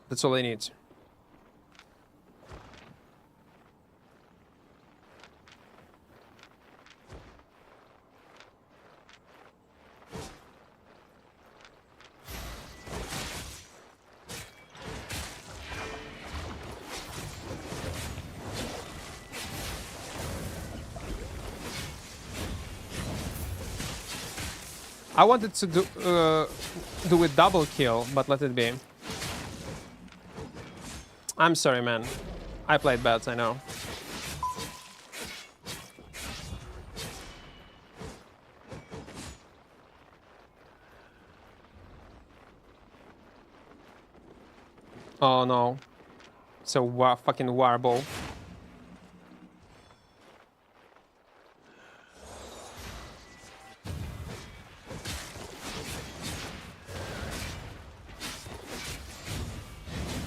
That's all I need. I wanted to do a double kill, but let it be. I'm sorry, man. I played bad, I know. Oh no. It's a fucking warble.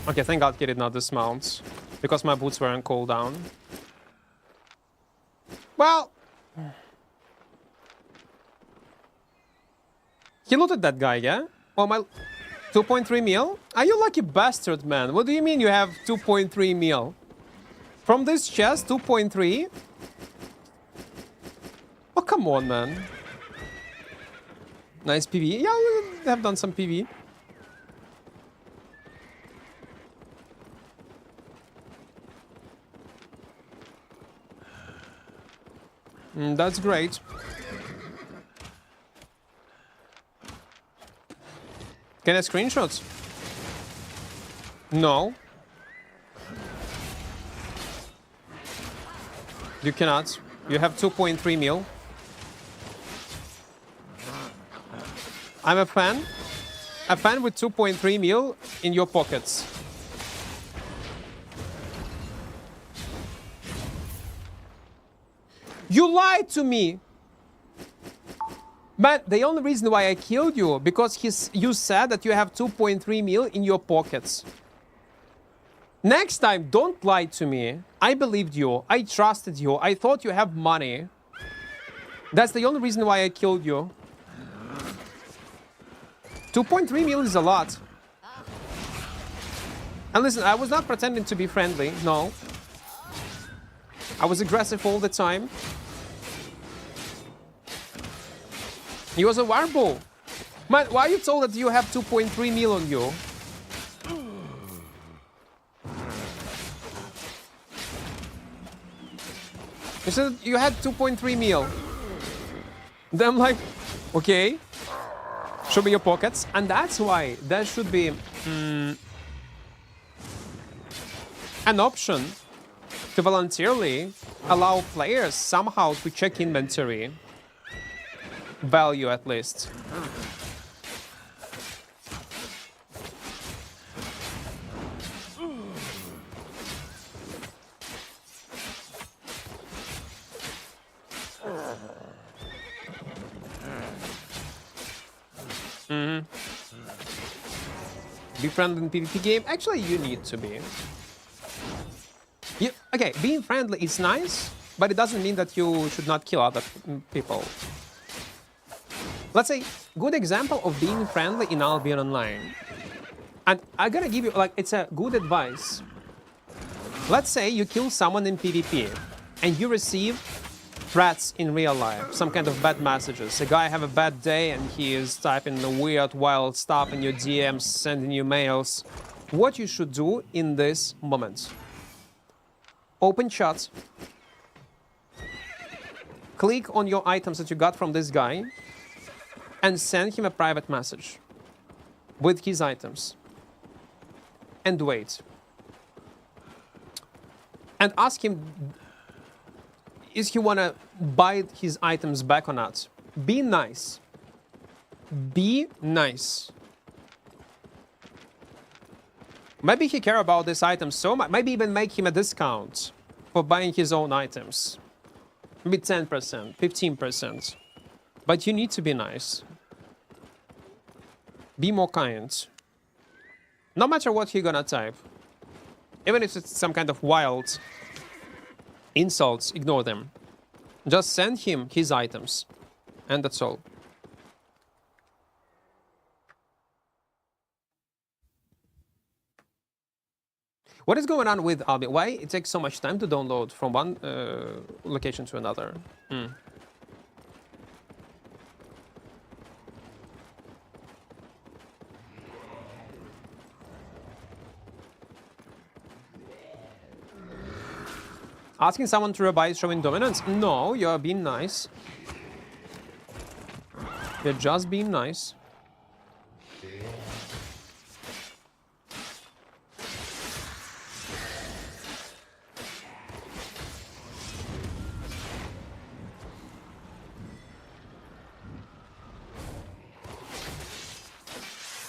Okay, thank God he did not dismount. Because my boots were on cooldown. Well... He looted that guy, yeah? Oh, my... 2.3 mil? Are you lucky bastard, man? What do you mean you have 2.3 mil? From this chest, 2.3? Oh, come on, man. Nice PV. Yeah, we have done some PV. That's great. Can I screenshots? No. You cannot. You have 2.3 mil. I'm a fan. A fan with 2.3 mil in your pockets. You lied to me! Man, the only reason why I killed you, because you said that you have 2.3 mil in your pockets. Next time, don't lie to me. I believed you. I trusted you. I thought you have money. That's the only reason why I killed you. 2.3 mil is a lot. And listen, I was not pretending to be friendly, no. I was aggressive all the time. He was a warble. Man, why are you told that you have 2.3 mil on you? You said you had 2.3 mil. Then I'm like, okay. Show me your pockets. And that's why there should be an option to voluntarily allow players somehow to check inventory. Value at least. Be friendly in PvP game. Actually, you need to be. Okay, being friendly is nice, but it doesn't mean that you should not kill other people. Let's say, good example of being friendly in Albion Online. And I'm gonna give you, like, it's a good advice. Let's say you kill someone in PvP, and you receive threats in real life, some kind of bad messages. A guy have a bad day, and he is typing the weird, wild stuff in your DMs, sending you mails. What you should do in this moment? Open chat. Click on your items that you got from this guy, and send him a private message with his items. And wait. And ask him, is he wanna buy his items back or not? Be nice. Be nice. Maybe he care about this item so much. Maybe even make him a discount for buying his own items. Maybe 10%, 15%. But you need to be nice. Be more kind. No matter what you're gonna type. Even if it's some kind of wild insults, ignore them. Just send him his items. And that's all. What is going on with Albion? Why it takes so much time to download from one location to another? Asking someone to rebuy is showing dominance? No, you're being nice. You're just being nice.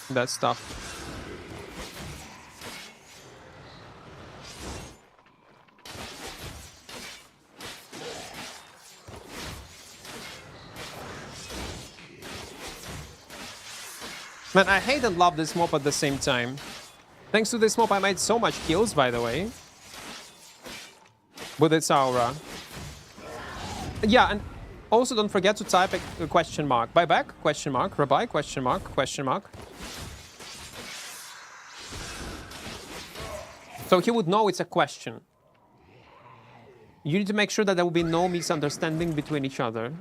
That's tough. Man, I hate and love this mob at the same time. Thanks to this mob, I made so much kills, by the way. With its aura. Yeah, and also don't forget to type a question mark. Buyback? Question mark. Rebuy? Question mark. Question mark. So he would know it's a question. You need to make sure that there will be no misunderstanding between each other.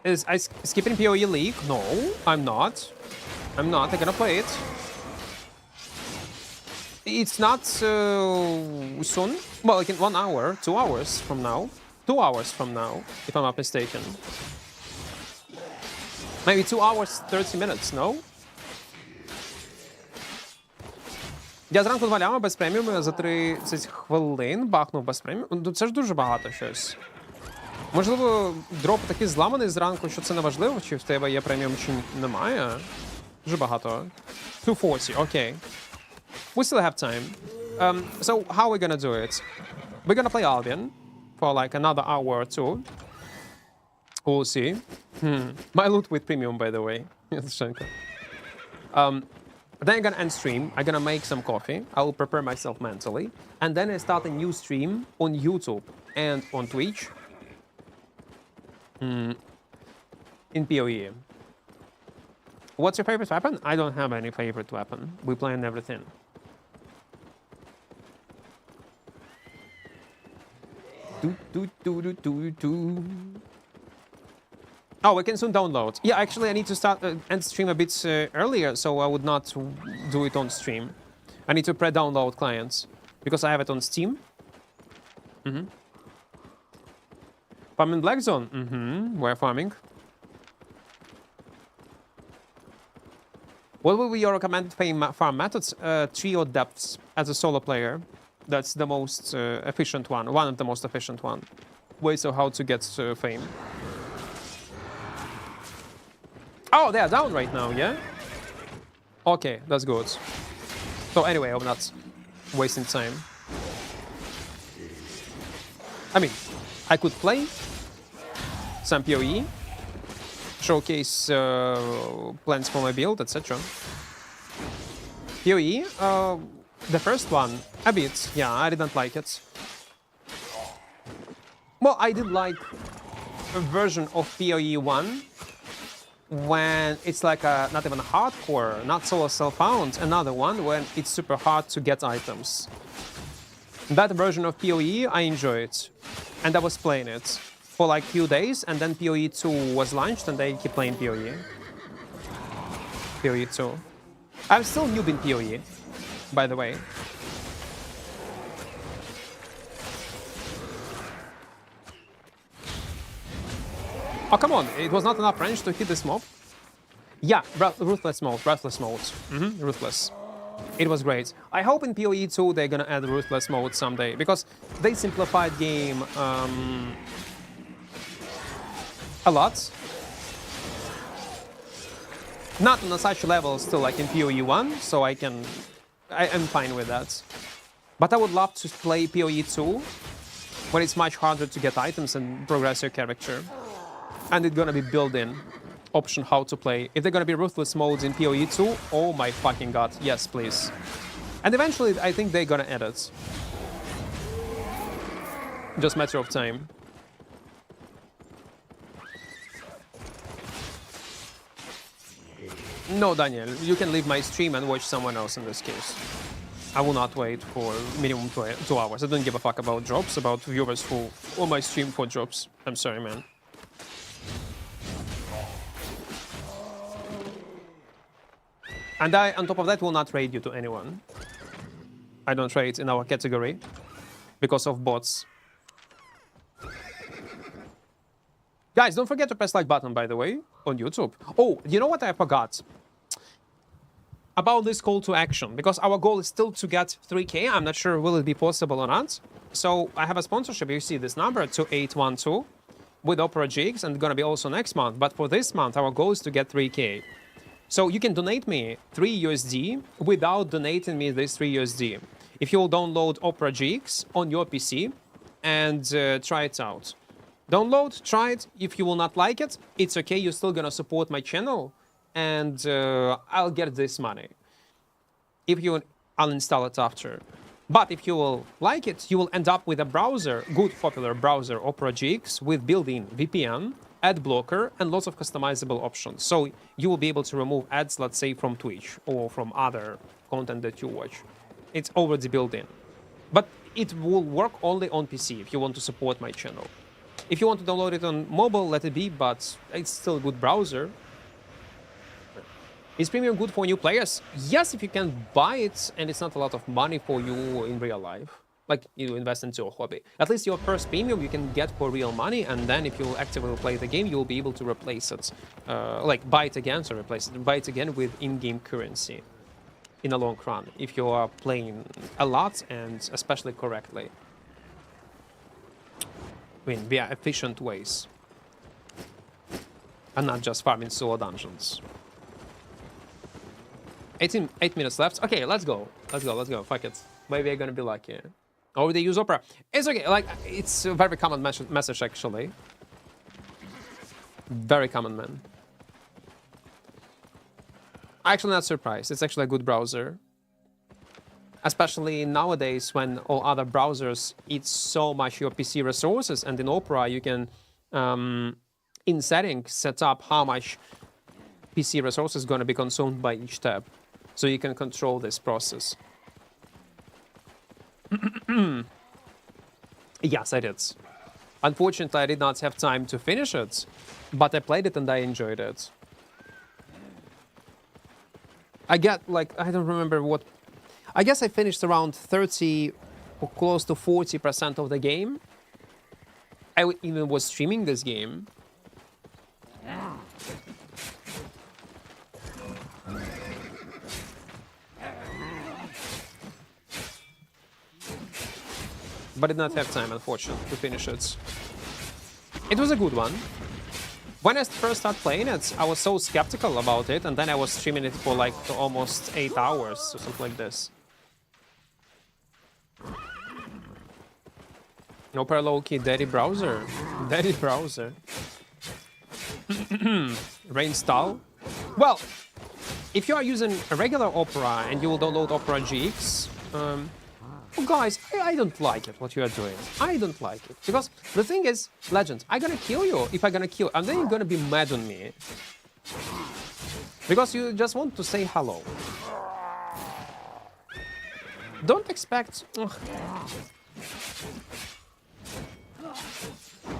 Is I skipping PoE League? No, I'm not. I'm not. I'm gonna play it. It's not soon. Well, like in 1 hour, 2 hours from now. 2 hours from now, if I'm not mistaken. Maybe 2 hours, 30 minutes, no? Я зранку 2 ляма без преміуму за 30 хвилин бахнув без преміуму. Це ж дуже багато щось. Можливо, дроп такий зламаний зранку, що це не важливо, чи в тебе є преміум, чи немає. Дуже багато. 240, окей. We still have time. So how are we gonna do it? We're gonna play Albion for like another hour or two. We'll see. My loot with premium, by the way. Then I'm gonna end stream. I'm gonna make some coffee. I will prepare myself mentally. And then I start a new stream on YouTube and on Twitch. In PoE. What's your favorite weapon? I don't have any favorite weapon. We play on everything. Oh, we can soon download. Yeah, actually, I need to start end stream a bit earlier, so I would not do it on stream. I need to pre-download clients because I have it on Steam. Farming Black Zone. We're farming. What will be your recommended farm methods? Trio depths as a solo player. That's the most efficient one. One of the most efficient one. Ways of how to get fame. Oh, they are down right now, yeah? Okay, that's good. So anyway, I'm not wasting time. I mean, I could play, some PoE, showcase plans for my build, etc. PoE, the first one, a bit, yeah, I didn't like it. Well, I did like a version of PoE 1 when it's like a, not even hardcore, not solo self-found, another one when it's super hard to get items. That version of PoE, I enjoyed, and I was playing it for like few days, and then PoE 2 was launched, and I keep playing PoE. PoE 2. I'm still noob in PoE, by the way. Oh, come on, it was not enough range to hit this mob? Yeah, Ruthless mode. Ruthless. It was great. I hope in PoE 2 they're gonna add Ruthless mode someday, because they simplified game a lot. Not on such level still like in PoE 1, so I'm fine with that. But I would love to play PoE 2 when it's much harder to get items and progress your character. And it's gonna be built-in option how to play. If they're gonna be Ruthless modes in PoE 2, oh my fucking god, yes please. And eventually I think they're gonna add it. Just matter of time. No, Daniel, you can leave my stream and watch someone else in this case. I will not wait for minimum 2 hours. I don't give a fuck about drops, about viewers who on my stream for drops. I'm sorry, man. And I, on top of that, will not raid you to anyone. I don't raid in our category because of bots. Guys, don't forget to press like button, by the way, on YouTube. Oh, you know what I forgot? About this call to action, because our goal is still to get 3K. I'm not sure will it be possible or not. So I have a sponsorship. You see this number, 2812, with Opera GX, and gonna be also next month. But for this month, our goal is to get 3K. So you can donate me 3 USD without donating me this 3 USD. If you will download Opera GX on your PC and try it out. Download, try it. If you will not like it, it's okay. You're still gonna support my channel, and I'll get this money if you uninstall it after. But if you will like it, you will end up with a browser, good popular browser, Opera GX, with built-in VPN, ad blocker, and lots of customizable options. So you will be able to remove ads, let's say, from Twitch or from other content that you watch. It's already built in. But it will work only on PC if you want to support my channel. If you want to download it on mobile, let it be, but it's still a good browser. Is premium good for new players? Yes, if you can buy it and it's not a lot of money for you in real life. Like you invest into a hobby. At least your first premium you can get for real money, and then if you actively play the game, you will be able to replace it. Like buy it again, so replace it. Buy it again with in-game currency in the long run, if you are playing a lot and especially correctly. I mean, via efficient ways. And not just farming solo dungeons. 8 minutes left. Okay, let's go. Let's go. Fuck it. Maybe I'm gonna be lucky. Oh, they use Opera. It's okay. Like, it's a very common message, actually. Very common, man. Actually, not surprised. It's actually a good browser. Especially nowadays when all other browsers eat so much your PC resources, and in Opera you can, in settings, set up how much PC resources is going to be consumed by each tab. So you can control this process. Yes, I did. Unfortunately, I did not have time to finish it, but I played it and I enjoyed it. I get, like, I don't remember what... I guess I finished around 30 or close to 40% of the game. I even was streaming this game. But I did not have time, unfortunately, to finish it. It was a good one. When I first started playing it, I was so skeptical about it, and then I was streaming it for like almost 8 hours or something like this. Opera low-key, daddy browser. Daddy browser. Rain style. Well, if you are using a regular Opera and you will download Opera GX, well, guys, I don't like it, what you are doing. I don't like it. Because the thing is, Legend, I'm gonna kill you if I'm gonna kill, and then you're gonna be mad on me. Because you just want to say hello. Don't expect... Ugh.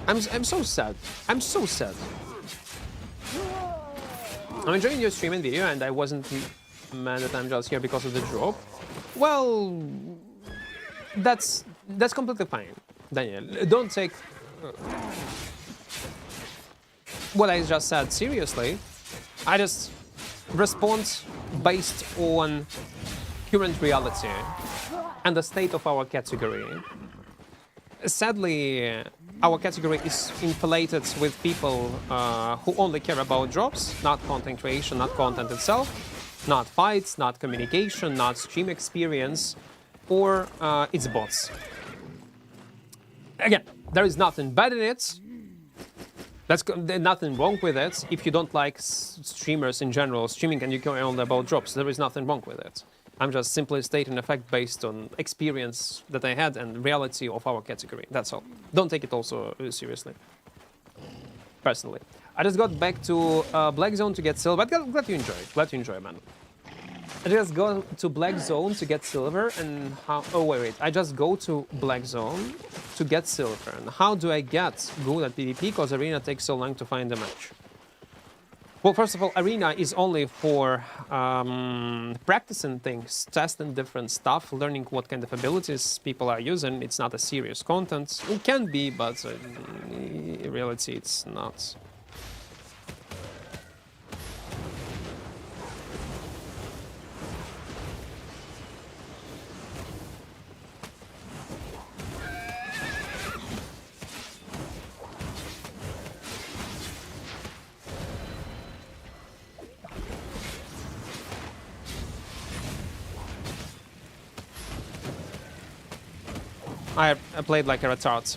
I'm so sad. I'm so sad. I'm enjoying your stream and video, and I wasn't mad that I'm just here because of the drop. Well, that's completely fine, Daniel. Don't take what I just said seriously. I just respond based on current reality and the state of our category. Sadly, our category is inflated with people who only care about drops, not content creation, not content itself, not fights, not communication, not stream experience, or it's bots. Again, there is nothing bad in it. There's nothing wrong with it. If you don't like streamers in general, streaming and you care only about drops, there is nothing wrong with it. I'm just simply stating a fact based on experience that I had and reality of our category. That's all. Don't take it also seriously. Personally. I just got back to Black Zone to get silver, but glad you enjoy. Glad you enjoy, man. I just go to Black Zone to get silver, and how... Oh, wait. I just go to Black Zone to get silver. And how do I get good at PvP? Because Arena takes so long to find a match. Well, first of all, Arena is only for practicing things, testing different stuff, learning what kind of abilities people are using. It's not a serious content. It can be, but in reality, it's not. I played like a retard.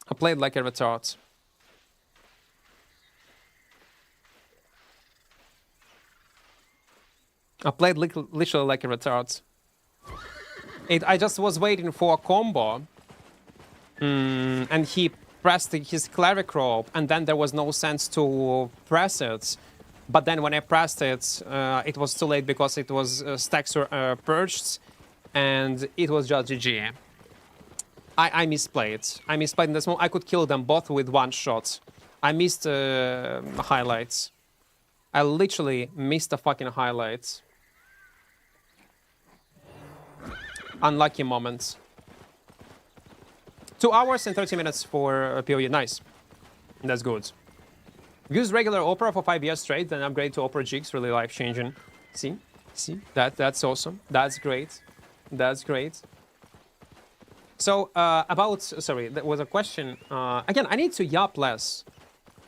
I played like a retard. I played literally like a retard. I just was waiting for a combo, and he pressed his cleric rope, and then there was no sense to press it. But then when I pressed it, it was too late because it was stacks were purged, and it was just GG. I misplayed. I misplayed in this moment. I could kill them both with one shot. I missed highlights. I literally missed the fucking highlights. Unlucky moments. 2 hours and 30 minutes for PoE. Nice. That's good. Use regular Opera for 5 years straight, then upgrade to Opera GX, really life-changing. See? That's awesome. That's great. That's great. So, sorry, there was a question. Again, I need to yap less.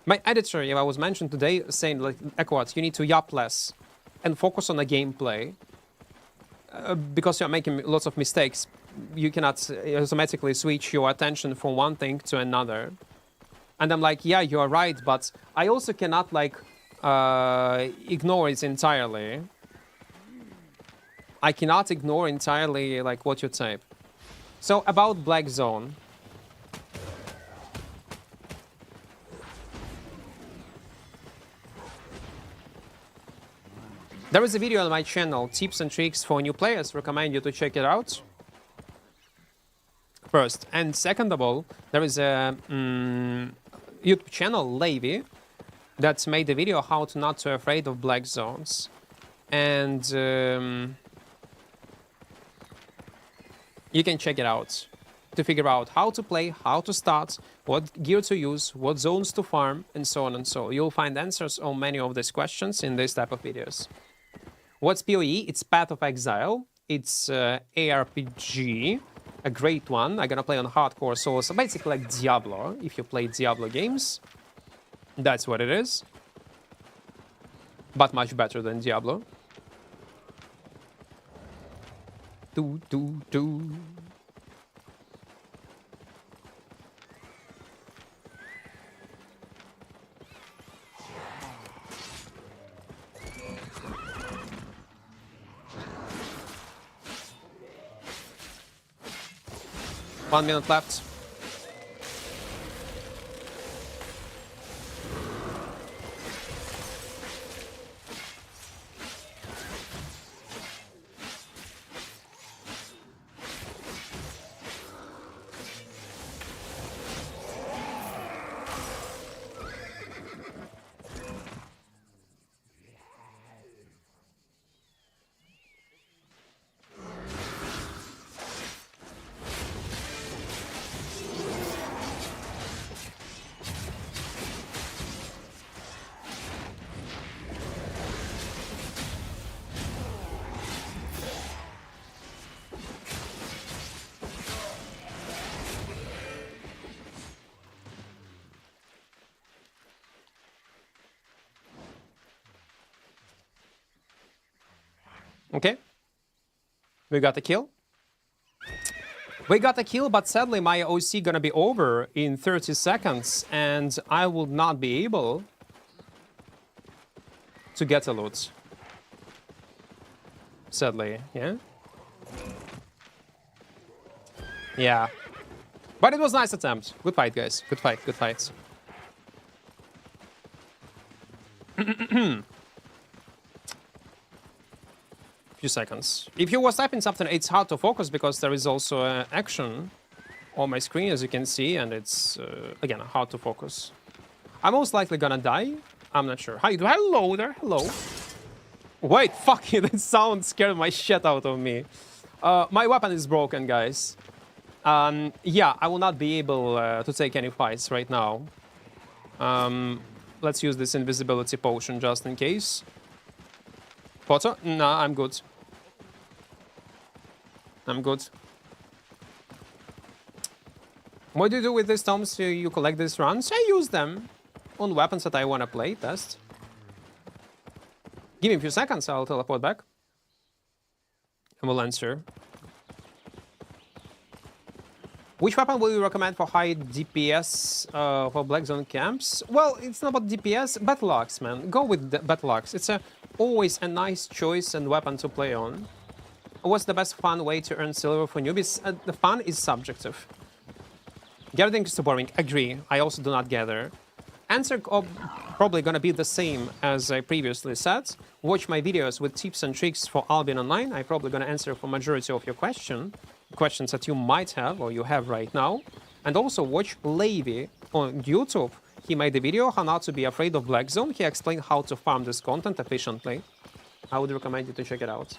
My editor, I was mentioned today, saying, like, Equart, you need to yap less and focus on the gameplay. Because you're making lots of mistakes, you cannot automatically switch your attention from one thing to another. And I'm like, yeah, you're right, but I also cannot, like, ignore it entirely. I cannot ignore entirely, like, what you type. So, about Black Zone. There is a video on my channel, tips and tricks for new players. Recommend you to check it out. First. And second of all, there is a YouTube channel, Levi, that's made a video how to not to afraid of black zones. And you can check it out to figure out how to play, how to start, what gear to use, what zones to farm, and so on and so on. You'll find answers on many of these questions in this type of videos. What's PoE? It's Path of Exile. It's ARPG, a great one. I'm gonna play on hardcore, so basically like Diablo. If you play Diablo games, that's what it is. But much better than Diablo. 1 minute left. Okay. We got a kill. We got a kill, but sadly my OC gonna be over in 30 seconds, and I will not be able to get a loot. Sadly, yeah? Yeah. But it was a nice attempt. Good fight, guys. Good fight, good fight. Few seconds. If you was typing something, it's hard to focus because there is also action on my screen, as you can see, and it's, again, hard to focus. I'm most likely gonna die. I'm not sure. Hi, hello there, hello. Wait, fuck it, that sound scared my shit out of me. My weapon is broken, guys. Yeah, I will not be able to take any fights right now. Let's use this invisibility potion just in case. Photo? Nah, I'm good. I'm good. What do you do with these tomes? You collect these runs? I use them on weapons that I want to play, test. Give me a few seconds, I'll teleport back. And we'll answer. Which weapon will you recommend for high DPS for Black Zone camps? Well, it's not about DPS, Battle Axe, man. Go with the Battle Axe. It's always a nice choice and weapon to play on. What's the best fun way to earn silver for newbies? The fun is subjective. Gathering is too boring. Agree. I also do not gather. Answer probably gonna be the same as I previously said. Watch my videos with tips and tricks for Albion Online. I'm probably gonna answer for majority of your questions that you might have or you have right now. And also watch Levi on YouTube. He made a video on how not to be afraid of Black Zone. He explained how to farm this content efficiently. I would recommend you to check it out.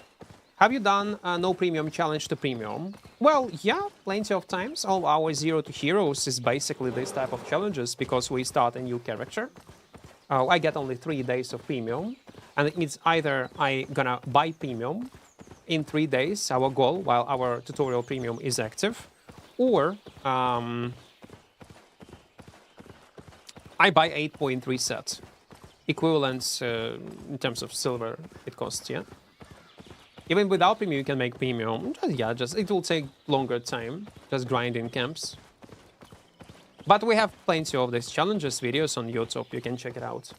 Have you done a no premium challenge to premium? Well, yeah, plenty of times. All our 0 to heroes is basically this type of challenges because we start a new character. I get only 3 days of premium, and it's either I gonna buy premium in 3 days, our goal, while our tutorial premium is active, or I buy 8.3 set. Equivalent in terms of silver it costs, yeah? Even without premium, you can make premium. Just it will take longer time, just grinding camps. But we have plenty of these challenges videos on YouTube, you can check it out.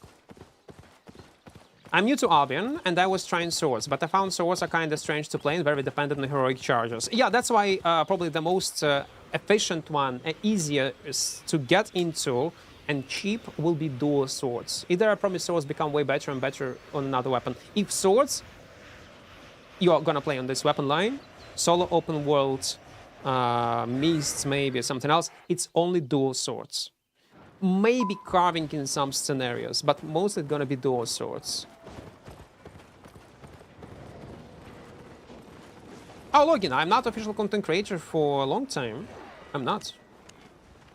I'm new to Albion, and I was trying swords, but I found swords are kinda strange to play and very dependent on heroic charges. Yeah, that's why probably the most efficient one, easiest to get into, and cheap will be dual swords. Either I promise swords become way better and better on another weapon. If swords, you are gonna play on this weapon line, solo open world, mists maybe, something else, it's only dual swords. Maybe carving in some scenarios, but mostly gonna be dual swords. Oh, login, I'm not official content creator for a long time. I'm not.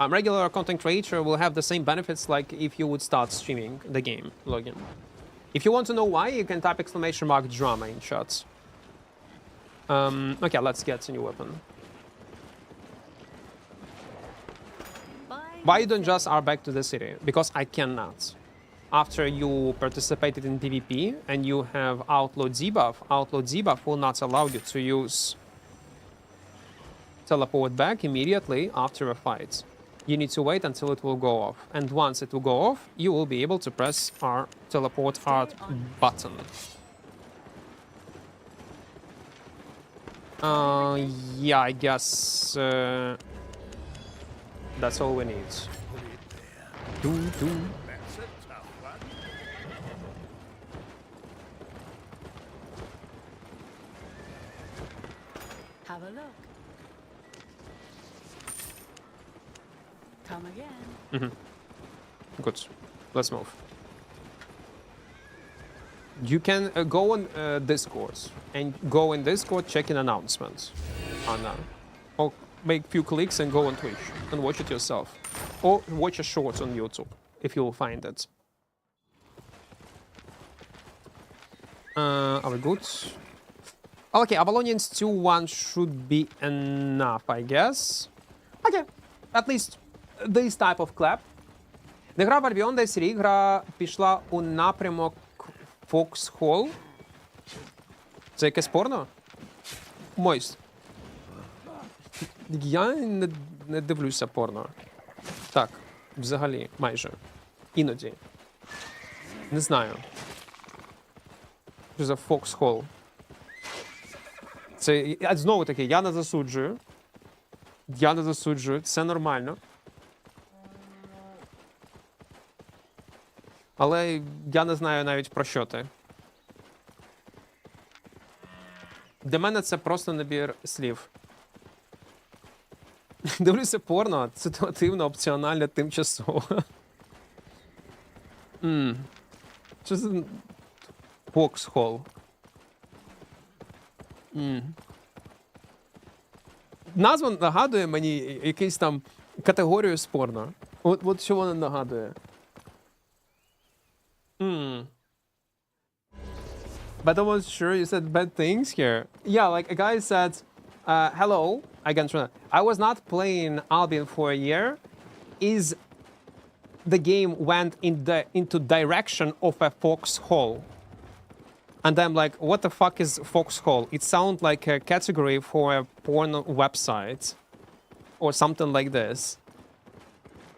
A regular content creator will have the same benefits like if you would start streaming the game, login. If you want to know why, you can type !drama in chat. Okay, let's get a new weapon. Why you don't just are back to the city? Because I cannot. After you participated in PvP and you have Outlaw debuff will not allow you to use teleport back immediately after a fight. You need to wait until it will go off. And once it will go off, you will be able to press our teleport art button. Yeah, I guess That's all we need. Do. Have a look. Come again. Good. Let's move. You can go on Discord and go in Discord, check in announcements on or make few clicks and go on Twitch and watch it yourself, or watch a short on YouTube if you will find it. Are we good? Okay, Avalonians 2-1 should be enough, I guess. Okay, at least this type of clap. Не гра в Альбіон, десь рік гра пішла у напрямок Foxhole. Це якесь порно? Мойст. Я не дивлюся порно. Так, взагалі, майже. Іноді. Не знаю. Що за Foxhole? Це, знову таки, я не засуджую. Я не засуджую, це нормально. Але я не знаю навіть про що ти. Для мене це просто набір слів. Дивлюся порно, ситуативно, опціонально, тимчасово. Що за... Foxhole. Назва нагадує мені якусь там категорію з порно. От що вона нагадує. But I was sure you said bad things here. Yeah, like a guy said, hello, I was not playing Albion for a year. Is the game went into direction of a foxhole? And I'm like, what the fuck is foxhole? It sounds like a category for a porn website. Or something like this.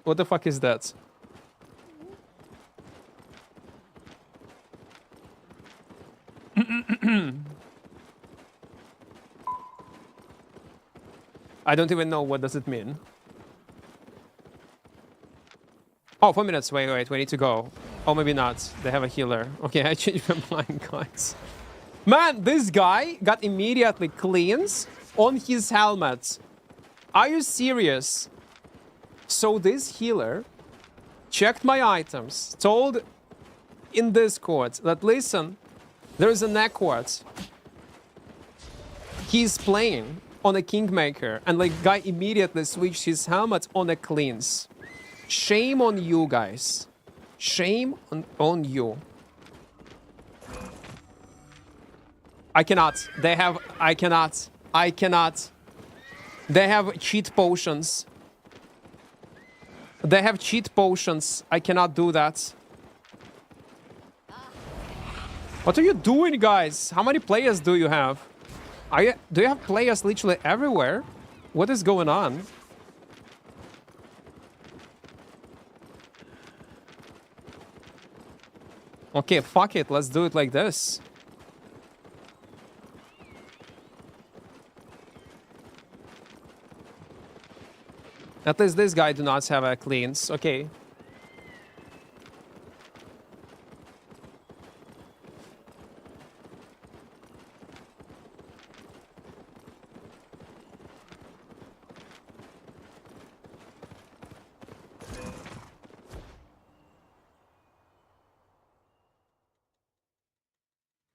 What the fuck is that? I don't even know what does it mean. Oh, 4 minutes. Wait, we need to go. Oh, maybe not. They have a healer. Okay, I changed my mind, guys. Man, this guy got immediately cleans on his helmet. Are you serious? So this healer checked my items, told in Discord that, listen, there is an Equart. He's playing on a Kingmaker, and like guy immediately switched his helmet on a cleans. Shame on you guys. Shame on you. I cannot. I cannot. They have cheat potions. They have cheat potions. I cannot do that. What are you doing, guys? How many players do you have? Do you have players literally everywhere? What is going on? Okay, fuck it. Let's do it like this. At least this guy do not have a cleans. Okay.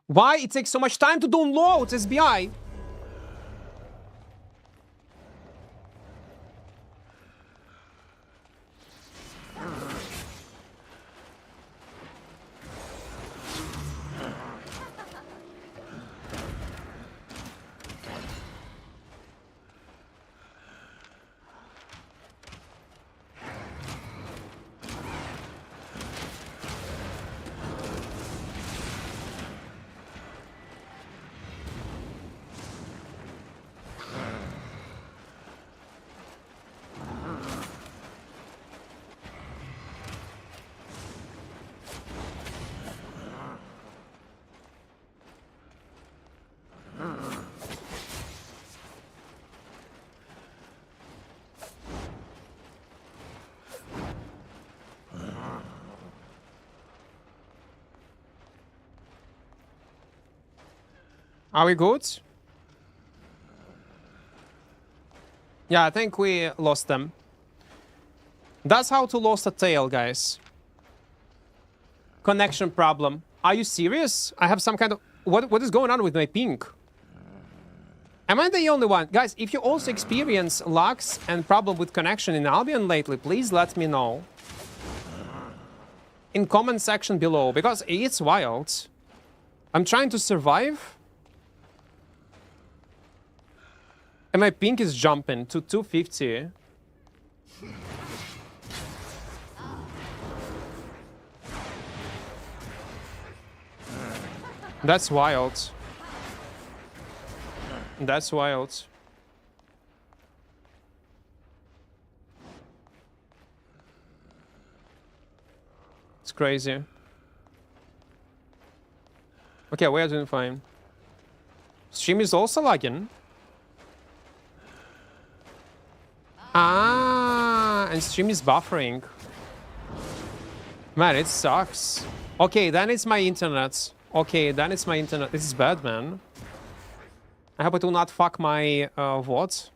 Why it takes so much time to download SBI? Are we good? Yeah, I think we lost them. That's how to lose a tail, guys. Connection problem. Are you serious? I have some kind of... What is going on with my ping? Am I the only one? Guys, if you also experience lags and problem with connection in Albion lately, please let me know. In comment section below, because it's wild. I'm trying to survive. And my ping is jumping to 250. That's wild. That's wild. It's crazy. Okay, we are doing fine. Stream is also lagging. Ah, and stream is buffering. Man, it sucks. Okay, then it's my internet. Okay, then it's my internet. This is bad, man. I hope it will not fuck my VOD.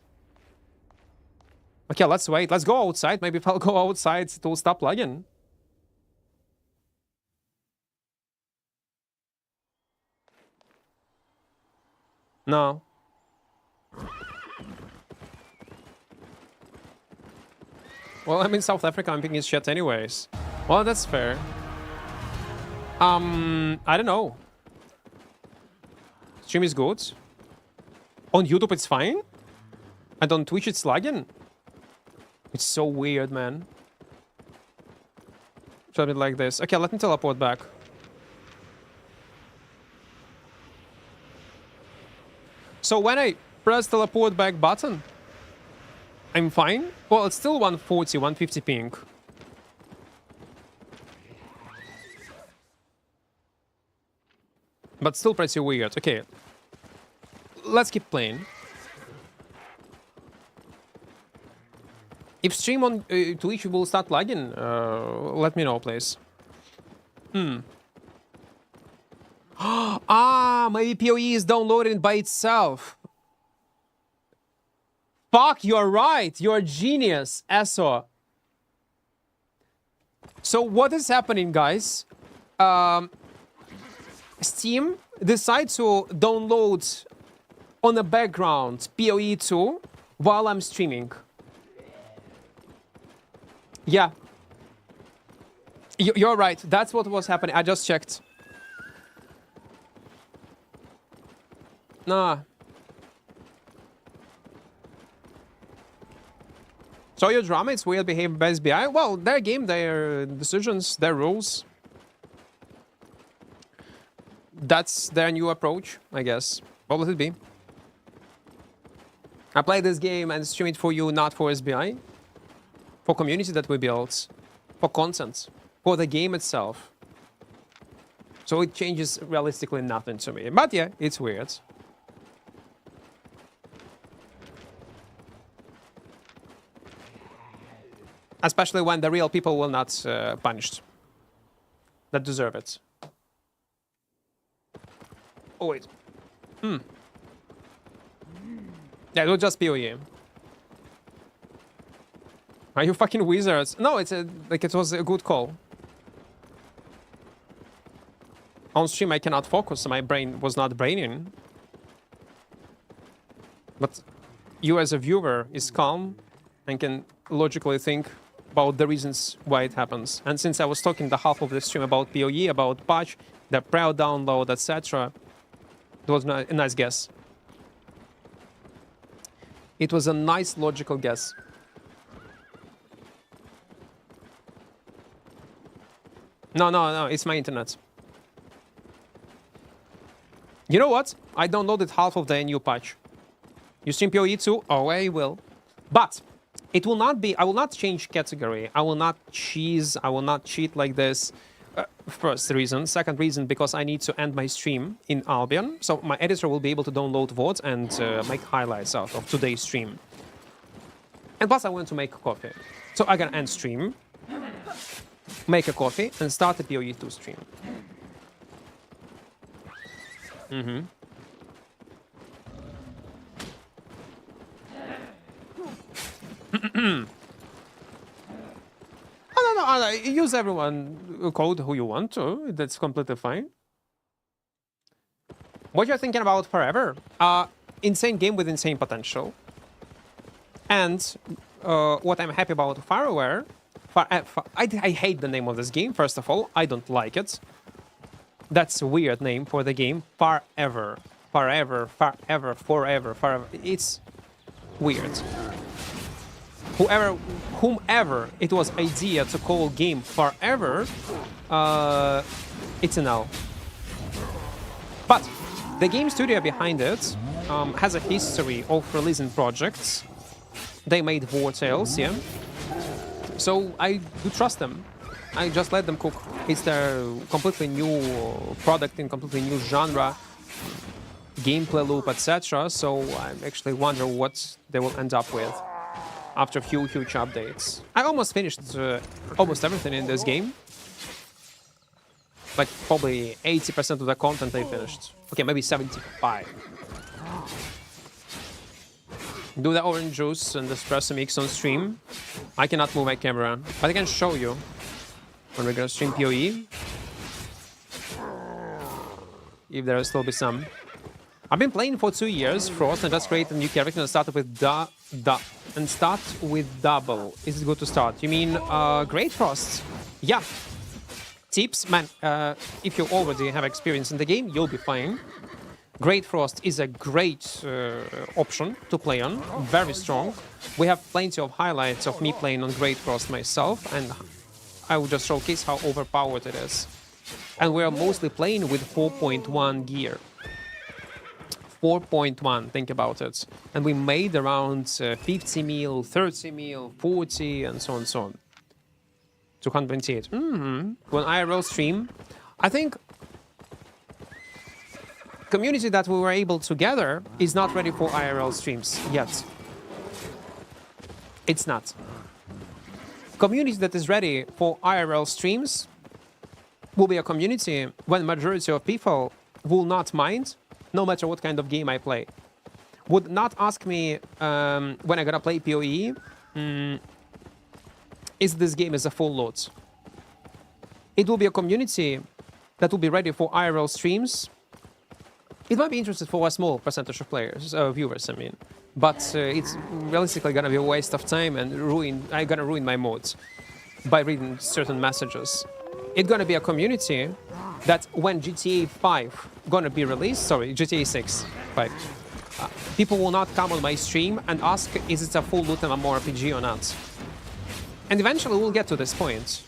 Okay, let's wait. Let's go outside. Maybe if I'll go outside, it will stop lagging. No. Well, I'm in South Africa. I'm picking shit anyways. Well, that's fair. I don't know. Stream is good. On YouTube, it's fine. And on Twitch, it's lagging. It's so weird, man. Something like this. Okay, let me teleport back. So when I press teleport back button, I'm fine. Well, it's still 140, 150 ping. But still pretty weird. Okay. Let's keep playing. If stream on Twitch will start lagging, let me know, please. Ah, maybe PoE is downloading by itself. Fuck, you're right. You're a genius, Eso. So what is happening, guys? Steam decides to download on the background PoE 2 while I'm streaming. Yeah. You're right. That's what was happening. I just checked. Nah. So your drama, it's weird behavior by SBI? Well, their game, their decisions, their rules. That's their new approach, I guess. What will it be? I play this game and stream it for you, not for SBI. For community that we built. For content. For the game itself. So it changes realistically nothing to me. But yeah, it's weird. Especially when the real people will not punished. That deserve it. Oh, wait. Yeah, it was just PoE. Are you fucking wizards? No, it's like it was a good call. On stream, I cannot focus. My brain was not braining. But you as a viewer is calm and can logically think about the reasons why it happens. And since I was talking the half of the stream about PoE, about patch, the prior download, etc., it was a nice guess. It was a nice logical guess. No, it's my internet. You know what? I downloaded half of the new patch. You stream PoE 2? Oh, I will. But it will not be... I will not change category. I will not cheese. I will not cheat like this. First reason. Second reason, because I need to end my stream in Albion. So my editor will be able to download VODs and make highlights out of today's stream. And plus I want to make coffee. So I can end stream, make a coffee, and start the PoE 2 stream. I don't know. Use everyone code who you want to. That's completely fine. What you're thinking about forever? Insane game with insane potential. And what I'm happy about Fireware... I hate the name of this game, first of all. I don't like it. That's a weird name for the game. Forever. Forever, forever, forever, forever. It's weird. Whomever it was idea to call game Forever, it's a no. But the game studio behind it has a history of releasing projects. They made War Tales, yeah. So I do trust them. I just let them cook. It's their completely new product in completely new genre, gameplay loop, etc. So I actually wonder what they will end up with after a few huge updates. I almost finished almost everything in this game. Like probably 80% of the content I finished. Okay, maybe 75. Do the orange juice and espresso mix on stream. I cannot move my camera, but I can show you when we're gonna stream PoE. If there will still be some. I've been playing for 2 years, Frost, and just created a new character and started with start with double. Is it good to start? You mean Great Frost? Yeah. Tips, man. If you already have experience in the game, you'll be fine. Great Frost is a great option to play on. Very strong. We have plenty of highlights of me playing on Great Frost myself, and I will just showcase how overpowered it is. And we are mostly playing with 4.1 gear. 4.1, think about it. And we made around 50 mil, 30 mil, 40, and so on and so on. 228. When IRL stream, I think community that we were able to gather is not ready for IRL streams yet. It's not. Community that is ready for IRL streams will be a community when majority of people will not mind, no matter what kind of game I play. Would not ask me when I'm gonna play PoE, is this game is a full load. It will be a community that will be ready for IRL streams. It might be interested for a small percentage of players, viewers, I mean. But it's realistically gonna be a waste of time and I'm gonna ruin my mods by reading certain messages. It's gonna be a community that when GTA 5 gonna be released, sorry, GTA 6, 5, people will not come on my stream and ask, is it a full loot and mmorpg or not? And eventually we'll get to this point,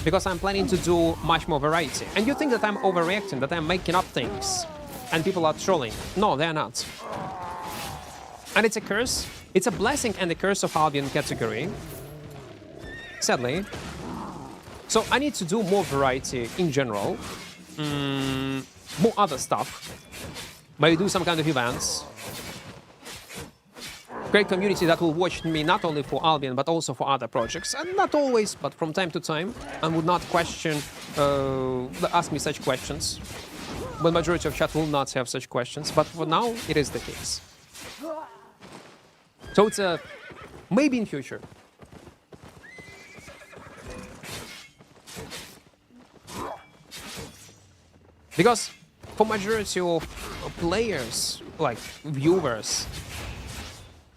because I'm planning to do much more variety. And you think that I'm overreacting, that I'm making up things, and people are trolling. No, they're not. And it's a curse. It's a blessing and a curse of Albion category, sadly. So I need to do more variety in general, more other stuff, maybe do some kind of events. Great community that will watch me not only for Albion but also for other projects, and not always, but from time to time, and would not question, ask me such questions. But majority of chat will not have such questions, but for now it is the case. So it's a maybe in future. Because for majority of players, like viewers,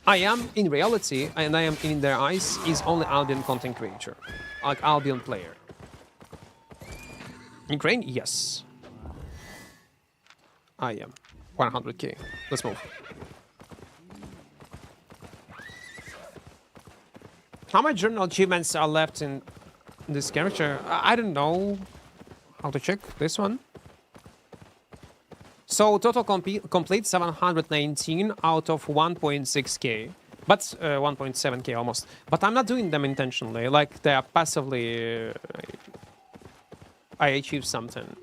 I am in reality, and I am in their eyes, is only Albion content creator, like Albion player. Ukraine, yes. I am. 100k. Let's move. How many journal achievements are left in this character? I don't know how to check this one. So total complete 719 out of 1.6k, but 1.7k almost. But I'm not doing them intentionally, like they are passively. I achieved something.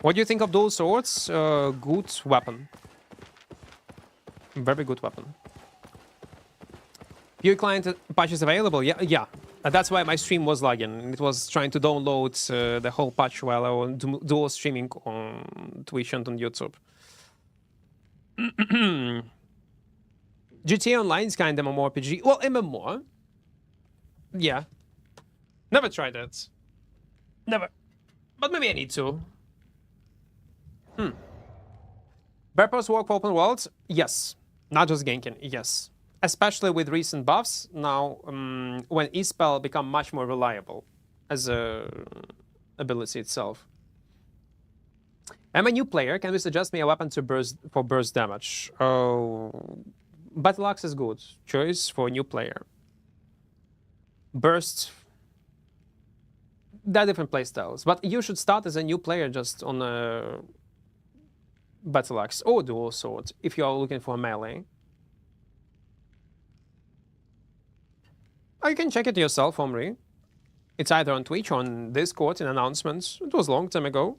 What do you think of those swords? Good weapon. Very good weapon. Your client patch is available? Yeah. That's why my stream was lagging. It was trying to download the whole patch while I was dual streaming on Twitch and on YouTube. GTA Online is kind of mmorpg. Well, MMO. Yeah. Never tried it. Never. But maybe I need to. Purpose work for open worlds? Yes. Not just ganking, yes. Especially with recent buffs, now when E-Spell become much more reliable as a ability itself. I'm a new player. Can you suggest me a weapon to burst damage? Oh, Battle Axe is good choice for a new player. Burst. There are different playstyles, but you should start as a new player just on a Battle Axe or Dual Sword if you are looking for a melee. Or you can check it yourself, Omri. It's either on Twitch or on Discord in announcements. It was a long time ago.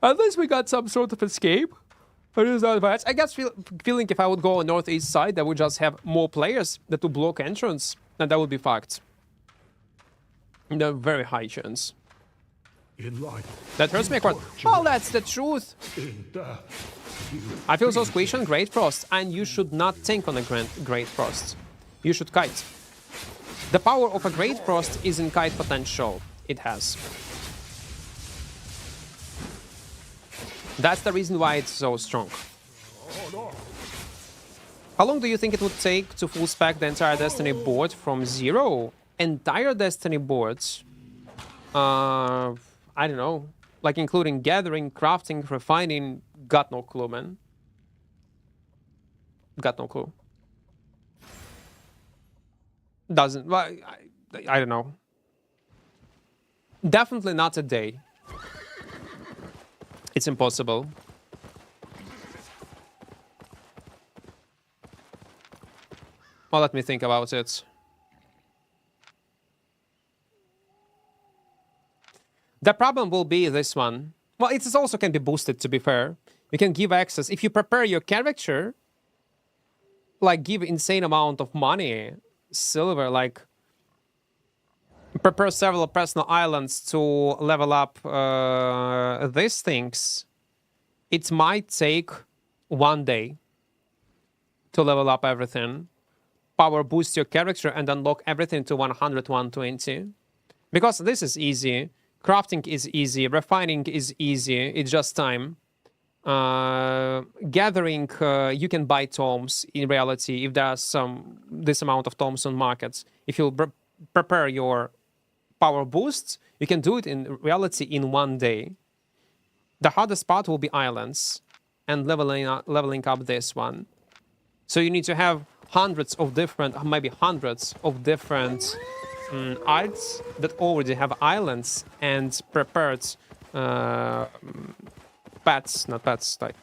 At least we got some sort of escape. But it's not bad. I guess feeling if I would go on northeast side, I would just have more players that would block entrance, and that would be fucked. No, very high chance. That hurts me, Equart. Well, that's the truth. I feel so squishy on Great Frost, and you should not think on a Great Frost. You should kite. The power of a Great Frost is in kite potential. It has. That's the reason why it's so strong. How long do you think it would take to full spec the entire Destiny board from zero? Entire Destiny boards? I don't know. Like including gathering, crafting, refining. Got no clue, man. Got no clue. Doesn't. Well, I don't know. Definitely not a day. It's impossible. Well, let me think about it. The problem will be this one. Well, it also can be boosted, to be fair. You can give access. If you prepare your character, like give insane amount of money, silver, like prepare several personal islands to level up these things, it might take 1 day to level up everything. Power boost your character and unlock everything to 100, 120. Because this is easy. Crafting is easy. Refining is easy. It's just time. Gathering, you can buy tomes in reality if there are this amount of tomes on markets. If you prepare your power boosts, you can do it in reality in 1 day. The hardest part will be islands and leveling up this one. So you need to have hundreds of different, maybe hundreds of different arts that already have islands and prepared pets, not pets, like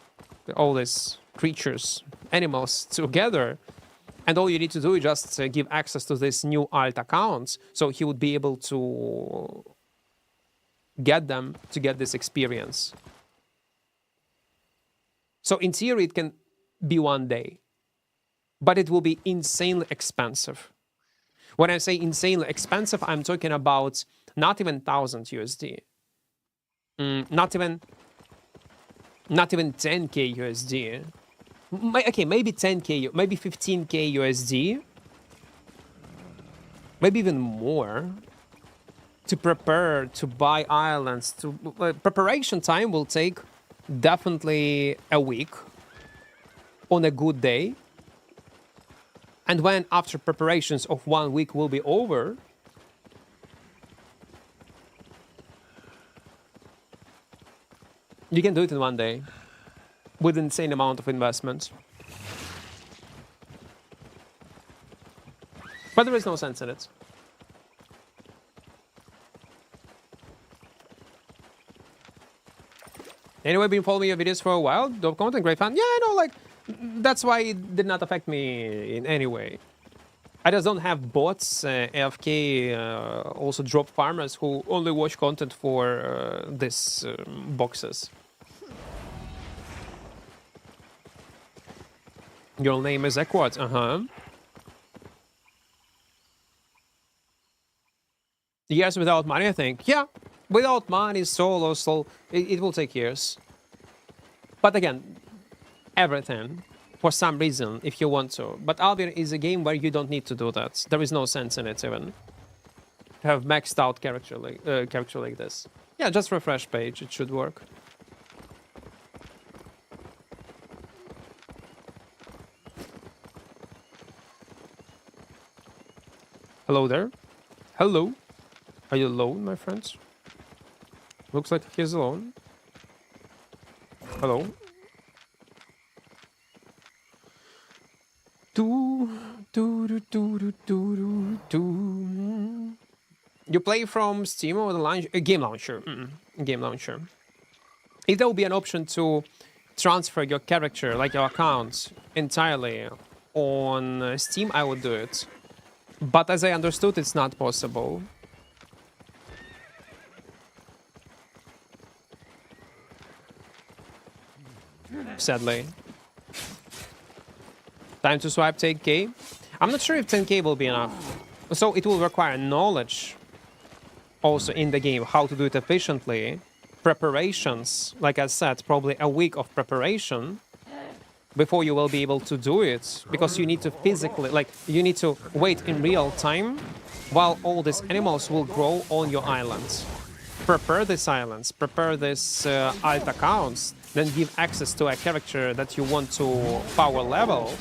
all these creatures, animals together. And all you need to do is just give access to this new alt accounts, so he would be able to get them to get this experience. So in theory, it can be 1 day, but it will be insanely expensive. When I say insanely expensive, I'm talking about not even 1,000 USD, not even 10k USD. Okay, maybe 10k, maybe 15k USD, maybe even more, to prepare, to buy islands. Preparation time will take definitely a week on a good day. And when after preparations of 1 week will be over, you can do it in 1 day with an insane amount of investment. But there is no sense in it. Anyway, been following your videos for a while. Dope content, great fan. Yeah, I know, like, that's why it did not affect me in any way. I just don't have bots, AFK, also drop farmers who only watch content for these boxes. Your name is Equart, Years without money, I think. Yeah, Without money, solo, it will take years. But again, everything, for some reason, if you want to. But Albion is a game where you don't need to do that. There is no sense in it even. To have maxed out character like this. Yeah, just refresh page, it should work. Hello there. Hello. Are you alone, my friends? Looks like he's alone. Hello. You play from Steam or the game launcher? Game launcher. If there will be an option to transfer your character, like your account, entirely on Steam, I would do it. But as I understood, it's not possible. Sadly. Time to swipe 10k. I'm not sure if 10k will be enough. So it will require knowledge also in the game, how to do it efficiently. Preparations, like I said, probably a week of preparation before you will be able to do it. Because you need to physically, like, you need to wait in real time while all these animals will grow on your island. Prepare these islands, prepare these alt accounts, then give access to a character that you want to power level.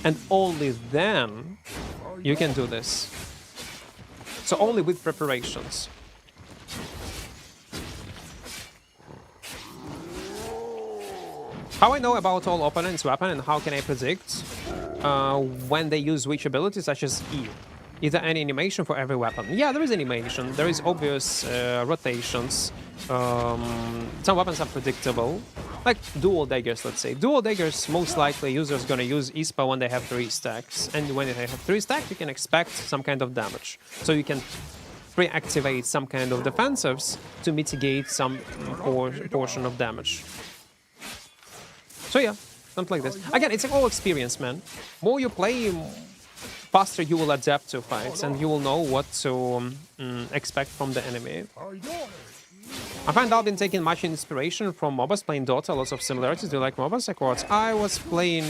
And only then you can do this. So only with preparations. How I know about all opponents' weapon and how can I predict when they use which ability, such as E? Is there any animation for every weapon? Yeah, there is animation. There is obvious rotations. Some weapons are predictable. Like dual daggers, let's say. Dual daggers, most likely users gonna use ISPA when they have 3 stacks. And when they have 3 stacks, you can expect some kind of damage. So you can pre-activate some kind of defensives to mitigate some portion of damage. So yeah, something like this. Again, it's all experience, man. More you play, faster you will adapt to fights, and you will know what to expect from the enemy. I find I've been taking much inspiration from MOBAs, playing Dota, lots of similarities. Do you like MOBAs, Equart? I was playing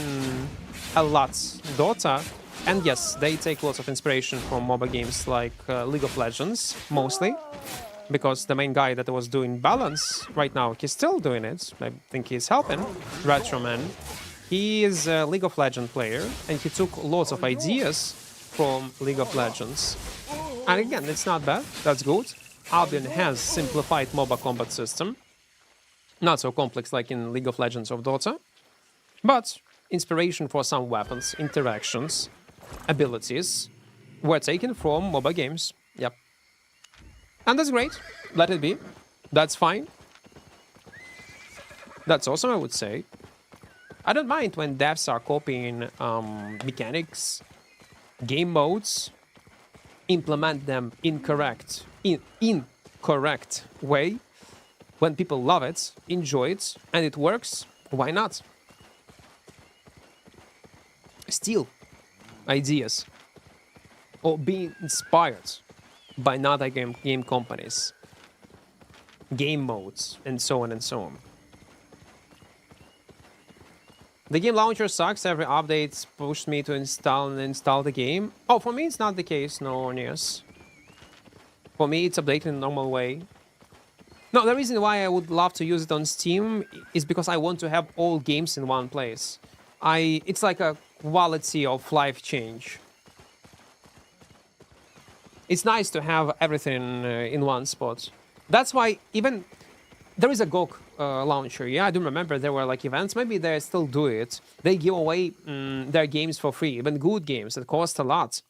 a lot Dota, and yes, they take lots of inspiration from MOBA games like League of Legends, mostly. Because the main guy that was doing balance right now, he's still doing it. I think he's helping. Retroman. He is a League of Legends player, and he took lots of ideas from League of Legends. And again, it's not bad. That's good. Albion has simplified MOBA combat system. Not so complex like in League of Legends or Dota. But inspiration for some weapons, interactions, abilities were taken from MOBA games. Yep. And that's great. Let it be. That's fine. That's awesome, I would say. I don't mind when devs are copying mechanics, game modes, implement them in incorrect way. When people love it, enjoy it, and it works, why not? Steal ideas or be inspired by other game companies, game modes, and so on and so on. The game launcher sucks. Every update pushed me to install the game. Oh, for me it's not the case, no, yes. For me it's updated in a normal way. No, the reason why I would love to use it on Steam is because I want to have all games in one place. It's like a quality of life change. It's nice to have everything in one spot. That's why even there is a GOG launcher. Yeah, I do remember there were like events. Maybe they still do it. They give away their games for free, even good games that cost a lot.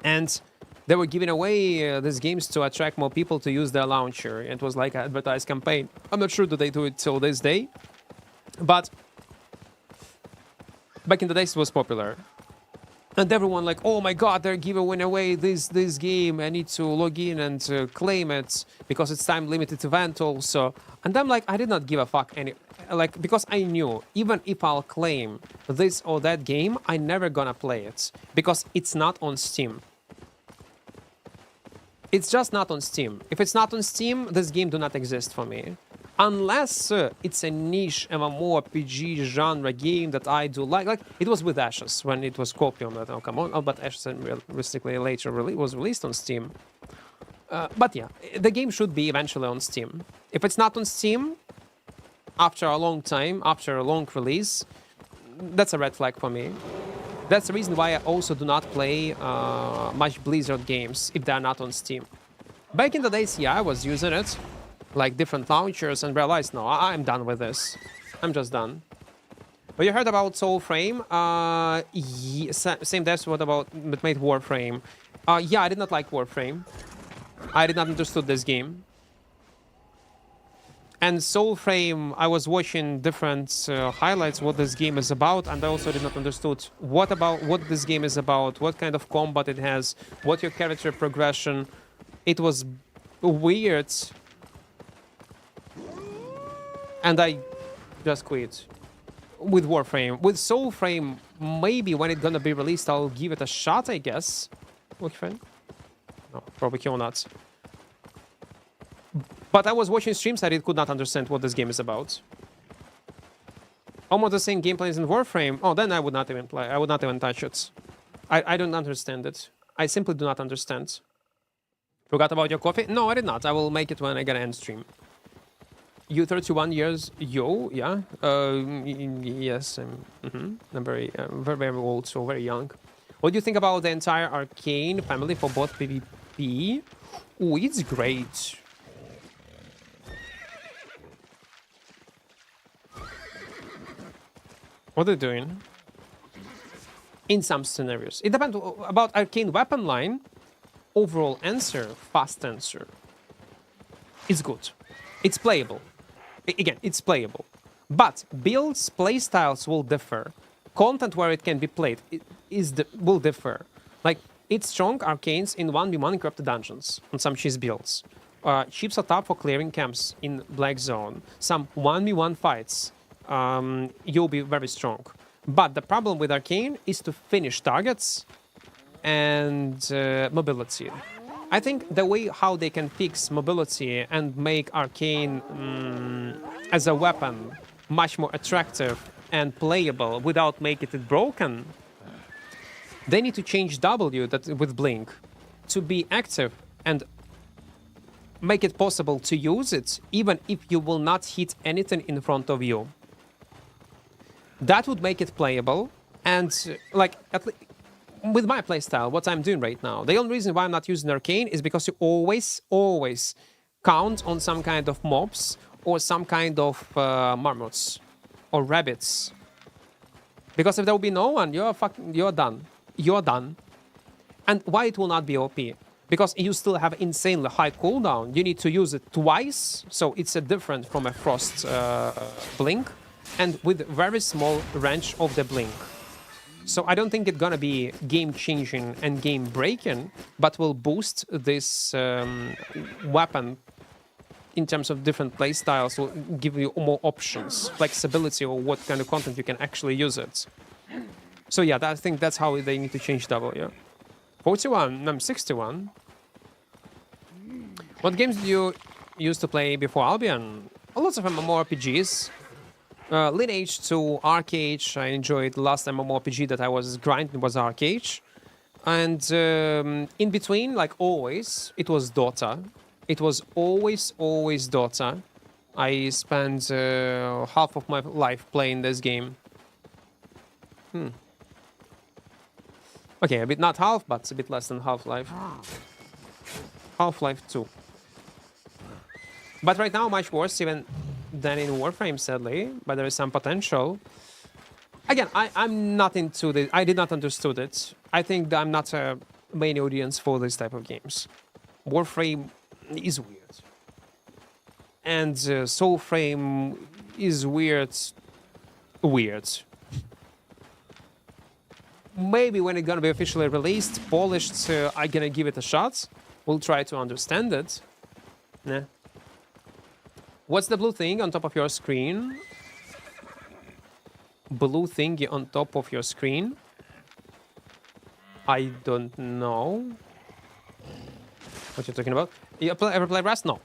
And they were giving away these games to attract more people to use their launcher. It was like an advertised campaign. I'm not sure do they do it till this day, but back in the days it was popular. And everyone like, oh my god, they're giving away this game. I need to log in and claim it because it's time-limited event also. And I'm like, I did not give a fuck because I knew even if I'll claim this or that game, I'm never gonna play it because it's not on Steam. It's just not on Steam. If it's not on Steam, this game do not exist for me. Unless it's a niche mmorpg genre game that I do like. Like, it was with Ashes when it was Copium that, oh, come on. Oh, but Ashes realistically later was released on Steam. But yeah, the game should be eventually on Steam. If it's not on Steam, after a long time, after a long release, that's a red flag for me. That's the reason why I also do not play much Blizzard games if they're not on Steam. Back in the days, yeah, I was using it, like different launchers, and realized, no, I'm done with this. I'm just done. But you heard about Soulframe? Yeah, same that's what about that made Warframe. Yeah, I did not like Warframe. I did not understood this game. And Soulframe, I was watching different highlights what this game is about, and I also did not understood what this game is about, what kind of combat it has, what your character progression. It was weird, and I just quit with Warframe. With Soulframe, maybe when it's gonna be released, I'll give it a shot, I guess. Okay, no, probably not. But I was watching streams that it could not understand what this game is about. Almost the same gameplay as in Warframe. Oh, then I would not even play. I would not even touch it. I don't understand it. I simply do not understand. Forgot about your coffee? No, I did not. I will make it when I get end stream. You 31 years, yo, yeah. Yes, I'm very, very old, so very young. What do you think about the entire Arcane family for both PvP? Oh, it's great. What are they doing? In some scenarios. It depends about Arcane weapon line. Overall answer, fast answer. It's good. It's playable. Again, it's playable. But builds, playstyles will differ. Content where it can be played will differ. Like, it's strong Arcanes in 1v1 corrupted dungeons on some cheese builds. Chips are top for clearing camps in Black Zone. Some 1v1 fights. You'll be very strong. But the problem with Arcane is to finish targets and mobility. I think the way how they can fix mobility and make Arcane as a weapon much more attractive and playable without making it broken, they need to change W with Blink to be active and make it possible to use it even if you will not hit anything in front of you. That would make it playable, and like with my playstyle, what I'm doing right now, the only reason why I'm not using Arcane is because you always count on some kind of mobs or some kind of marmots or rabbits. Because if there will be no one, you're done. You're done. And why it will not be OP? Because you still have insanely high cooldown. You need to use it twice, so it's a different from a Frost Blink, and with very small range of the Blink. So I don't think it's gonna be game-changing and game-breaking, but will boost this weapon in terms of different playstyles, will give you more options, flexibility, or what kind of content you can actually use it. So yeah, I think that's how they need to change W. 41, I'm 61. What games do you used to play before Albion? Lots of MMORPGs. Lineage to Arcade, I enjoyed the last MMORPG that I was grinding was Arcade. And in between, like always, it was Dota. It was always Dota. I spent half of my life playing this game. Okay, a bit not half, but a bit less than Half-Life. Half-Life 2. But right now, much worse even than in Warframe, sadly. But there is some potential. Again, I'm not into this. I did not understood it. I think that I'm not a main audience for this type of games. Warframe is weird. And Soulframe is weird. Maybe when it's gonna be officially released, polished, I'm gonna give it a shot. We'll try to understand it. Nah. What's the blue thing on top of your screen? Blue thingy on top of your screen? I don't know. What you're talking about? You ever play Rust? No.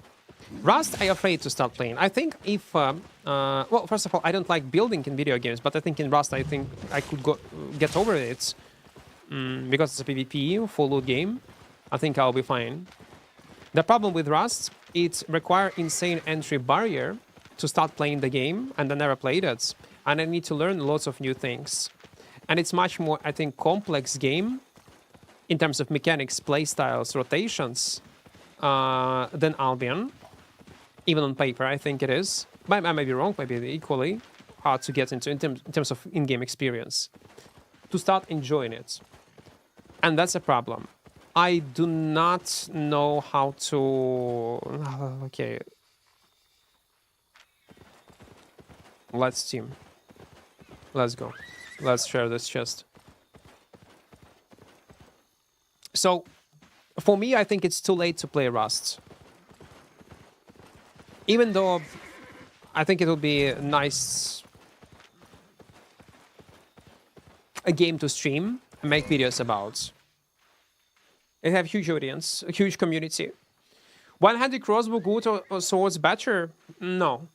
Rust, I'm afraid to start playing. I think if... well, first of all, I don't like building in video games, but I think in Rust, I think I could get over it. Because it's a PvP, full loot game. I think I'll be fine. The problem with Rust, it requires insane entry barrier to start playing the game, and I never played it. And I need to learn lots of new things. And it's much more, I think, complex game in terms of mechanics, playstyles, rotations than Albion. Even on paper, I think it is. But I may be wrong, maybe equally hard to get into in terms of in-game experience. To start enjoying it. And that's a problem. I do not know how to... Okay. Let's team. Let's go. Let's share this chest. So, for me, I think it's too late to play Rust. Even though I think it would be a nice... a game to stream and make videos about. It have huge audience, a huge community. One-handed crossbow good or swords better? No.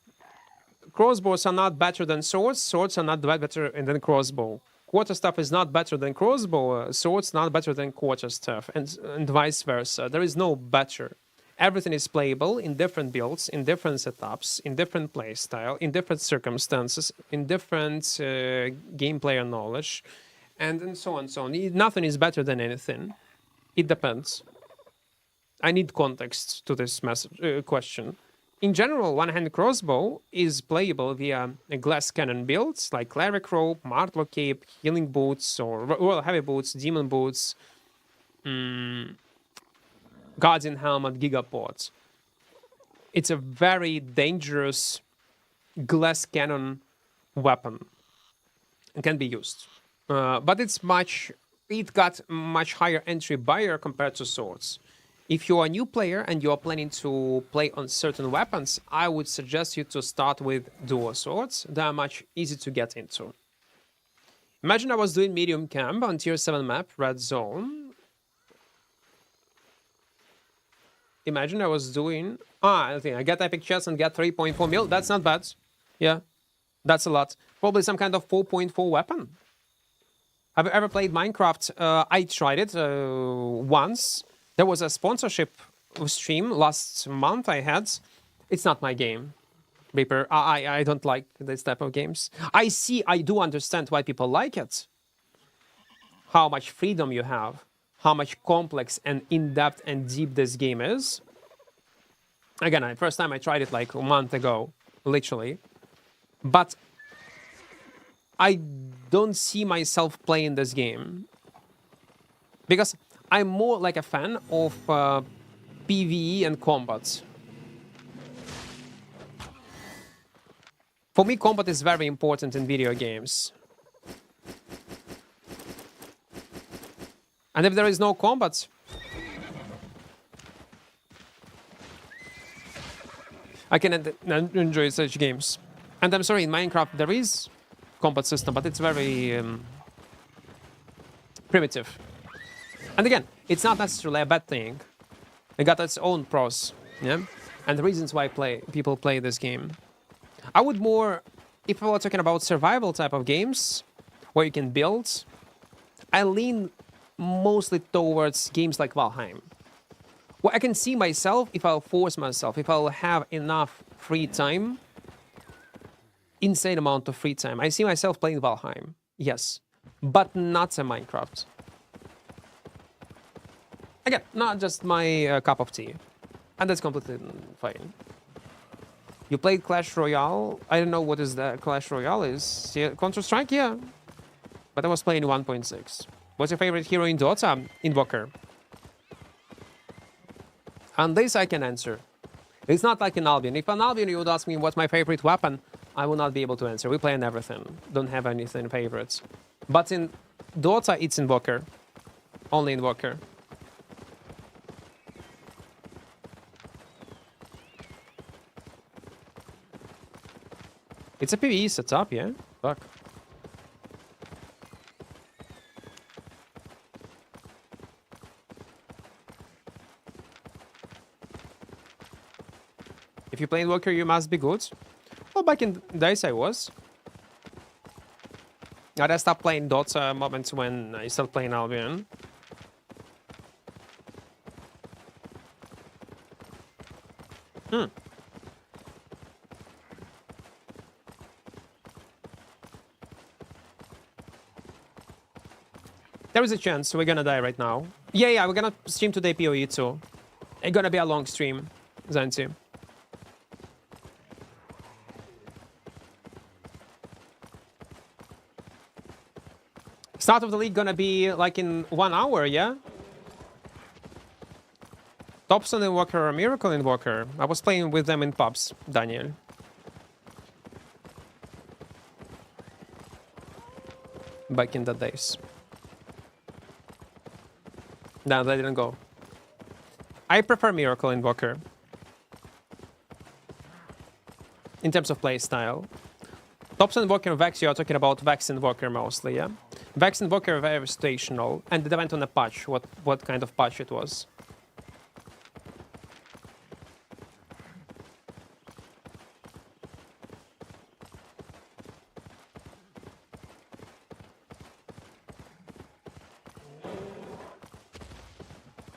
Crossbows are not better than swords. Swords are not better than crossbow. Quarter staff is not better than crossbow. Swords not better than quarter staff, and vice versa. There is no better. Everything is playable in different builds, in different setups, in different playstyle, in different circumstances, in different game player knowledge, and so on and so on. Nothing is better than anything. It depends. I need context to this question. In general, one-hand crossbow is playable via glass cannon builds like Cleric Rope, Martlock Cape, Healing Boots, or Royal Heavy Boots, Demon Boots, Guardian Helmet, Gigapod. It's a very dangerous glass cannon weapon. It can be used. But it got much higher entry barrier compared to swords. If you're a new player and you're planning to play on certain weapons, I would suggest you to start with dual swords. They are much easier to get into. Imagine I was doing medium camp on tier 7 map, red zone. Imagine I was doing... I think I get epic chest and get 3.4 mil. That's not bad. Yeah, that's a lot. Probably some kind of 4.4 weapon. Have you ever played Minecraft? I tried it once. There was a sponsorship stream last month I had. It's not my game, Reaper. I don't like this type of games. I do understand why people like it. How much freedom you have. How much complex and in-depth and deep this game is. Again, first time I tried it like a month ago, literally. But I don't see myself playing this game. Because I'm more like a fan of PvE and combat. For me, combat is very important in video games. And if there is no combat, I can enjoy such games. And I'm sorry, in Minecraft there is combat system, but it's very primitive. And again, it's not necessarily a bad thing. It got its own pros, yeah? And the reasons why people play this game. I would more, if we were talking about survival type of games, where you can build, I lean mostly towards games like Valheim. Well, I can see myself, if I'll force myself, if I'll have enough free time, insane amount of free time, I see myself playing Valheim, yes, but not a Minecraft. Again, not just my cup of tea. And that's completely fine. You played Clash Royale? I don't know what is the Clash Royale is. Yeah, Counter-Strike? Yeah. But I was playing 1.6. What's your favorite hero in Dota? Invoker. And this I can answer. It's not like in Albion. If in Albion you would ask me what's my favorite weapon, I will not be able to answer. We play on everything. Don't have anything favorites. But in Dota, it's Invoker. Only Invoker. It's a PvE setup, yeah? Fuck. you play Invoker, you must be good. Well, back in the days I was. I stopped playing Dota moments when I started playing Albion. There is a chance we're gonna die right now. Yeah, we're gonna stream today PoE too. It's gonna be a long stream, Zanti. Start of the league gonna be like in 1 hour, yeah? Thompson Invoker or Miracle Invoker? I was playing with them in pubs, Daniel. Back in the days. No, they didn't go. I prefer Miracle Invoker. In terms of play style. Tops Invoker and Vex, you're talking about Vex Invoker mostly, yeah? Vex Invoker very situational, and it depends on the patch, what kind of patch it was.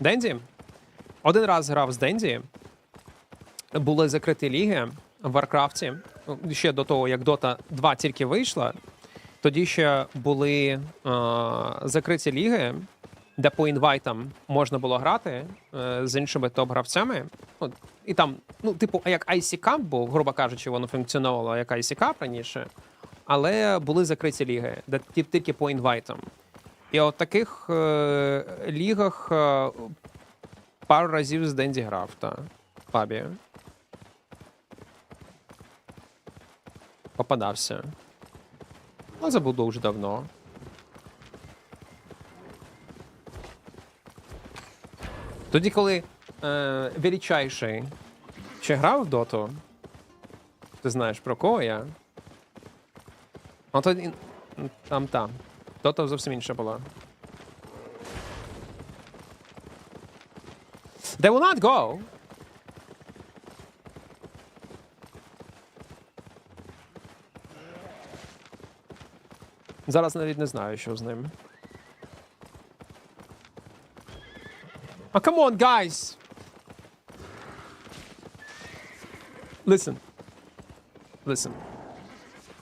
Денді. Один раз грав з Денді. Були закриті ліги в Варкрафті. Ще до того, як Dota 2 тільки вийшла. Тоді ще були закриті ліги, де по інвайтам можна було грати з іншими топ-гравцями. І там, типу, як IC Cup був, грубо кажучи, воно функціонувало як IC Cup раніше. Але були закриті ліги, де тільки по інвайтам. І от таких лігах пару разів з Денді грав, в пабі. Попадався. Забув дуже давно. Тоді, коли величайший ще грав в Доту, ти знаєш про кого я? А тоді там. Дота зовсім інша була. They will not go. Зараз навіть не знаю, що з ним. Oh, come on, guys! Listen.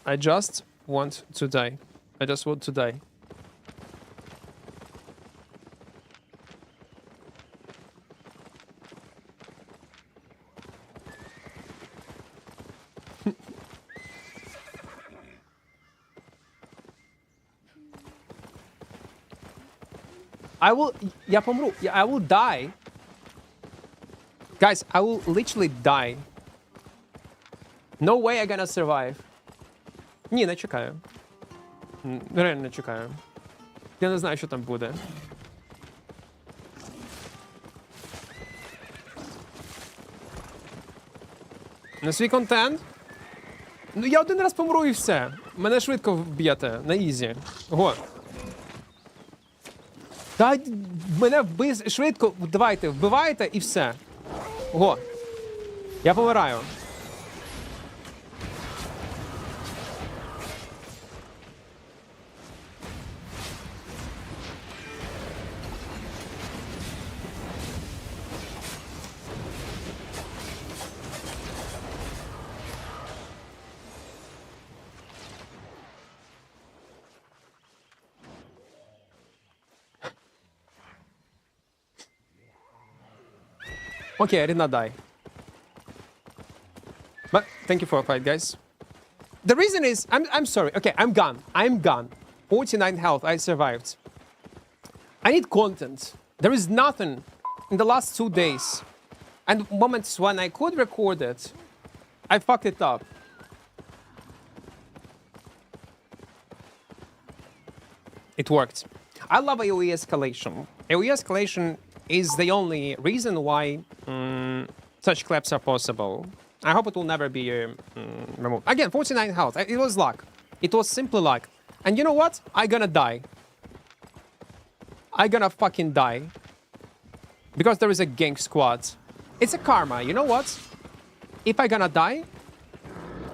I just want to die. I just want to die. Я помру. I will die. Guys, I will literally die. No way I'm gonna survive. Ні, не чекаю. Реально не чекаю. Я не знаю, що там буде. На свій контент? Я один раз помру і все. Мене швидко вб'єте, на ізі. Го. Та мене швидко, давайте, вбивайте і все. Го. Я помираю. Okay, I did not die. But thank you for a fight, guys. The reason is, I'm sorry. Okay, I'm gone. 49 health, I survived. I need content. There is nothing in the last 2 days. And moments when I could record it, I fucked it up. It worked. I love AoE escalation. AoE escalation is the only reason why such claps are possible. I hope it will never be removed. Again, 49 health. It was luck. It was simply luck. And you know what? I'm gonna die. I'm gonna fucking die. Because there is a gank squad. It's a karma. You know what? if I gonna die,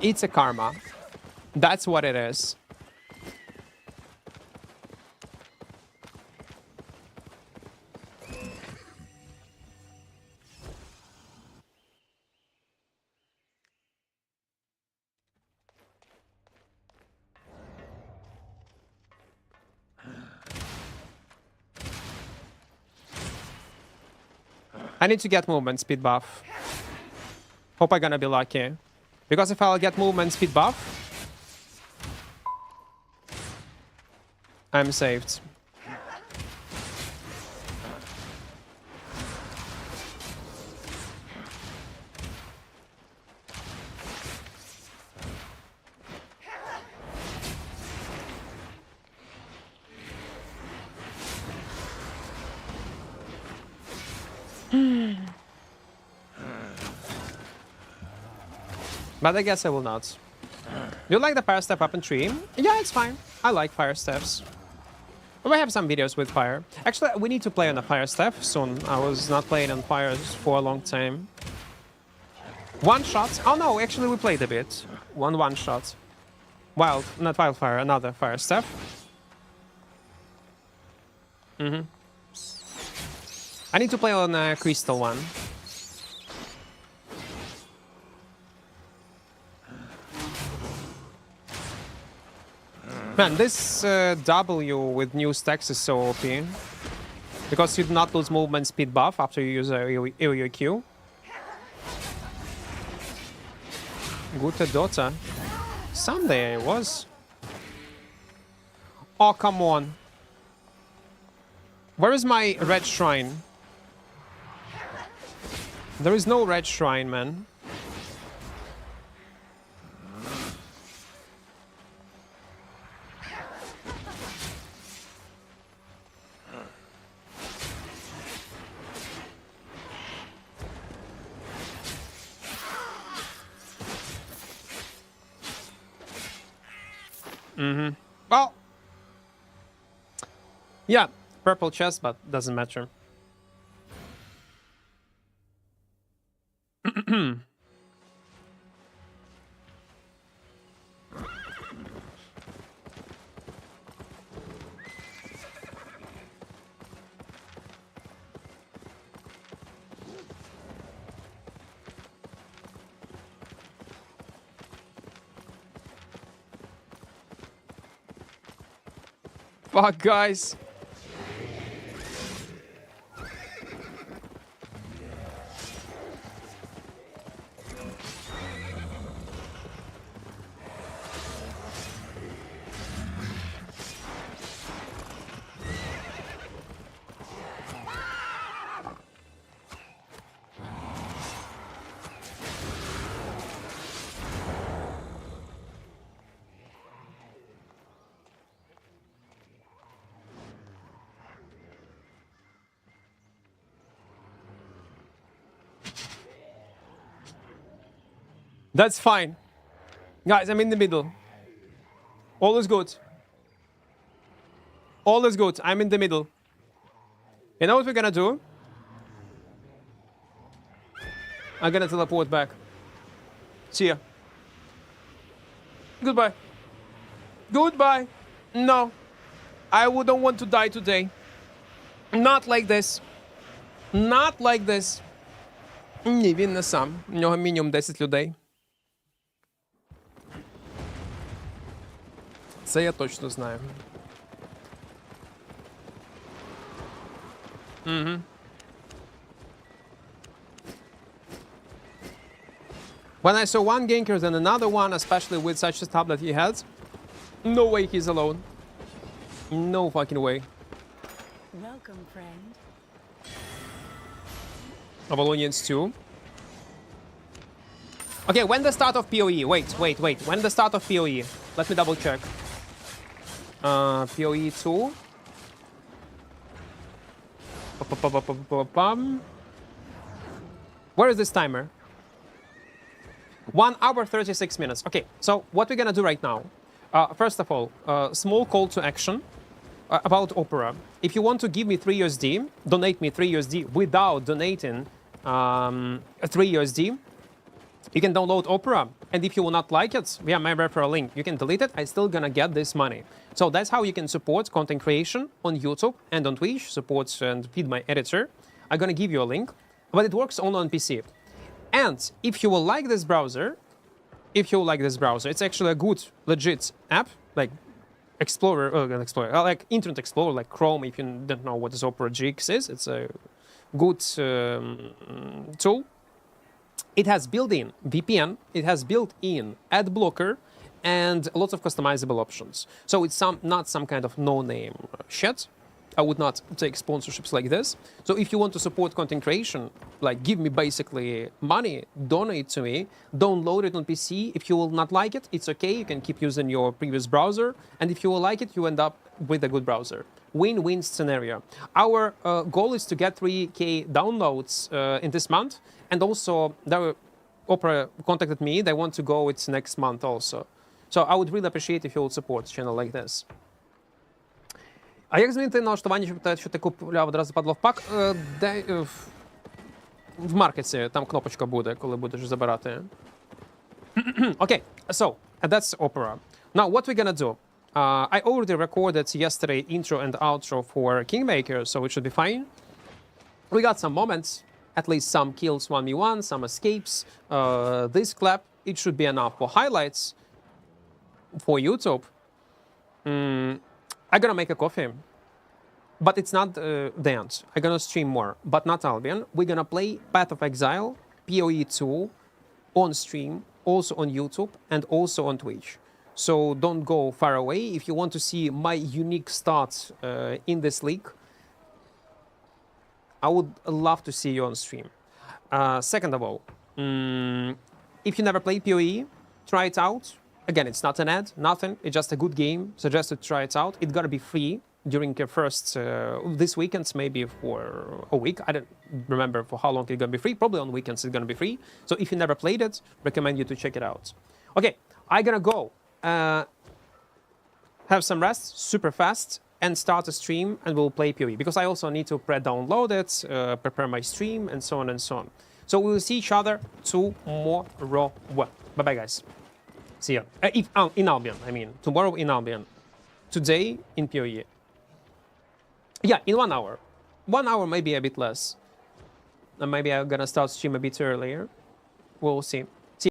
it's a karma. That's what it is. I need to get movement speed buff. Hope I'm gonna be lucky. Because if I'll get movement speed buff, I'm saved. But I guess I will not. You like the fire step up in tree? Yeah, it's fine. I like fire steps. We have some videos with fire. Actually, we need to play on a fire step soon. I was not playing on fires for a long time. One shot. Oh no, actually we played a bit. One shot. Not wildfire, another fire step. I need to play on a crystal one. Man, this W with new stacks is so OP. Because you do not lose movement speed buff after you use a area Q. Gute Dota. Someday it was. Oh, come on. Where is my red shrine? There is no red shrine, man. Well, yeah, purple chest, but doesn't matter. Fuck, guys. That's fine. Guys, I'm in the middle. All is good. All is good. I'm in the middle. You know what we're gonna do? I'm gonna teleport back. See ya. Goodbye. Goodbye. No. I wouldn't want to die today. Not like this. Not like this. Ні, він не сам. У нього мінімум 10 людей. Це я точно знаю. When I saw one ganker then another one, especially with such a tab that he has, no way he's alone. No fucking way. Welcome, friend. Avalonians 2. Okay, when the start of PoE? Wait. When the start of PoE? Let me double check. PoE 2. Where is this timer? 1 hour 36 minutes. Okay, so what we're gonna do right now. First of all, small call to action about Opera. If you want to give me 3 USD, donate me 3 USD without donating 3 USD. You can download Opera, and if you will not like it, via my referral link, you can delete it. I'm still gonna get this money. So that's how you can support content creation on YouTube and on Twitch, support and feed my editor. I'm gonna give you a link, but it works only on PC. And if you will like this browser, it's actually a good, legit app, like like Internet Explorer, like Chrome. If you don't know what this Opera GX is, it's a good tool. It has built-in VPN, it has built-in ad blocker, and lots of customizable options. So it's not some kind of no-name shit. I would not take sponsorships like this. So if you want to support content creation, like give me basically money, donate to me, download it on PC. If you will not like it, it's okay. You can keep using your previous browser. And if you will like it, you end up with a good browser. Win-win scenario. Our goal is to get 3K downloads in this month. And also, Opera contacted me. They want to go it next month also. So I would really appreciate if you would support a channel like this. А як змінити налаштування, що питають, що ти купляв, одразу падло в пак? В маркеті там кнопочка буде, коли будеш забирати. Okay, so that's Opera. Now what we're gonna do? I already recorded yesterday intro and outro for Kingmaker, so it should be fine. We got some moments, at least some kills 1v1, some escapes. This clap, it should be enough for highlights for YouTube. I'm gonna make a coffee, but it's not the end. I'm gonna stream more, but not Albion. We're gonna play Path of Exile, PoE 2, on stream, also on YouTube, and also on Twitch. So don't go far away. If you want to see my unique stats in this league, I would love to see you on stream. Second of all, if you never played PoE, try it out. Again, it's not an ad, nothing. It's just a good game. Suggest to try it out. It's gonna be free during your first this weekends, maybe for a week. I don't remember for how long it's gonna be free. Probably on weekends it's gonna be free. So if you never played it, recommend you to check it out. Okay, I'm gonna go have some rest, super fast, and start a stream, and we'll play PoE because I also need to pre-download it, prepare my stream, and so on and so on. So we will see each other tomorrow. Bye bye, guys. See ya. In Albion, I mean. Tomorrow in Albion. Today in PoE. Yeah, in 1 hour. 1 hour, maybe a bit less. And maybe I'm gonna start stream a bit earlier. We'll see.